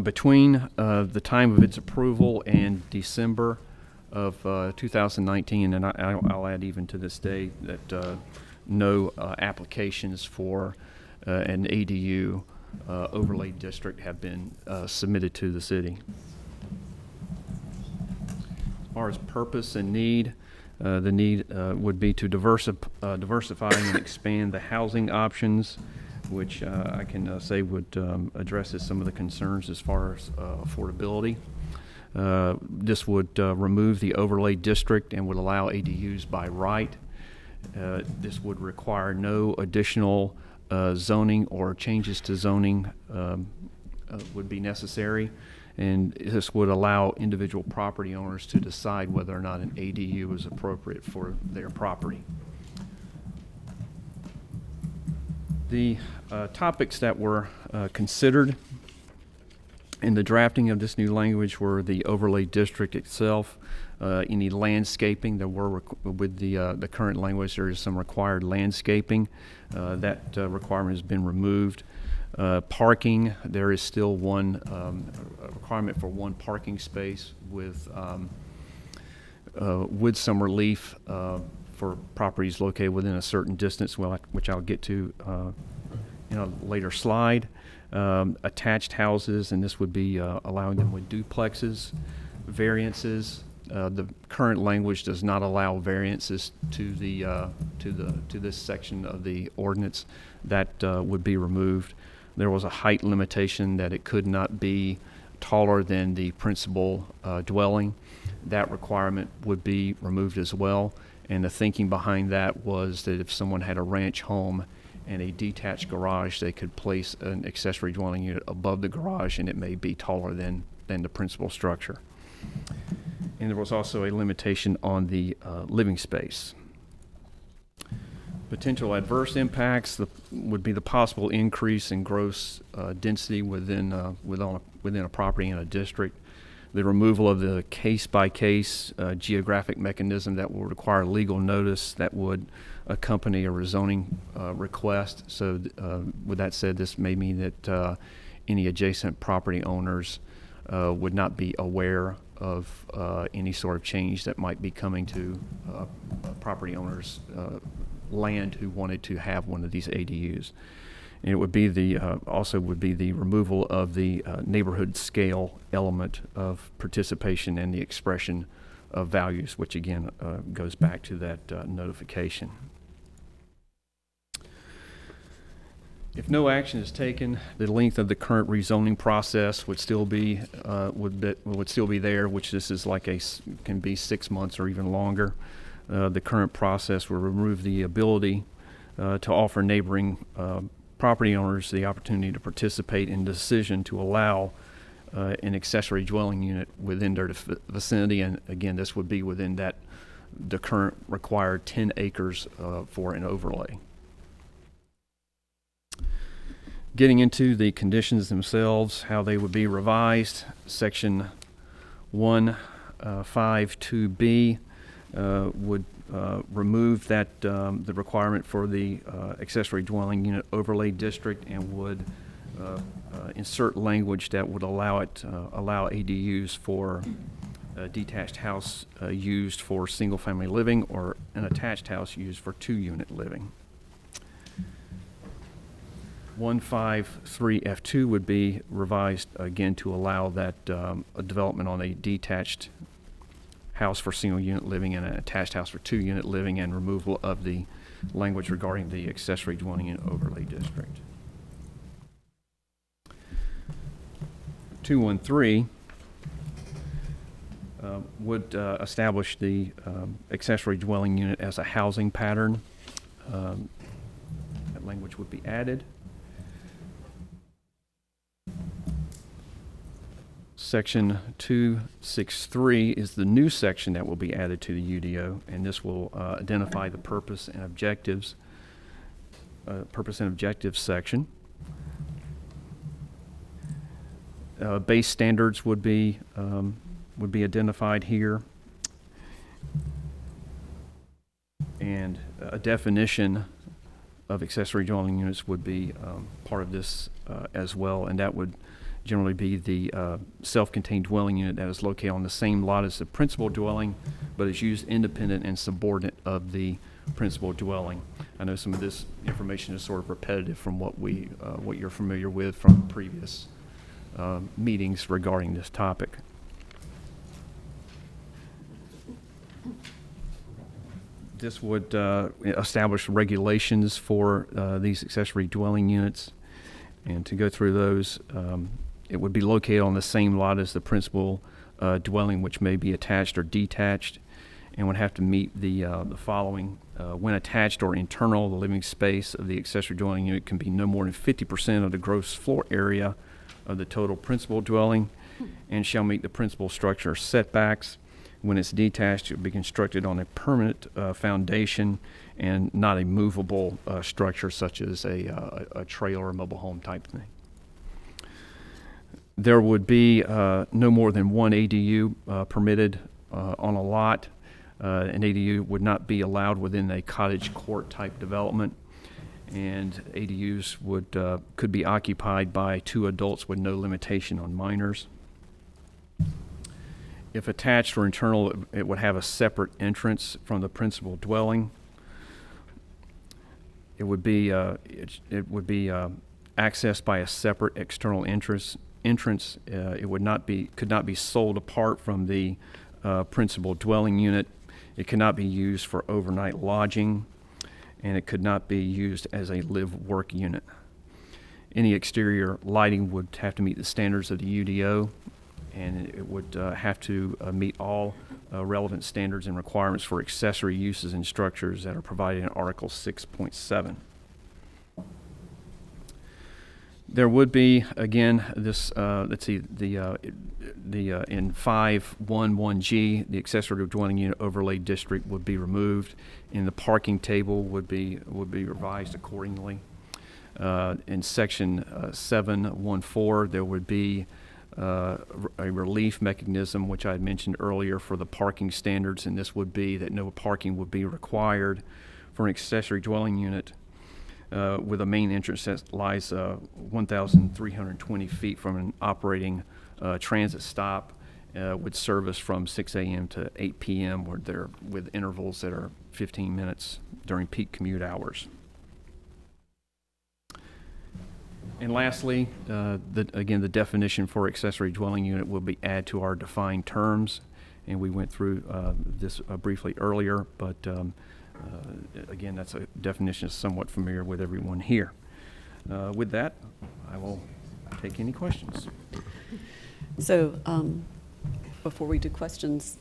Between the time of its approval and December of 2019, and I'll add even to this day that no applications for an ADU overlay district have been submitted to the city. far as purpose and need, the need would be to diversify and expand the housing options, which I can say would addresses some of the concerns as far as affordability. This would remove the overlay district and would allow ADUs by right. This would require no additional zoning or changes to zoning would be necessary, and this would allow individual property owners to decide whether or not an ADU is appropriate for their property. The topics that were considered in the drafting of this new language were the overlay district itself, any landscaping. There were, with the current language, there is some required landscaping. That requirement has been removed. Parking, there is still one requirement for one parking space with some relief for properties located within a certain distance, which I'll get to in a later slide. Attached houses, and this would be allowing them with duplexes. Variances, the current language does not allow variances to this section of the ordinance. That would be removed. There was a height limitation that it could not be taller than the principal dwelling. That requirement would be removed as well. And the thinking behind that was that if someone had a ranch home and a detached garage, they could place an accessory dwelling unit above the garage, and it may be taller than the principal structure. And there was also a limitation on the living space. Potential adverse impacts would be the possible increase in gross density within a property in a district. The removal of the case-by-case geographic mechanism that will require legal notice that would accompany a rezoning request. So with that said, this may mean that any adjacent property owners would not be aware of any sort of change that might be coming to property owners' land who wanted to have one of these ADUs. And it would be also would be the removal of the neighborhood scale element of participation and the expression of values, which again goes back to that notification. If no action is taken, the length of the current rezoning process would still be would still be there, which this is like can be 6 months or even longer. The current process will remove the ability to offer neighboring property owners the opportunity to participate in the decision to allow an accessory dwelling unit within their vicinity. And again, this would be within the current required 10 acres for an overlay. Getting into the conditions themselves, how they would be revised, section 152B would remove that the requirement for the accessory dwelling unit overlay district, and would insert language that would allow ADUs for a detached house used for single-family living, or an attached house used for 2-unit living. 153F2 would be revised again to allow that a development on a detached house for single-unit living and an attached house for 2-unit living, and removal of the language regarding the accessory dwelling unit overlay district. 213 would establish the accessory dwelling unit as a housing pattern. That language would be added. Section 263 is the new section that will be added to the UDO, and this will identify the purpose and objectives section. Base standards would be identified here, and a definition of accessory dwelling units would be part of this as well, and that would generally be the self-contained dwelling unit that is located on the same lot as the principal dwelling, but is used independent and subordinate of the principal dwelling. I know some of this information is sort of repetitive from what you're familiar with from previous meetings regarding this topic. This would establish regulations for these accessory dwelling units. And to go through those, it would be located on the same lot as the principal dwelling, which may be attached or detached, and would have to meet the following. When attached or internal, the living space of the accessory dwelling unit can be no more than 50% of the gross floor area of the total principal dwelling, and shall meet the principal structure setbacks. When it's detached, it will be constructed on a permanent foundation and not a movable structure such as a trailer or mobile home type thing. There would be no more than one ADU permitted on a lot. An ADU would not be allowed within a cottage court type development, and ADUs could be occupied by 2 adults with no limitation on minors. If attached or internal, it would have a separate entrance from the principal dwelling. It would be accessed by a separate external entrance. It could not be sold apart from the principal dwelling unit. It could not be used for overnight lodging, and it could not be used as a live-work unit. Any exterior lighting would have to meet the standards of the UDO, and it would have to meet all relevant standards and requirements for accessory uses and structures that are provided in Article 6.7. There would be, again, this, let's see, in 511G, the accessory dwelling unit overlay district would be removed, and the parking table would be revised accordingly. In section 714, there would be a relief mechanism, which I had mentioned earlier, for the parking standards, and this would be that no parking would be required for an accessory dwelling unit with a main entrance that lies 1,320 feet from an operating transit stop, with service from 6 a.m. to 8 p.m. with intervals that are 15 minutes during peak commute hours. And lastly, again, the definition for accessory dwelling unit will be added to our defined terms, and we went through this briefly earlier, but again, that's a definition that's somewhat familiar with everyone here. With that, I will take any questions. So before we do questions,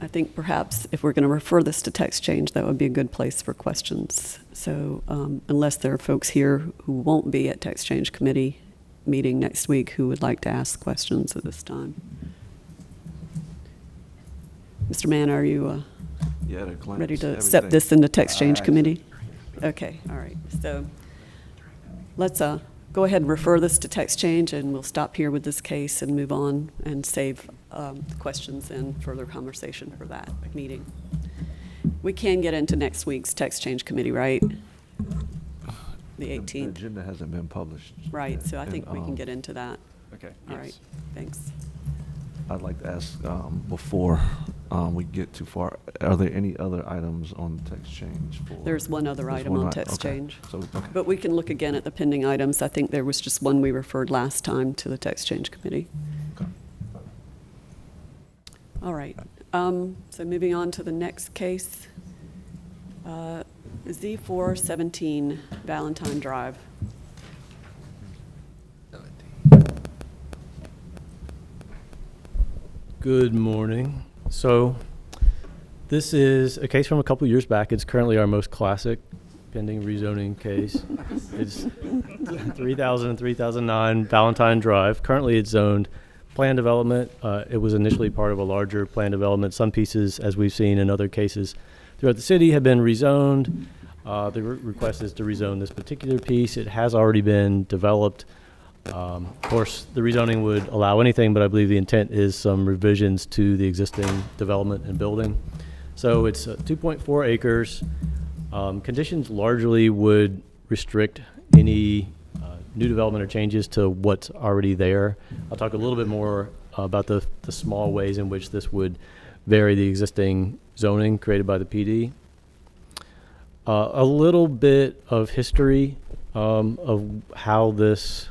I think perhaps if we're going to refer this to text change, that would be a good place for questions. So unless there are folks here who won't be at text change committee meeting next week who would like to ask questions at this time. Mr. Mann, are you ready to accept this in the text change committee? Okay, all right. So let's go ahead and refer this to text change, and we'll stop here with this case and move on and save questions and further conversation for that meeting. We can get into next week's text change committee, right? The 18th. The agenda hasn't been published. Right, so I think we can get into that. Okay. All right, thanks. I'd like to ask, before we get too far, are there any other items on text change? There's one other There's item one on okay. text change. So, okay. But we can look again at the pending items. I think there was just one we referred last time to the text change committee. Okay. All right. So moving on to the next case, Z417 Valentine Drive. Good morning. So this is a case from a couple years back. It's currently our most classic pending rezoning case. It's 3000 and 3009 Valentine Drive. Currently it's zoned plan development. It was initially part of a larger plan development. Some pieces, as we've seen in other cases throughout the city, have been rezoned. The request is to rezone this particular piece. It has already been developed. Of course, the rezoning would allow anything, but I believe the intent is some revisions to the existing development and building. So it's 2.4 acres. Conditions largely would restrict any new development or changes to what's already there. I'll talk a little bit more about the small ways in which this would vary the existing zoning created by the PD. A little bit of history of how this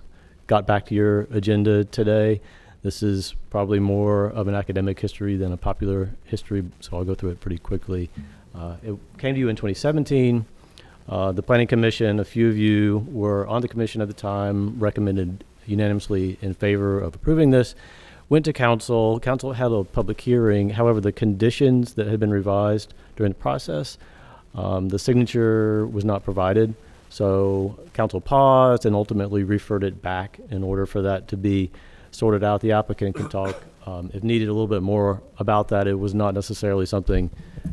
got back to your agenda today. This is probably more of an academic history than a popular history, so I'll go through it pretty quickly. It came to you in 2017. The Planning Commission, a few of you were on the commission at the time, recommended unanimously in favor of approving this. Went to council. Council had a public hearing. However, the conditions that had been revised during the process, the signature was not provided. So council paused and ultimately referred it back in order for that to be sorted out. The applicant can talk, if needed, a little bit more about that. It was not necessarily something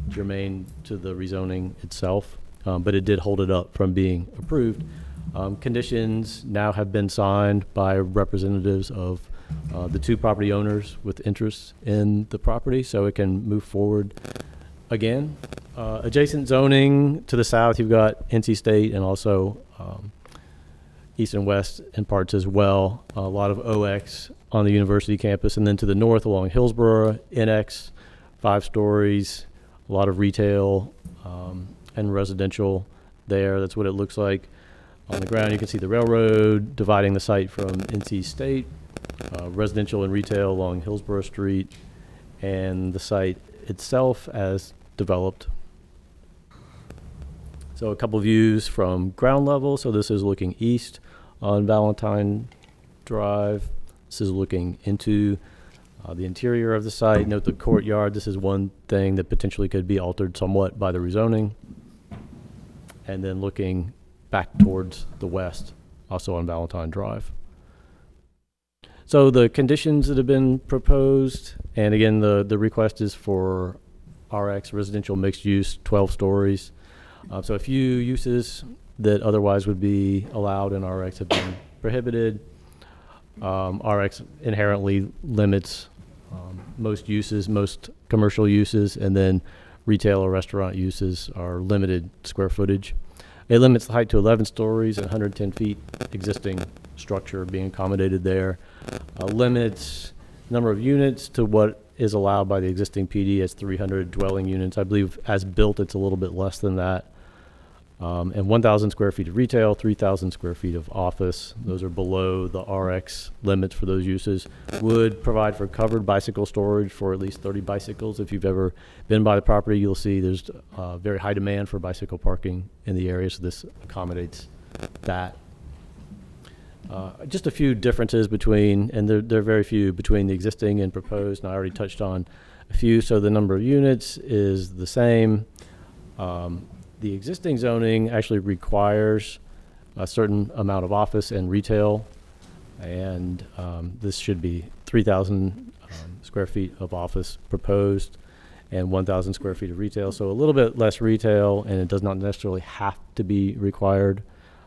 germane to the rezoning itself, but it did hold it up from being approved. Conditions now have been signed by representatives of the two property owners with interests in the property, so it can move forward again. Adjacent zoning to the south, you've got NC State and also east and west in parts as well. A lot of OX on the university campus, and then to the north along Hillsborough, NX, 5 stories, a lot of retail and residential there. That's what it looks like. On the ground, you can see the railroad dividing the site from NC State, residential and retail along Hillsborough Street, and the site itself as developed. So a couple views from ground level. So this is looking east on Valentine Drive. This is looking into the interior of the site. Note the courtyard. This is one thing that potentially could be altered somewhat by the rezoning. And then looking back towards the west, also on Valentine Drive. So the conditions that have been proposed, and again, the request is for RX, residential mixed use, 12 stories. So a few uses that otherwise would be allowed in RX have been prohibited. RX inherently limits most uses, most commercial uses, and then retail or restaurant uses are limited square footage. It limits the height to 11 stories and 110 feet existing structure being accommodated there. Limits number of units to what is allowed by the existing PD as 300 dwelling units. I believe as built, it's a little bit less than that. And 1,000 square feet of retail, 3,000 square feet of office. Those are below the RX limits for those uses. Would provide for covered bicycle storage for at least 30 bicycles. If you've ever been by the property, you'll see there's very high demand for bicycle parking in the area, so this accommodates that. Just a few differences between, and there are very few, between the existing and proposed, and I already touched on a few. So the number of units is the same. The existing zoning actually requires a certain amount of office and retail, and this should be 3,000 square feet of office proposed and 1,000 square feet of retail. So a little bit less retail, and it does not necessarily have to be required,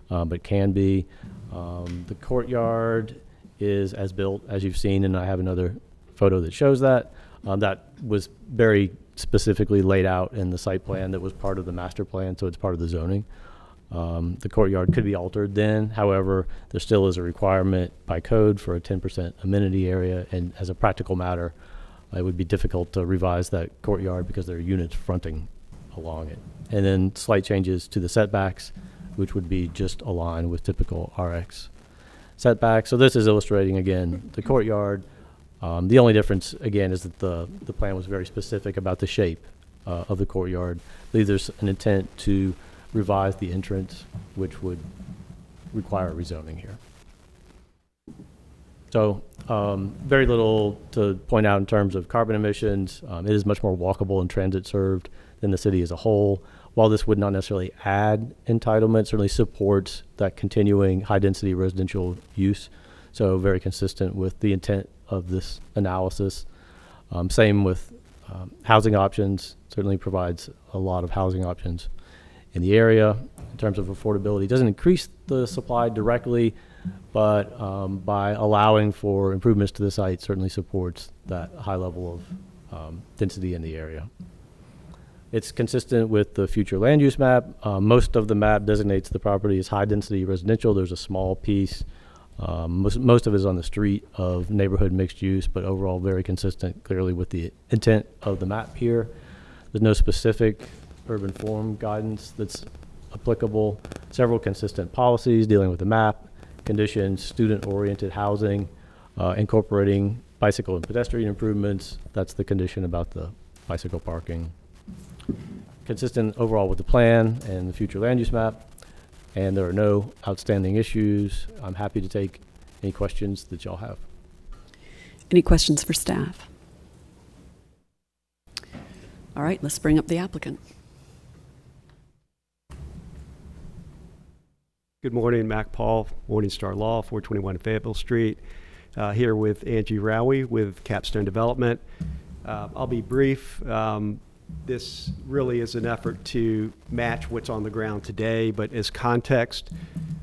but can be. The courtyard is as built as you've seen, and I have another photo that shows that. That was very specifically laid out in the site plan that was part of the master plan, so it's part of the zoning. The courtyard could be altered then. However, there still is a requirement by code for a 10% amenity area, and as a practical matter, it would be difficult to revise that courtyard because there are units fronting along it. And then slight changes to the setbacks, which would be just aligned with typical RX setbacks. So this is illustrating, again, the courtyard. The only difference, again, is that the plan was very specific about the shape of the courtyard. I believe there's an intent to revise the entrance, which would require rezoning here. So very little to point out in terms of carbon emissions. It is much more walkable and transit served than the city as a whole. While this would not necessarily add entitlement, certainly supports that continuing high-density residential use. So very consistent with the intent of this analysis. Same with housing options. Certainly provides a lot of housing options in the area. In terms of affordability, it doesn't increase the supply directly, but by allowing for improvements to the site, certainly supports that high level of density in the area. It's consistent with the future land use map. Most of the map designates the property as high-density residential. There's a small piece, most of it is on the street, of neighborhood mixed use, but overall very consistent clearly with the intent of the map here. There's no specific urban form guidance that's applicable. Several consistent policies dealing with the map, conditions, student-oriented housing, incorporating bicycle and pedestrian improvements. That's the condition about the bicycle parking. consistent overall with the plan and the future land use map, and there are no outstanding issues. I'm happy to take any questions that y'all have. Any questions for staff? All right, let's bring up the applicant. Good morning, Mac Paul, Morningstar Law, 421 Fayetteville Street. Here with Angie Raleigh with Capstone Development. I'll be brief. This really is an effort to match what's on the ground today, but as context,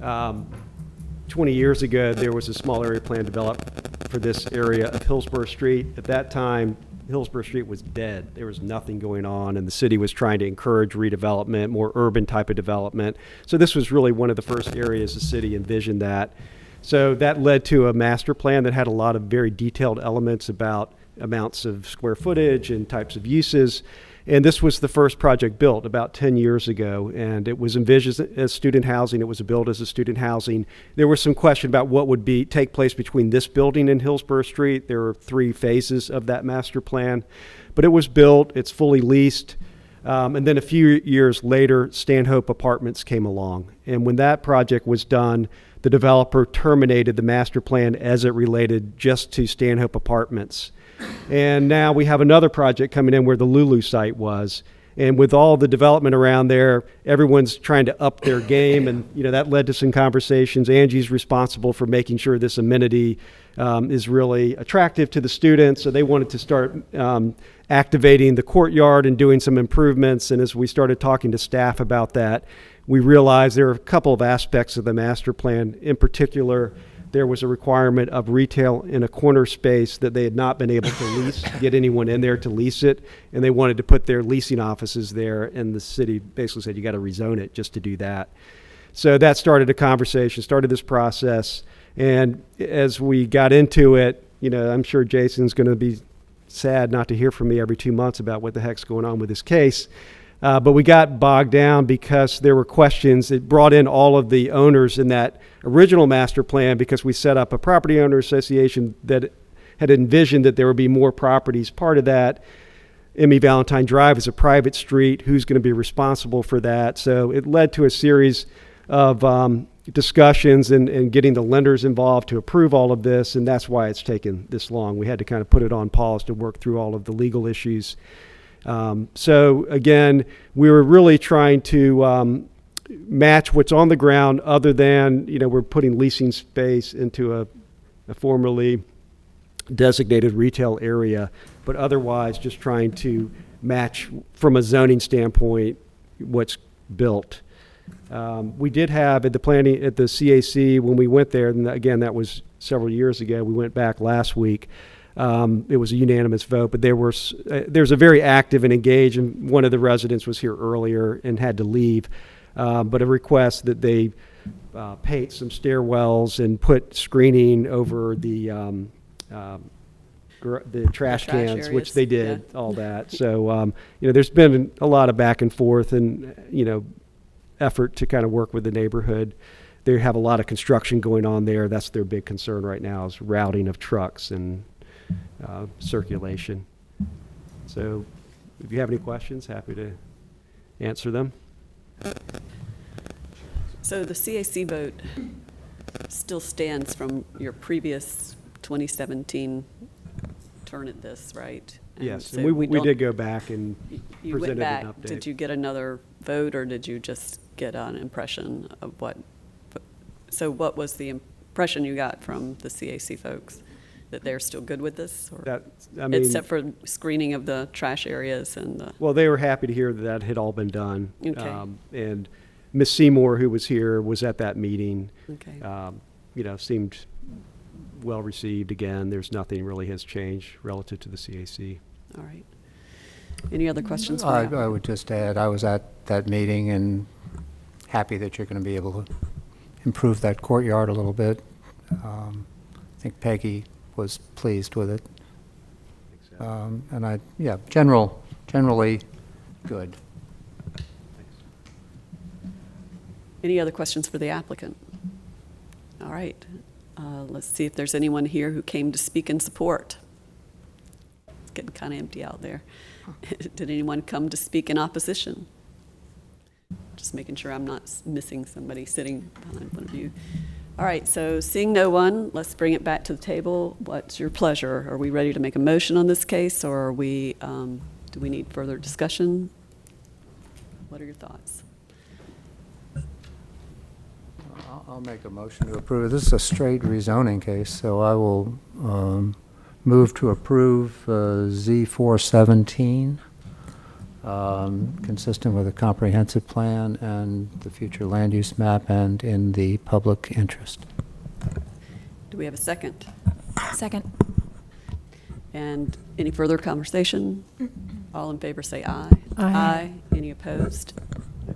20 years ago, there was a small area plan developed for this area of Hillsborough Street. At that time, Hillsborough Street was dead. There was nothing going on, and the city was trying to encourage redevelopment, more urban type of development. So this was really one of the first areas the city envisioned that. So that led to a master plan that had a lot of very detailed elements about amounts of square footage and types of uses. And this was the first project built about 10 years ago, and it was envisioned as student housing. It was built as a student housing. There was some question about what would take place between this building and Hillsborough Street. There were 3 phases of that master plan, but it was built. It's fully leased. And then a few years later, Stanhope Apartments came along. And when that project was done, the developer terminated the master plan as it related just to Stanhope Apartments. And now we have another project coming in where the Lulu site was. And with all the development around there, everyone's trying to up their game. And, that led to some conversations. Angie's responsible for making sure this amenity is really attractive to the students. So they wanted to start activating the courtyard and doing some improvements. And as we started talking to staff about that, we realized there are a couple of aspects of the master plan. In particular, there was a requirement of retail in a corner space that they had not been able to lease, get anyone in there to lease it, and they wanted to put their leasing offices there, and the city basically said, you got to rezone it just to do that. So that started a conversation, started this process, and as we got into it, I'm sure Jason's going to be sad not to hear from me every 2 months about what the heck's going on with this case. But we got bogged down because there were questions. It brought in all of the owners in that original master plan because we set up a property owner association that had envisioned that there would be more properties. Part of that, Emmy Valentine Drive is a private street. Who's going to be responsible for that? So it led to a series of discussions and getting the lenders involved to approve all of this, and that's why it's taken this long. We had to kind of put it on pause to work through all of the legal issues. So again, we were really trying to match what's on the ground other than, we're putting leasing space into a formerly designated retail area, but otherwise just trying to match from a zoning standpoint what's built. We did have at the planning, at the CAC, when we went there, and again, that was several years ago, we went back last week. It was a unanimous vote, but there's a very active and engaged, and one of the residents was here earlier and had to leave, but a request that they paint some stairwells and put screening over the trash cans, areas, which they did, all that. So, there's been a lot of back and forth and, effort to kind of work with the neighborhood. They have a lot of construction going on there. That's their big concern right now is routing of trucks and circulation. So if you have any questions, happy to answer them. So the CAC vote still stands from your previous 2017 turn at this, right? And Yes, so and we don't- did go back and You went presented back, an update. did you get another vote, or did you just get an impression of what? So what was the impression you got from the CAC folks? That they're still good with this? Or except for screening of the trash areas and the... Well, they were happy to hear that that had all been done. Okay. And Ms. Seymour, who was here, was at that meeting. Okay. Seemed well received. Again, there's nothing really has changed relative to the CAC. All right. Any other questions? I would just add, I was at that meeting and happy that you're going to be able to improve that courtyard a little bit. I think Peggy was pleased with it. And generally good. Any other questions for the applicant? All right. Let's see if there's anyone here who came to speak in support. It's getting kind of empty out there. Did anyone come to speak in opposition? Just making sure I'm not missing somebody sitting behind one of you. All right, so seeing no one, let's bring it back to the table. What's your pleasure? Are we ready to make a motion on this case, or are we, do we need further discussion? What are your thoughts? I'll make a motion to approve. This is a straight rezoning case, so I will move to approve Z417, consistent with the comprehensive plan and the future land use map and in the public interest. Do we have a second? Second. And any further conversation? All in favor say aye. Aye. Any opposed?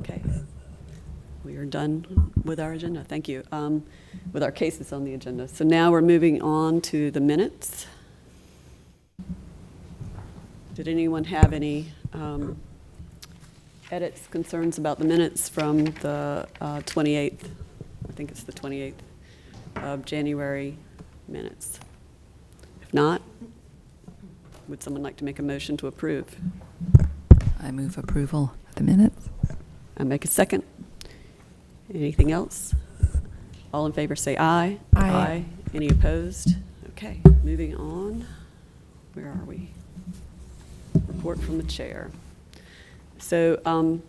Okay. We are done with our agenda. Thank you. With our cases on the agenda. So now we're moving on to the minutes. Did anyone have any edits, concerns about the minutes from the 28th? I think it's the 28th of January minutes. If not, would someone like to make a motion to approve? I move approval of the minutes. I make a second. Anything else? All in favor say aye. Aye. Any opposed? Okay, moving on. Where are we? Report from the chair. So I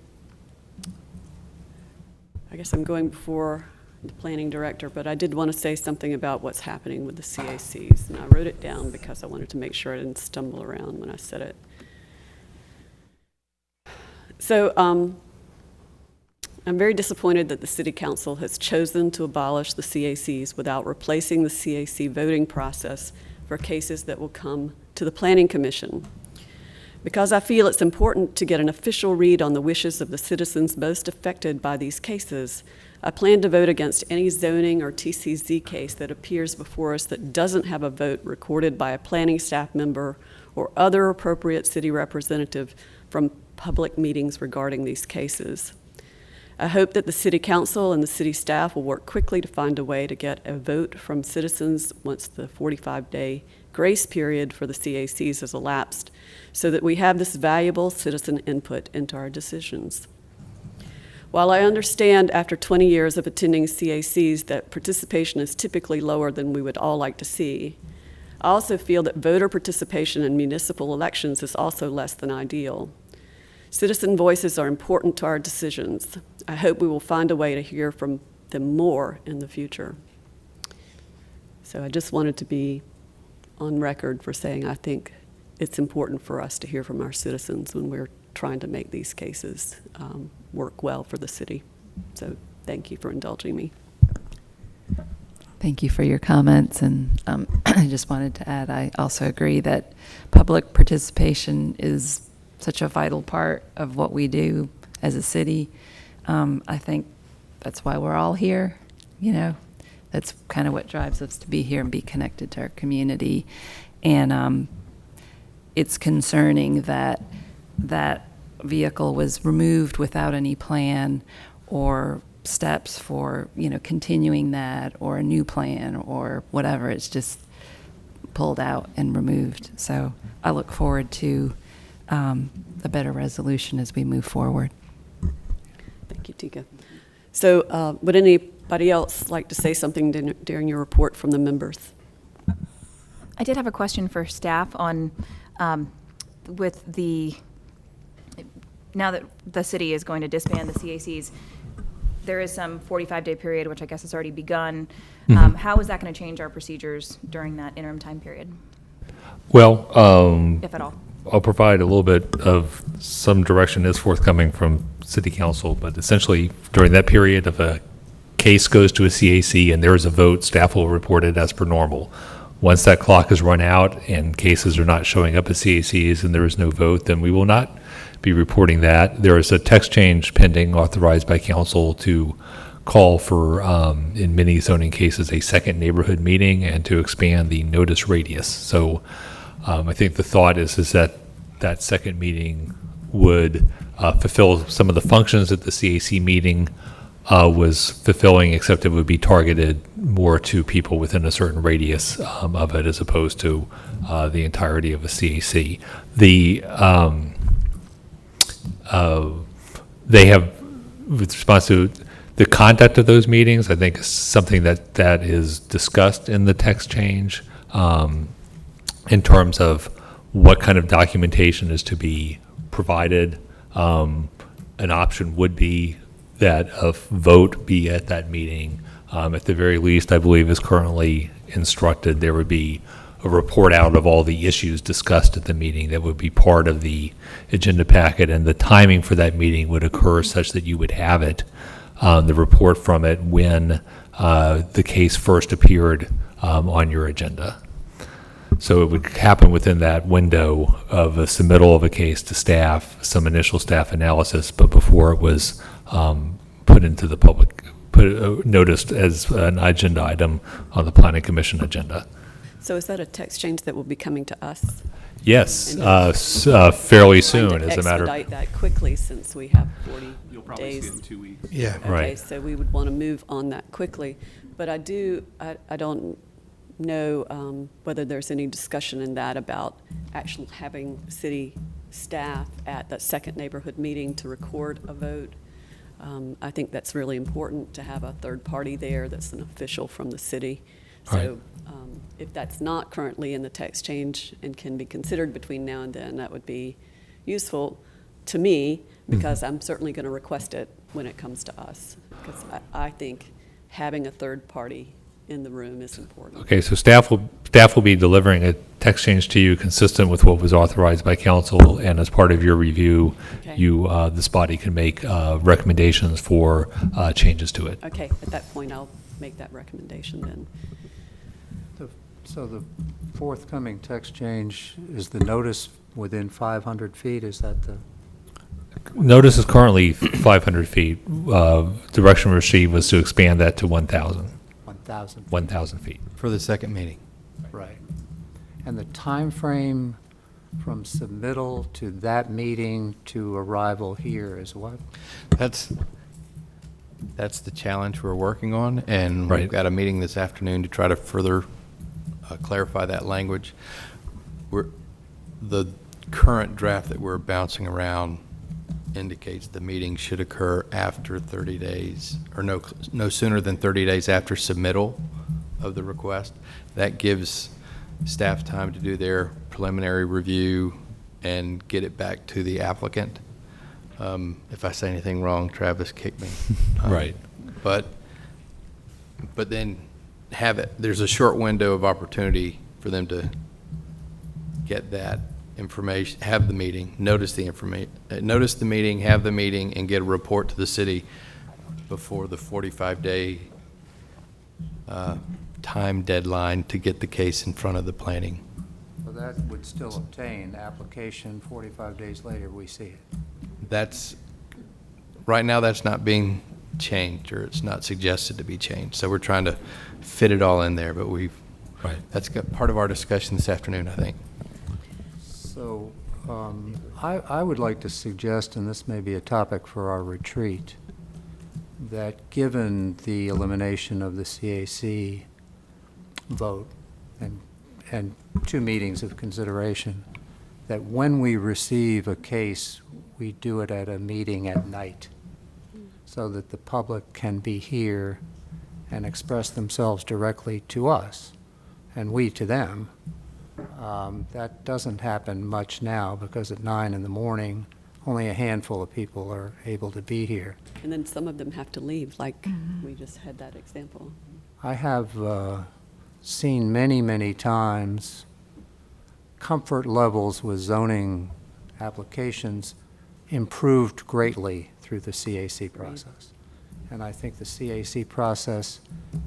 guess I'm going before the planning director, but I did want to say something about what's happening with the CACs. And I wrote it down because I wanted to make sure I didn't stumble around when I said it. So I'm very disappointed that the City Council has chosen to abolish the CACs without replacing the CAC voting process for cases that will come to the Planning Commission. Because I feel it's important to get an official read on the wishes of the citizens most affected by these cases, I plan to vote against any zoning or TCZ case that appears before us that doesn't have a vote recorded by a planning staff member or other appropriate city representative from public meetings regarding these cases. I hope that the City Council and the City staff will work quickly to find a way to get a vote from citizens once the 45-day grace period for the CACs has elapsed, so that we have this valuable citizen input into our decisions. While I understand after 20 years of attending CACs that participation is typically lower than we would all like to see, I also feel that voter participation in municipal elections is also less than ideal. Citizen voices are important to our decisions. I hope we will find a way to hear from them more in the future. So I just wanted to be on record for saying I think it's important for us to hear from our citizens when we're trying to make these cases work well for the city. So thank you for indulging me. Thank you for your comments, and I just wanted to add, I also agree that public participation is such a vital part of what we do as a city. I think that's why we're all here, you know. That's kind of what drives us to be here and be connected to our community. And it's concerning that that vehicle was removed without any plan or steps for, you know, continuing that or a new plan or whatever. It's just pulled out and removed. So I look forward to a better resolution as we move forward. Thank you, Tika. So would anybody else like to say something during your report from the members? I did have a question for staff on, with the, now that the city is going to disband the CACs, there is some 45-day period, which I guess has already begun. Mm-hmm. How is that going to change our procedures during that interim time period, Well, if at all? I'll provide a little bit of some direction is forthcoming from City Council, but essentially during that period, if a case goes to a CAC and there is a vote, staff will report it as per normal. Once that clock is run out and cases are not showing up as CACs and there is no vote, then we will not be reporting that. There is a text change pending authorized by council to call for, in many zoning cases, a second neighborhood meeting and to expand the notice radius. So I think the thought is that that second meeting would fulfill some of the functions that the CAC meeting was fulfilling, except it would be targeted more to people within a certain radius of it as opposed to the entirety of a CAC. They have, with response to the conduct of those meetings, I think is something that is discussed in the text change in terms of what kind of documentation is to be provided. An option would be that a vote be at that meeting. At the very least, I believe is currently instructed, there would be a report out of all the issues discussed at the meeting that would be part of the agenda packet, and the timing for that meeting would occur such that you would have it, the report from it, when the case first appeared on your agenda. So it would happen within that window of a submittal of a case to staff, some initial staff analysis, but before it was put into the public, noticed as an agenda item on the Planning Commission agenda. So is that a text change that will be coming to us? Yes, And fairly trying soon, to as a matter of. expedite that quickly since we have 40 You'll probably days. see it in 2 weeks. Yeah, Okay, right. so we would want to move on that quickly. But I don't know whether there's any discussion in that about actually having city staff at that second neighborhood meeting to record a vote. I think that's really important to have a third party there that's an official from the city. So if that's not currently in the text change and can be considered between now and then, that would be useful to me, because I'm certainly going to request it when it comes to us. Because I think having a third party in the room is important. Okay, so staff will be delivering a text change to you consistent with what was authorized by council, and as part of your review, Okay. this body can make recommendations for changes to it. Okay, at that point, I'll make that recommendation then. So the forthcoming text change, is the notice within 500 feet? Is that the? Notice is currently 500 feet. Direction received was to expand that to 1,000. 1,000? 1,000 feet. For the second meeting. Right. And the time frame from submittal to that meeting to arrival here is what? That's the challenge we're working on, and Right. we've got a meeting this afternoon to try to further clarify that language. The current draft that we're bouncing around indicates the meeting should occur after 30 days, or no sooner than 30 days after submittal of the request. That gives staff time to do their preliminary review and get it back to the applicant. If I say anything wrong, Travis, kick me. Right. But then there's a short window of opportunity for them to get that information, have the meeting, notice the meeting, have the meeting, and get a report to the city before the 45-day time deadline to get the case in front of the planning. So that would still obtain application 45 days later, we see it. Right now, that's not being changed, or it's not suggested to be changed. So we're trying to fit it all in there, but that's part of our discussion this afternoon, I think. So I would like to suggest, and this may be a topic for our retreat, that given the elimination of the CAC vote and 2 meetings of consideration, that when we receive a case, we do it at a meeting at night so that the public can be here and express themselves directly to us and we to them. That doesn't happen much now, because at 9 in the morning, only a handful of people are able to be here. And then some of them have to leave, like we just had that example. I have seen many, many times comfort levels with zoning applications improved greatly through the CAC process. And I think the CAC process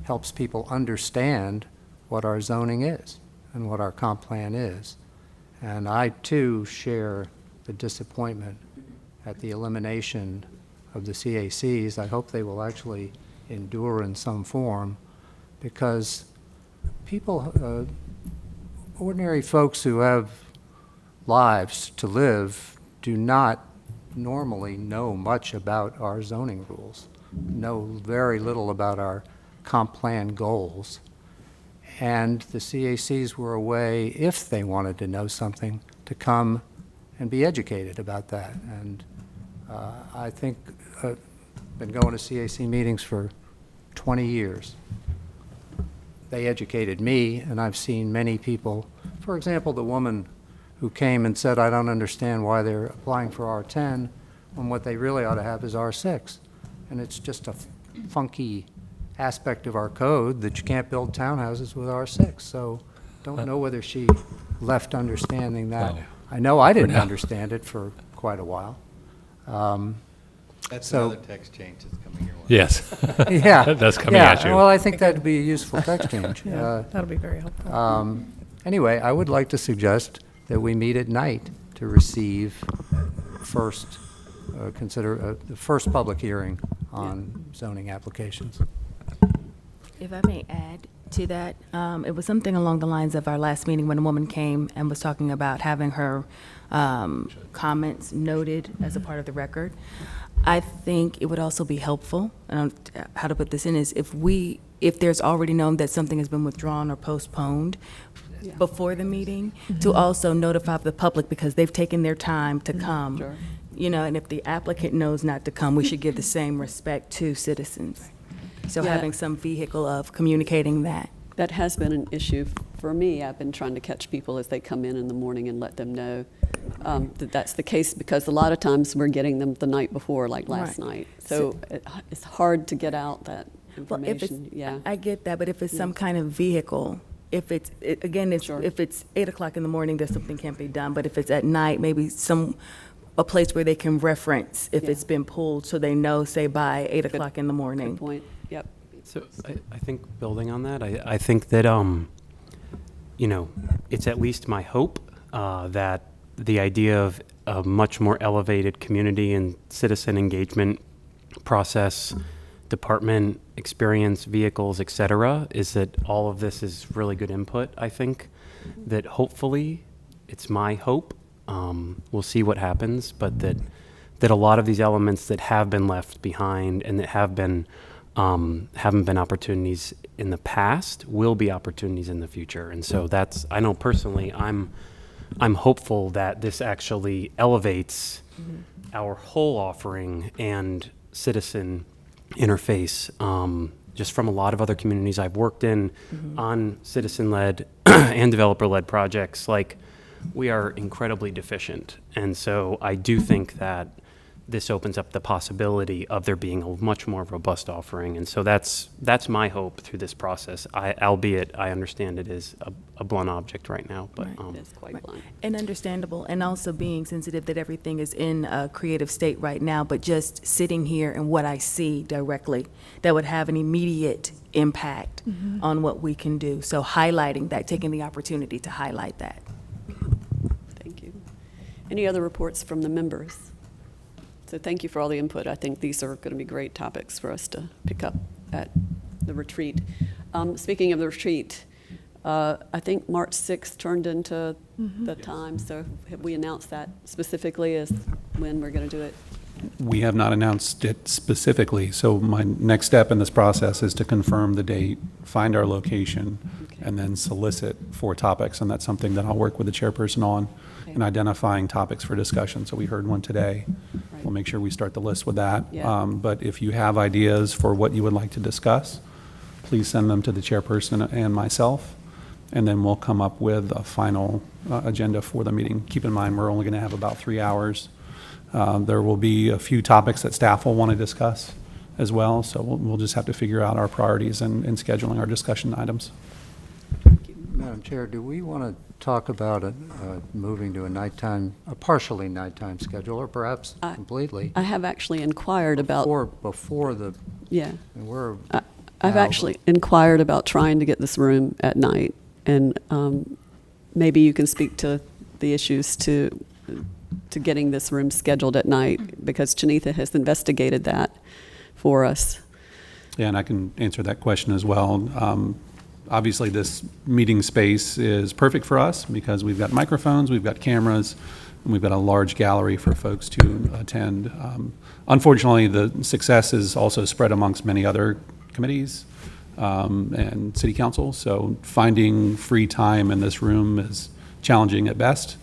helps people understand what our zoning is and what our comp plan is. And I, too, share the disappointment at the elimination of the CACs. I hope they will actually endure in some form, because people, ordinary folks who have lives to live, do not normally know much about our zoning rules, know very little about our comp plan goals. And the CACs were a way, if they wanted to know something, to come and be educated about that. And I think I've been going to CAC meetings for 20 years. They educated me, and I've seen many people, for example, the woman who came and said, I don't understand why they're applying for R10 when what they really ought to have is R6. And it's just a funky aspect of our code that you can't build townhouses with R6. So don't know whether she left understanding that. I know I didn't understand it for quite a while. That's so, another text change that's coming your way. Yes. Yeah. That's coming at you. Well, I think that'd be a useful text change. Yeah, that'll be very helpful. Anyway, I would like to suggest that we meet at night to receive first, the first public hearing on zoning applications. If I may add to that, it was something along the lines of our last meeting when a woman came and was talking about having her comments noted as a part of the record. I think it would also be helpful, how to put this in is if there's already known that something has been withdrawn or postponed before the meeting, to also notify the public because they've taken their time to come. Sure. You know, and if the applicant knows not to come, we should give the same respect to citizens. So Yeah. having some vehicle of communicating that. That has been an issue for me. I've been trying to catch people as they come in the morning and let them know that that's the case, because a lot of times we're getting them the night before, like last Right. night. So it's hard to get out that Well, if it's, information. I get that, but if it's some kind of vehicle, if it's, if it's 8 o'clock in the morning, there's something can't be done, but if it's at night, maybe a place where they can reference if it's been pulled, so they know, say, by 8 o'clock in the morning. Good point. Yep. So I think building on that, I think that, you know, it's at least my hope that the idea of a much more elevated community and citizen engagement process, department experience, vehicles, et cetera, is that all of this is really good input. I think that hopefully, it's my hope, we'll see what happens, but that a lot of these elements that have been left behind and that haven't been opportunities in the past will be opportunities in the future. And so I know personally, I'm hopeful that this actually elevates our whole offering and citizen interface, just from a lot of other communities I've worked in on citizen-led and developer-led projects. Like, we are incredibly deficient. And so I do think that this opens up the possibility of there being a much more robust offering. And so that's my hope through this process. Albeit I understand it is a blunt object right now, but It's quite blunt. And understandable, and also being sensitive that everything is in a creative state right now, but just sitting here and what I see directly, that would have an immediate impact on what we can do. So highlighting that, taking the opportunity to highlight that. Thank you. Any other reports from the members? So thank you for all the input. I think these are going to be great topics for us to pick up at the retreat. Speaking of the retreat, I think March 6th turned into the time. So have we announced that specifically as when we're going to do it? We have not announced it specifically. So my next step in this process is to confirm the date, find our location, and then solicit for topics. And that's something that I'll work with the chairperson on in identifying topics for discussion. So we heard one today. Right. We'll make sure we start the list with that. Yeah. But if you have ideas for what you would like to discuss, please send them to the chairperson and myself, and then we'll come up with a final agenda for the meeting. Keep in mind, we're only going to have about 3 hours. There will be a few topics that staff will want to discuss as well, so we'll just have to figure out our priorities in scheduling our discussion items. Madam Chair, do we want to talk about moving to a partially nighttime schedule, or perhaps completely? I have actually inquired about... Before the... Yeah. I've I've actually inquired about trying to get this room at night, and maybe you can speak to the issues to getting this room scheduled at night, because Janitha has investigated that for us. Yeah, and I can answer that question as well. Obviously, this meeting space is perfect for us because we've got microphones, we've got cameras, and we've got a large gallery for folks to attend. Unfortunately, the success is also spread amongst many other committees, and city council. So finding free time in this room is challenging at best.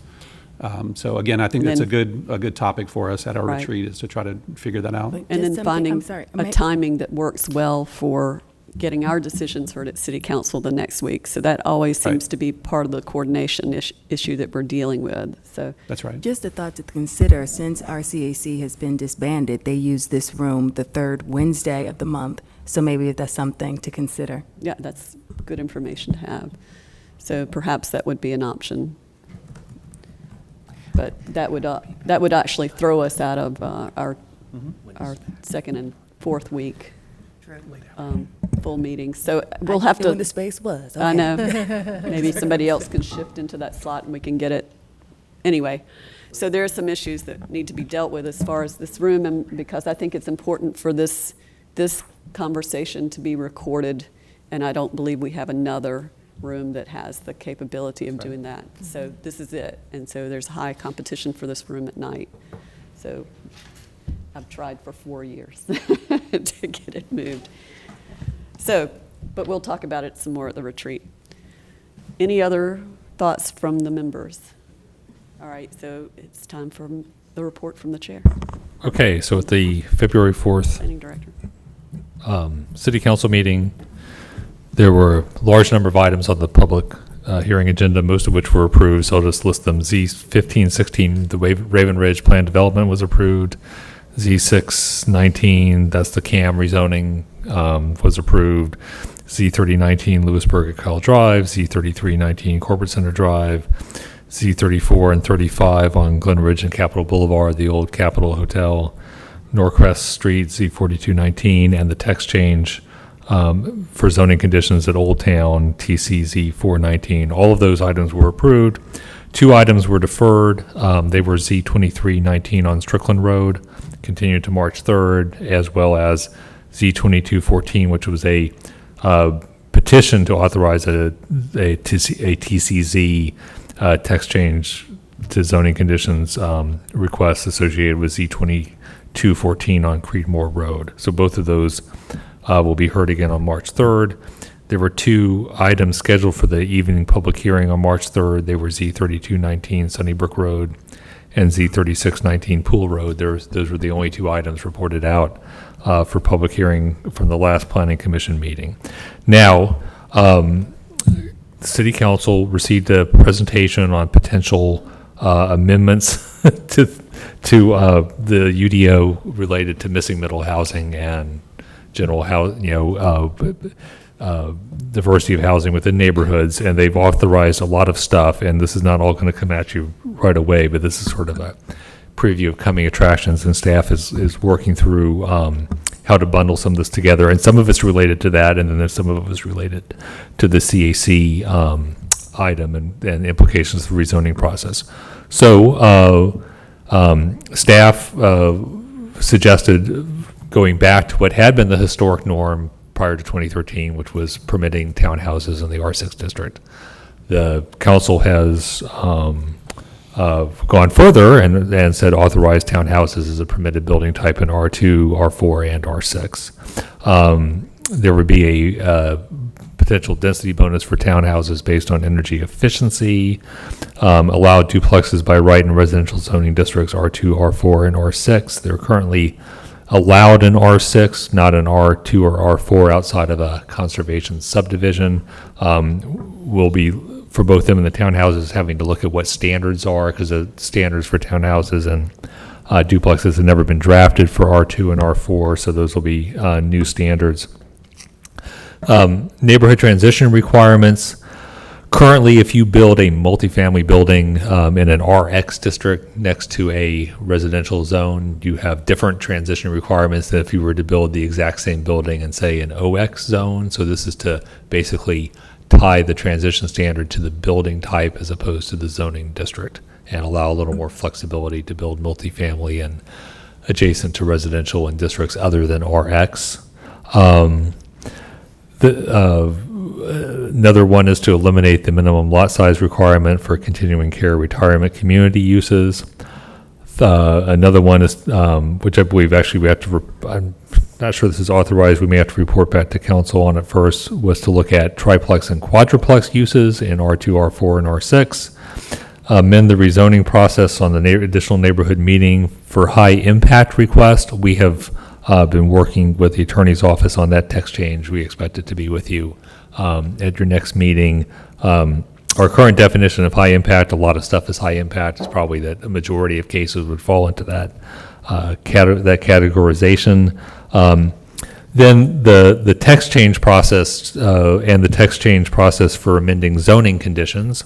So again, I think that's a good topic for us at our Right. retreat, is to try to figure that out. And then something- finding I'm sorry, a timing that works well for getting our decisions heard at city council the next week. So that always seems to be part of the coordination issue that we're dealing with, so. That's right. Just a thought to consider, since our CAC has been disbanded, they use this room the third Wednesday of the month. So maybe that's something to consider. Yeah, that's good information to have. So perhaps that would be an option. But that would actually throw us out of our second and fourth week full meetings. So we'll have to. When the space was. I Okay. know. Maybe somebody else can shift into that slot and we can get it. Anyway, so there are some issues that need to be dealt with as far as this room, and because I think it's important for this conversation to be recorded, and I don't believe we have another room that has the capability of doing that. So this is it, and so there's high competition for this room at night. So I've tried for 4 years to get it moved. So, but we'll talk about it some more at the retreat. Any other thoughts from the members? All right, so it's time for the report from the chair. Okay, so at the February 4th Planning director. City Council meeting, there were a large number of items on the public hearing agenda, most of which were approved, so I'll just list them. Z1516, the Raven Ridge Plan Development was approved. Z619, that's the CAM rezoning, was approved. Z3019, Lewisburg at Kyle Drive. Z3319, Corporate Center Drive. Z34 and 35 on Glen Ridge and Capitol Boulevard, the old Capitol Hotel. Norcrest Street, Z4219, and the text change for zoning conditions at Old Town, TCZ 419. All of those items were approved. 2 items were deferred. They were Z2319 on Strickland Road, continued to March 3rd, as well as Z2214, which was a petition to authorize a TCZ text change to zoning conditions requests associated with Z2214 on Creedmoor Road. So both of those will be heard again on March 3rd. There were 2 items scheduled for the evening public hearing on March 3rd. They were Z3219 Sunnybrook Road and Z3619 Pool Road. Those were the only 2 items reported out for public hearing from the last Planning Commission meeting. Now, City Council received a presentation on potential amendments to the UDO related to missing middle housing and general diversity of housing within neighborhoods, and they've authorized a lot of stuff, and this is not all going to come at you right away, but this is sort of a preview of coming attractions, and staff is working through how to bundle some of this together, and some of it's related to that, and then there's some of it was related to the CAC item and implications of the rezoning process. So staff suggested going back to what had been the historic norm prior to 2013, which was permitting townhouses in the R6 district. The council has gone further and said authorize townhouses as a permitted building type in R2, R4, and R6. There would be a potential density bonus for townhouses based on energy efficiency, allow duplexes by right in residential zoning districts R2, R4, and R6. They're currently allowed in R6, not in R2 or R4 outside of a conservation subdivision. Will be, for both them and the townhouses, having to look at what standards are, because the standards for townhouses and duplexes have never been drafted for R2 and R4, so those will be new standards. Neighborhood transition requirements. Currently, if you build a multifamily building in an RX district next to a residential zone, you have different transition requirements than if you were to build the exact same building in, say, an OX zone. So this is to basically tie the transition standard to the building type as opposed to the zoning district, and allow a little more flexibility to build multifamily and adjacent to residential in districts other than RX. Another one is to eliminate the minimum lot size requirement for continuing care retirement community uses. Another one is, which I believe actually we have to, I'm not sure this is authorized, we may have to report back to council on it first, was to look at triplex and quadruplex uses in R2, R4, and R6. Amend the rezoning process on the additional neighborhood meeting for high impact request. We have been working with the attorney's office on that text change. We expect it to be with you at your next meeting. Our current definition of high impact, a lot of stuff is high impact. It's probably that a majority of cases would fall into that that categorization. Then the text change process and the text change process for amending zoning conditions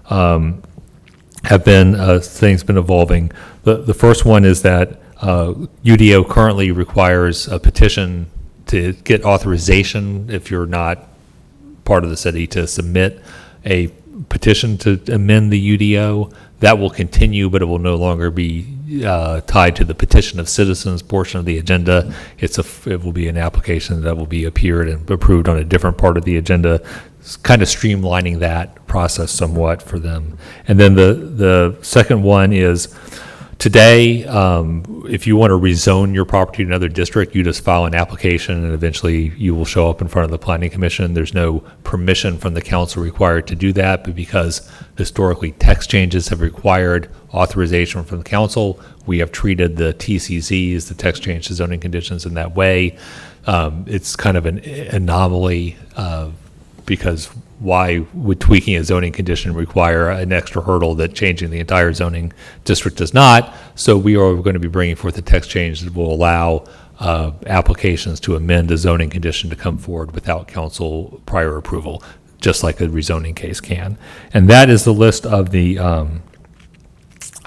have been things been evolving. The first one is that UDO currently requires a petition to get authorization if you're not part of the city to submit a petition to amend the UDO. That will continue, but it will no longer be tied to the petition of citizens portion of the agenda. It will be an application that will be appeared and approved on a different part of the agenda, kind of streamlining that process somewhat for them. And then the second one is today, if you want to rezone your property to another district, you just file an application and eventually you will show up in front of the Planning Commission. There's no permission from the council required to do that, but because historically text changes have required authorization from the council, we have treated the TCZs, the text change to zoning conditions, in that way. It's kind of an anomaly because why would tweaking a zoning condition require an extra hurdle that changing the entire zoning district does not? So we are going to be bringing forth a text change that will allow applications to amend a zoning condition to come forward without council prior approval, just like a rezoning case can. And that is the list of the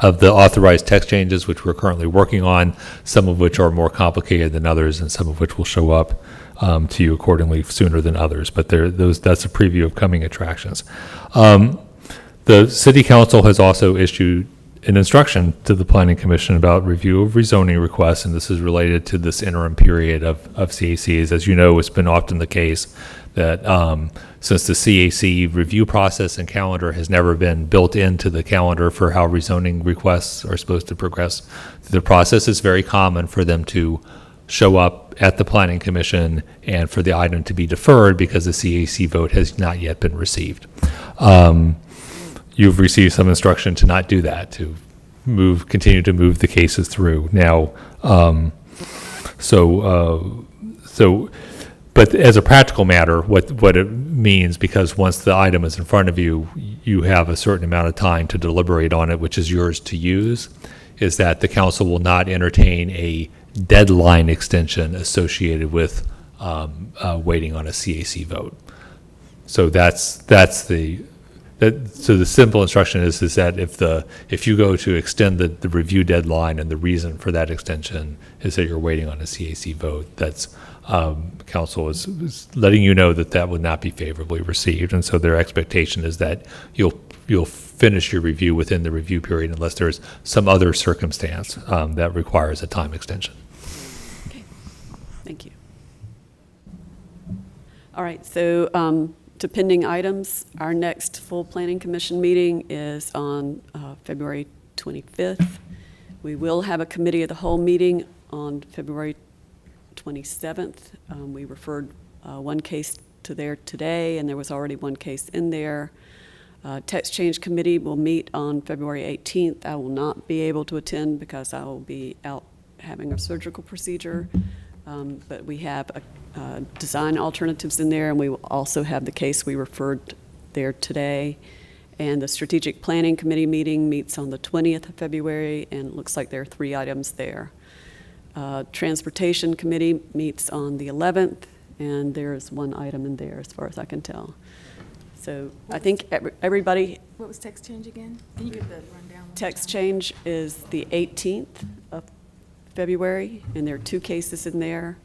authorized text changes, which we're currently working on, some of which are more complicated than others, and some of which will show up to you accordingly sooner than others. But that's a preview of coming attractions. The City Council has also issued an instruction to the Planning Commission about review of rezoning requests, and this is related to this interim period of CACs. As you know, it's been often the case that since the CAC review process and calendar has never been built into the calendar for how rezoning requests are supposed to progress through the process, it's very common for them to show up at the Planning Commission and for the item to be deferred because the CAC vote has not yet been received. You've received some instruction to not do that, to continue to move the cases through. Now, but as a practical matter, what it means, because once the item is in front of you, you have a certain amount of time to deliberate on it, which is yours to use, is that the council will not entertain a deadline extension associated with waiting on a CAC vote. So so the simple instruction is that if you go to extend the review deadline and the reason for that extension is that you're waiting on a CAC vote, that's council is letting you know that would not be favorably received, and so their expectation is that you'll finish your review within the review period unless there's some other circumstance that requires a time extension. Okay, thank you. All right, so to pending items, our next full Planning Commission meeting is on February 25th. We will have a committee of the whole meeting on February 27th. We referred one case to there today, and there was already one case in there. Text Change Committee will meet on February 18th. I will not be able to attend because I will be out having a surgical procedure, but we have design alternatives in there, and we will also have the case we referred there today. And the Strategic Planning Committee meeting meets on the 20th of February, and it looks like there are 3 items there. Transportation Committee meets on the 11th, and there is 1 item in there as far as I can tell. So I think everybody... What was text change again? Can you give the rundown? Text change is the 18th of February, and there are 2 cases in there.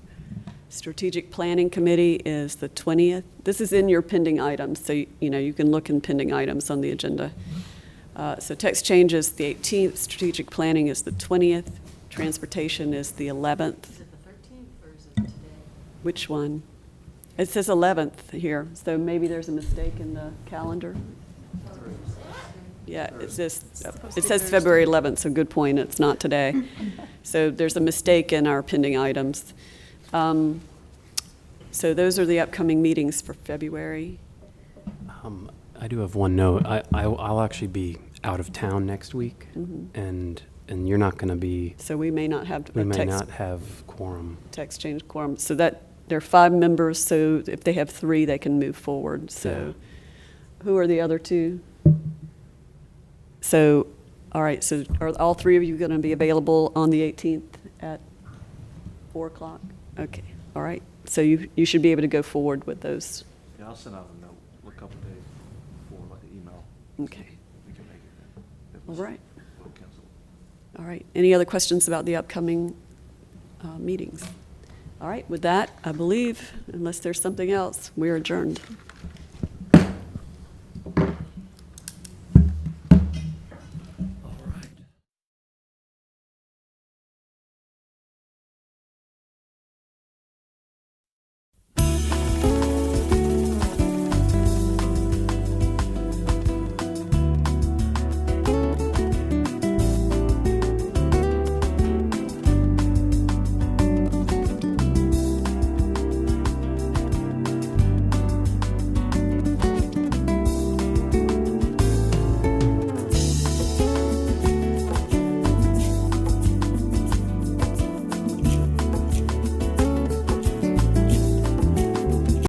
Strategic Planning Committee is the 20th. This is in your pending items, so you can look in pending items on the agenda. So text change is the 18th, strategic planning is the 20th, transportation is the 11th. Is it the 13th or is it today? Which one? It says 11th here, so maybe there's a mistake in the calendar. Yeah, it's just, it says February 11th, so good point, it's not today. So there's a mistake in our pending items. So those are the upcoming meetings for February. I do have one note. I'll actually be out of town next week, Mhm. and you're not going to be. So we may not have We a may text, not have quorum. text change quorum. So that, there are 5 members, so if they have 3, they can move forward. So who are the other 2? So, all right, so are all 3 of you going to be available on the 18th at 4 o'clock? Okay, all right. So you should be able to go forward with those. Yeah, I'll send out a note a couple days before, like an email. Okay. We can make it then. If All it's- right. we'll cancel it. All right. Any other questions about the upcoming meetings? All right, with that, I believe, unless there's something else, we're adjourned.